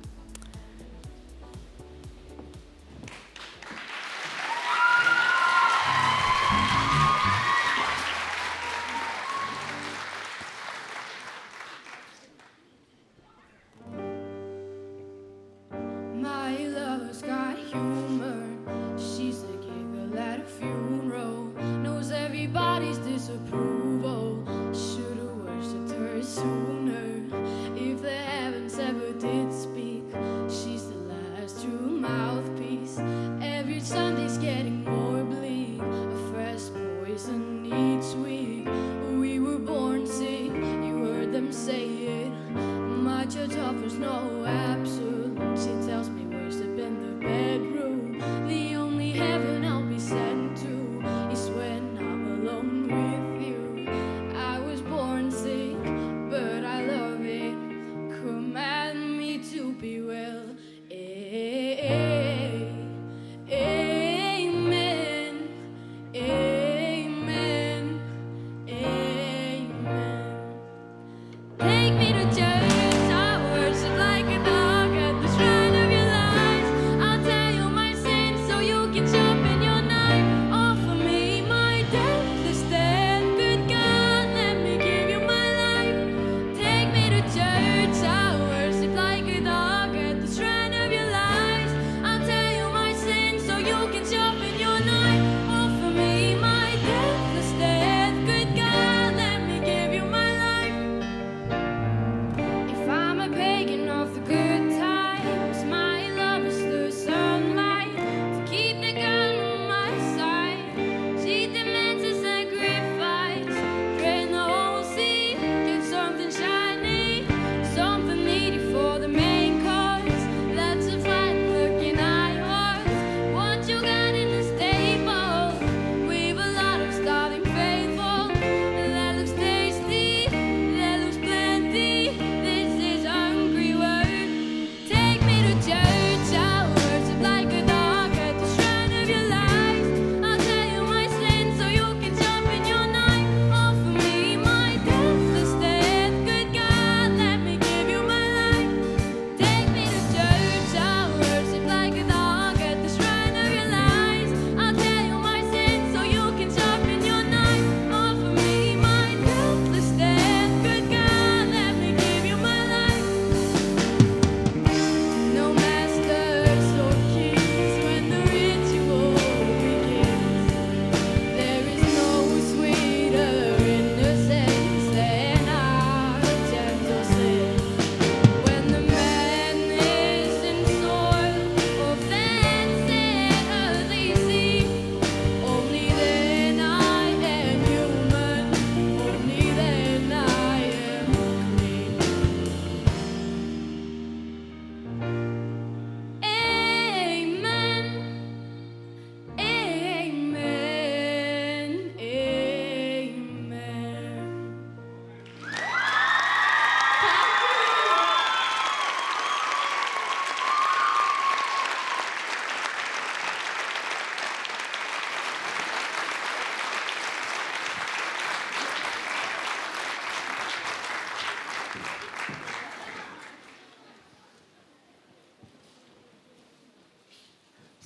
Sooner, if the heavens ever did speak.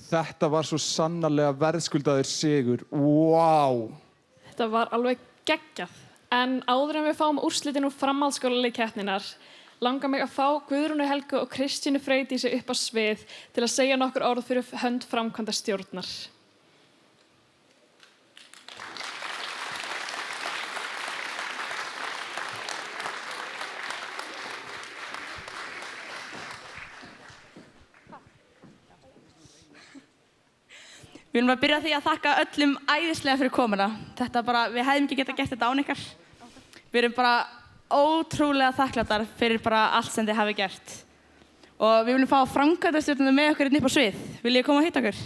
Þetta var svo sannarlega verðskuldaður sigur. Vá! Þetta var alveg geggjað. En áður en við fáum úrslitin úr framhaldsskólaleik keppninnar, langar mig að fá Guðrúnu Helgu og Kristínu Freydísi upp á svið til að segja nokkur orð fyrir hönd framkvæmdastjórnar. Við erum að byrja því að þakka öllum æðislega fyrir komuna. Þetta bara, við hefðum ekki getað gert þetta án ykkar. Við erum bara ótrúlega þakklátar fyrir bara allt sem þið hafi gert. Og við viljum fá framkvæmdastjórnina með okkur upp á svið. Viljið þið koma að hitta okkur?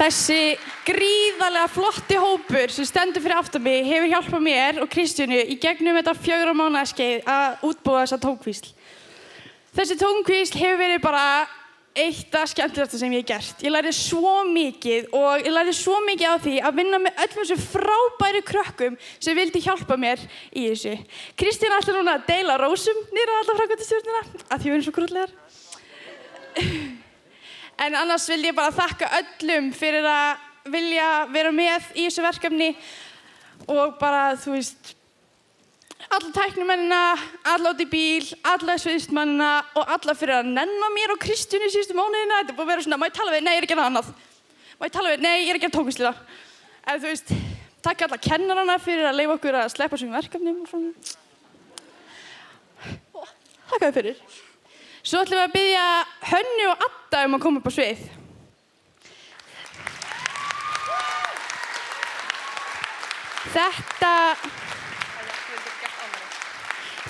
Þessi gríðarlega flotti hópur sem stendur fyrir aftan mig hefur hjálpað mér og Kristjánu í gegnum þetta 4 mánaða skeið að útbúa þessa tónkvísl. Þessi tónkvísl hefur verið bara eitt af skemmtilegasta sem ég hef gert. Ég lærði svo mikið og ég lærði svo mikið á því að vinna með öllum þessum frábæru krökkum sem vildi hjálpa mér í þessu. Kristján ætlar núna að deila rósum niður á alla framkvæmdastjórnina af því við erum svo krúttlegar. En annars vil ég bara þakka öllum fyrir að vilja vera með í þessu verkefni og bara, þú veist, alla tæknimennina, alla út í bíl, alla sviðsmennina og alla fyrir að nenna mér og Kristjánu síðustu mánuðina. Þetta er búið að vera svona, má ég tala við? Nei, ég er ekki að gera annað. Má ég tala við? Nei, ég er ekki að tónlistliða. En þú veist, takk alla kennarana fyrir að leyfa okkur að sleppa þessum verkefnum og svona. Takk þér fyrir. Svo ætlum við að biðja Hönnu og Adda að koma upp á svið.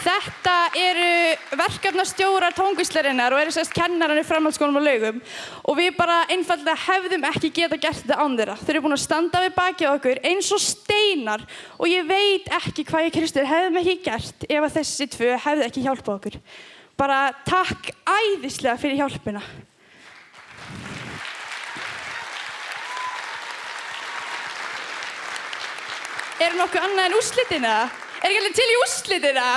Þetta eru verkefnastjórar tónkvíslarinnar og eru sérst kennararnir framhaldsskólum á Laugum og við bara einfaldlega hefðum ekki getað gert þetta án þeirra. Þeir eru búin að standa við bakið á okkur eins og steinar og ég veit ekki hvað ég Kristur hefðum ekki gert ef að þessi tvö hefðu ekki hjálpað okkur. Bara takk æðislega fyrir hjálpina. Er nokkuð annað en úrslitina? Er ekki alveg til í úrslitina?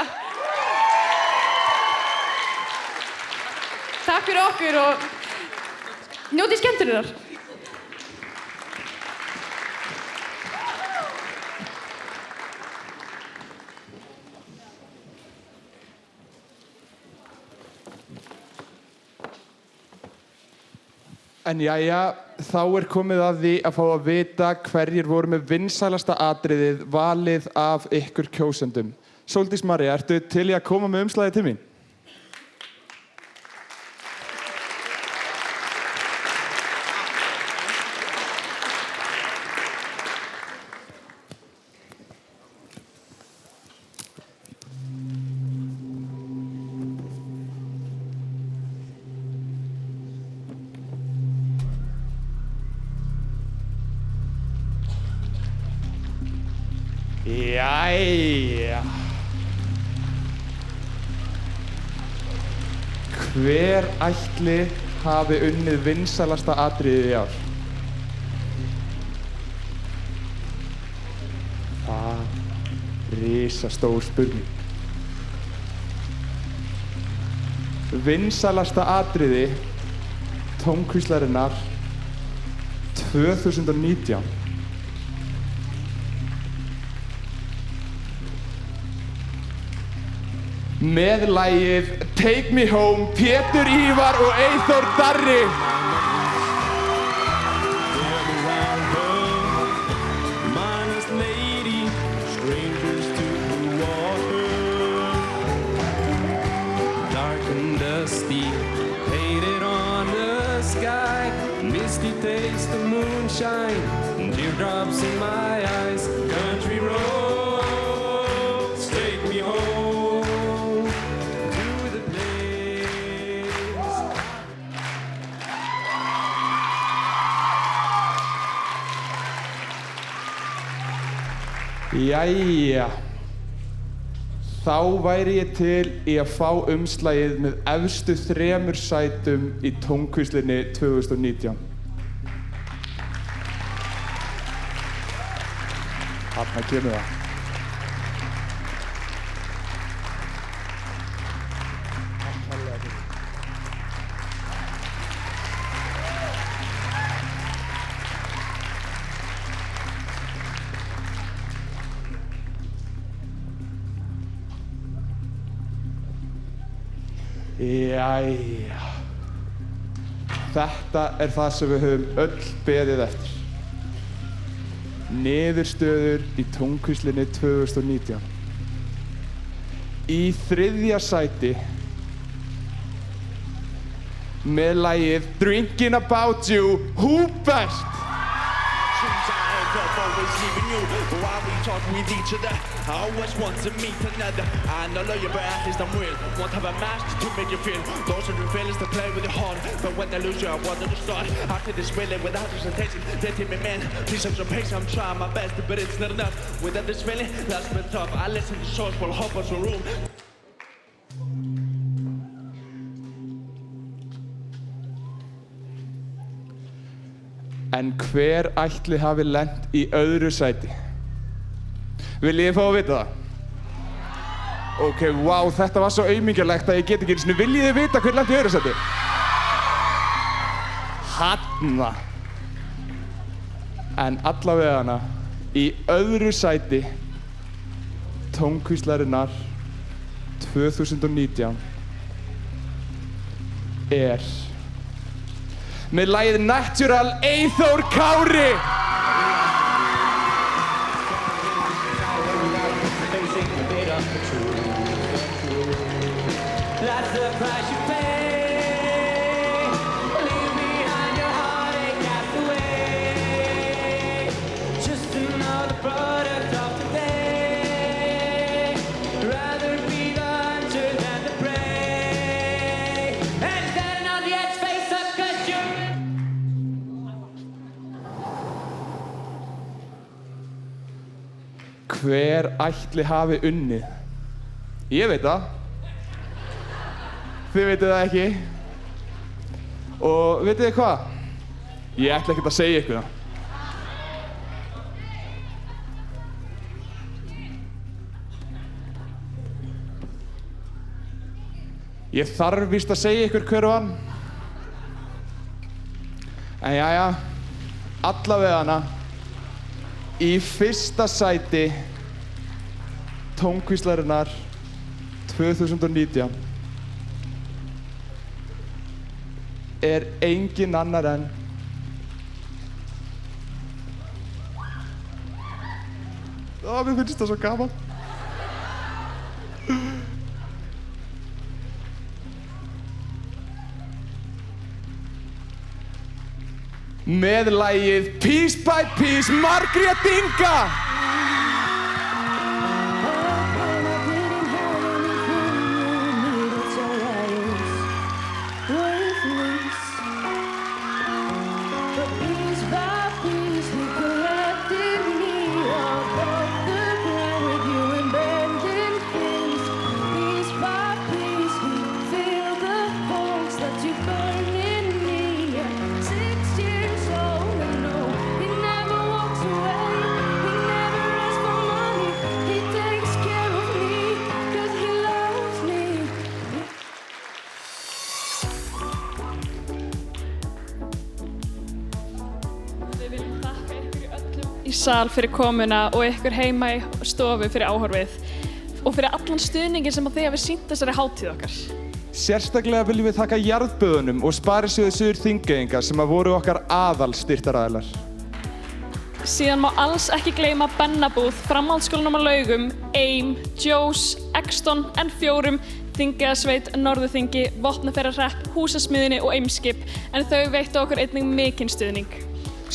Takk fyrir okkur og njótið skemmtuninnar. En jæja, þá er komið að því að fá að vita hverjir voru með vinsælasta atriðið valið af ykkur kjósendum. Sóldís María, ertu til í að koma með umslagið til mín? Jæja. Hver ætli hafi unnið vinsælasta atriðið í ár? Það er risastór spurning. Vinsælasta atriði tónkvíslarinnar 2019. Með lagið Take Me Home, Pétur Ívar og Eyþór Darri. Dark and dusty, painted on the sky, misty taste of moonshine, teardrops in my eyes, country roads, take me home. Jæja. Þá væri ég til í að fá umslagið með efstu 3 sætum í tónkvíslinni 2019. Þarna kemur það. Jæja. Þetta það sem við höfum öll beðið eftir. Niðurstöður í tónkvíslinni 2019. Í 3. sæti með lagið Drinking About You, Hubert. Always leaving you, but while we talk with each other, I always want to meet another. I know you're but at least I'm real. Want to have a mask to make you feel. Those are the feelings to play with your heart, but when I lose you, I wanted to start. After this feeling without presentation, they take me man. Please have some patience, I'm trying my best, but it's not enough. Without this feeling, that's been tough. I listen to shows while hop on some room. En hver ætli hafi lent í öðru sæti? Viljið þið fá að vita það? Ok, wow, þetta var svo aumingjalegt að ég get ekki einu sinni. Viljið þið vita hver lent í öðru sæti? Hanna. En allavegana, í öðru sæti tónkvíslarinnar 2019 með lagið Natural, Eyþór Kári. That's the price you pay. Leave behind your heartache cast away. Just another product of today. Rather be the hunter than the prey. And standing on the edge, face up, 'cause you're. Hver ætli hafi unnið? Ég veit það. Þið veitir það ekki. Og vitið þið hvað? Ég ætla ekkert að segja ykkur það. Ég þarf víst að segja ykkur hver vann. En jæja, allavegana, í 1. sæti tónkvíslarinnar 2019 engin annar en mér finnst það svo gaman. Með lagið Piece by Piece, Margrét Inga. Sal fyrir komuna og ykkur heima í stofu fyrir áhorfið og fyrir allan stuðningin sem þið hafið sýnt þessari hátíð okkar. Sérstaklega viljum við þakka jarðböðunum og Sparisjóði Suður-Þingeyinga sem voru okkar aðal styrktaraðilar. Síðan má alls ekki gleyma Bennabúð, framhaldsskólanum á Laugum, AIM, Jós, Exton, N4, Þingeyjarsveit, Norðurþingi, Vopnafjarðarhrepp, Húsasmiðjunni og Eimskip, en þau veittu okkur einnig mikinn stuðning.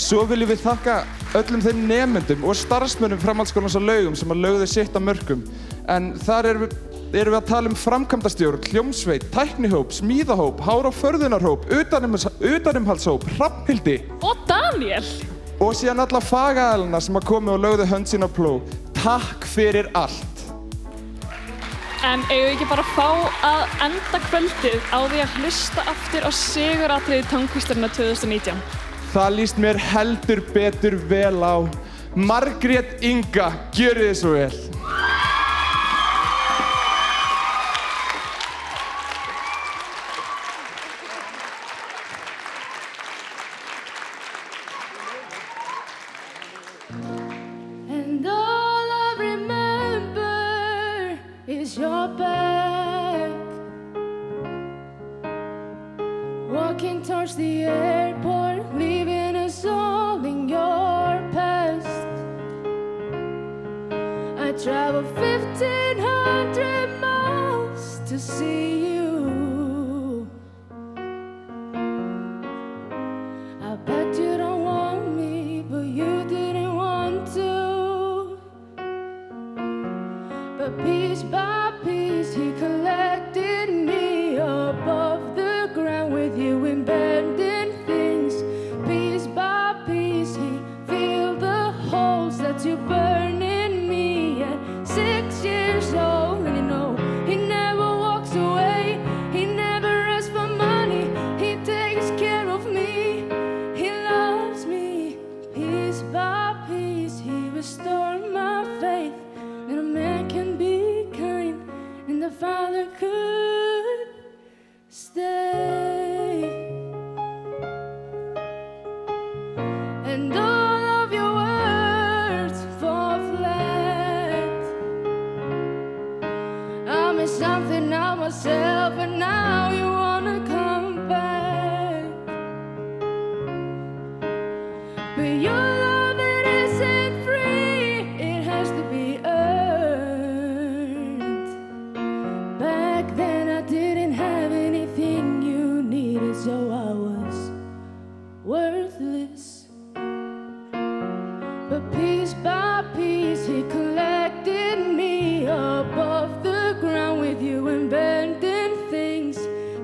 Svo viljum við þakka öllum þeim nemendum og starfsmönnum framhaldsskólans á Laugum sem lögðu sitt af mörkum. En þar erum við að tala framkvæmdastjórn, hljómsveit, tæknihóp, smíðahóp, hár- og förðunarhóp, utanumhaldshóp, Hrafnhildi og Daniel. Og síðan alla fagaðalina sem komu og lögðu hönd sín á plóg. takk fyrir allt. En eigum við ekki bara að fá að enda kvöldið á því að hlusta aftur á siguratriði Tónkvíslarinnar 2019? Það líst mér heldur betur vel á. Margrét Inga, gjörið þið svo vel. And all I remember is your back, walking towards the airport, leaving us all in your past. I traveled 1,500 miles to see you. I bet you don't want me, but you didn't want to. But piece by piece, he collected me above the ground with you in bending things. Piece by piece, he filled the holes that you burn in me at 6 years old. And you know, he never walks away, he never asks for money, he takes care of me, he loves me. Piece by piece, he restored my faith that a man can be kind and the Father could stay. And all of your words fall flat. I miss something of myself, and now you wanna come back. But your love, it isn't free, it has to be earned. Back then I didn't have anything you needed, so I was worthless. But piece by piece, he collected me above the ground with you and bending things.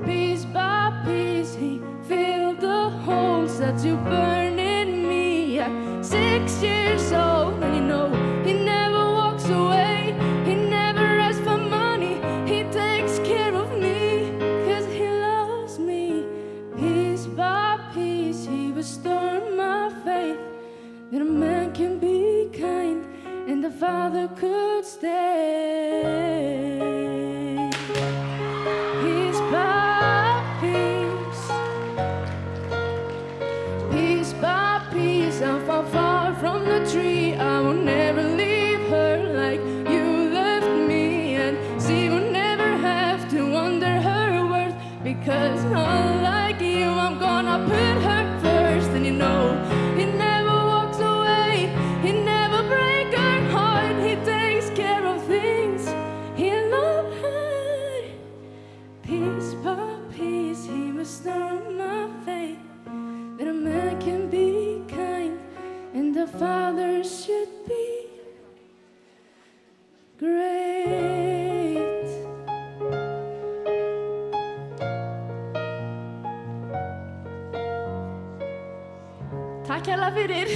Piece by piece, he filled the holes that you burn in me at 6 years old. And you know, he never walks away, he never asks for money, he takes care of me, 'cause he loves me. Piece by piece, he restored my faith that a man can be kind and the Father could stay. Piece by piece, piece by piece, I'm far, far from the tree. I will never leave her like you left me, and she will never have to wonder her worth, because unlike you, I'm gonna put her first. And you know, he never walks away, he never breaks her heart, he takes care of things, he loved her. Piece by piece, he restored my faith that a man can be kind and the Father should be great. Takk hérlega fyrir.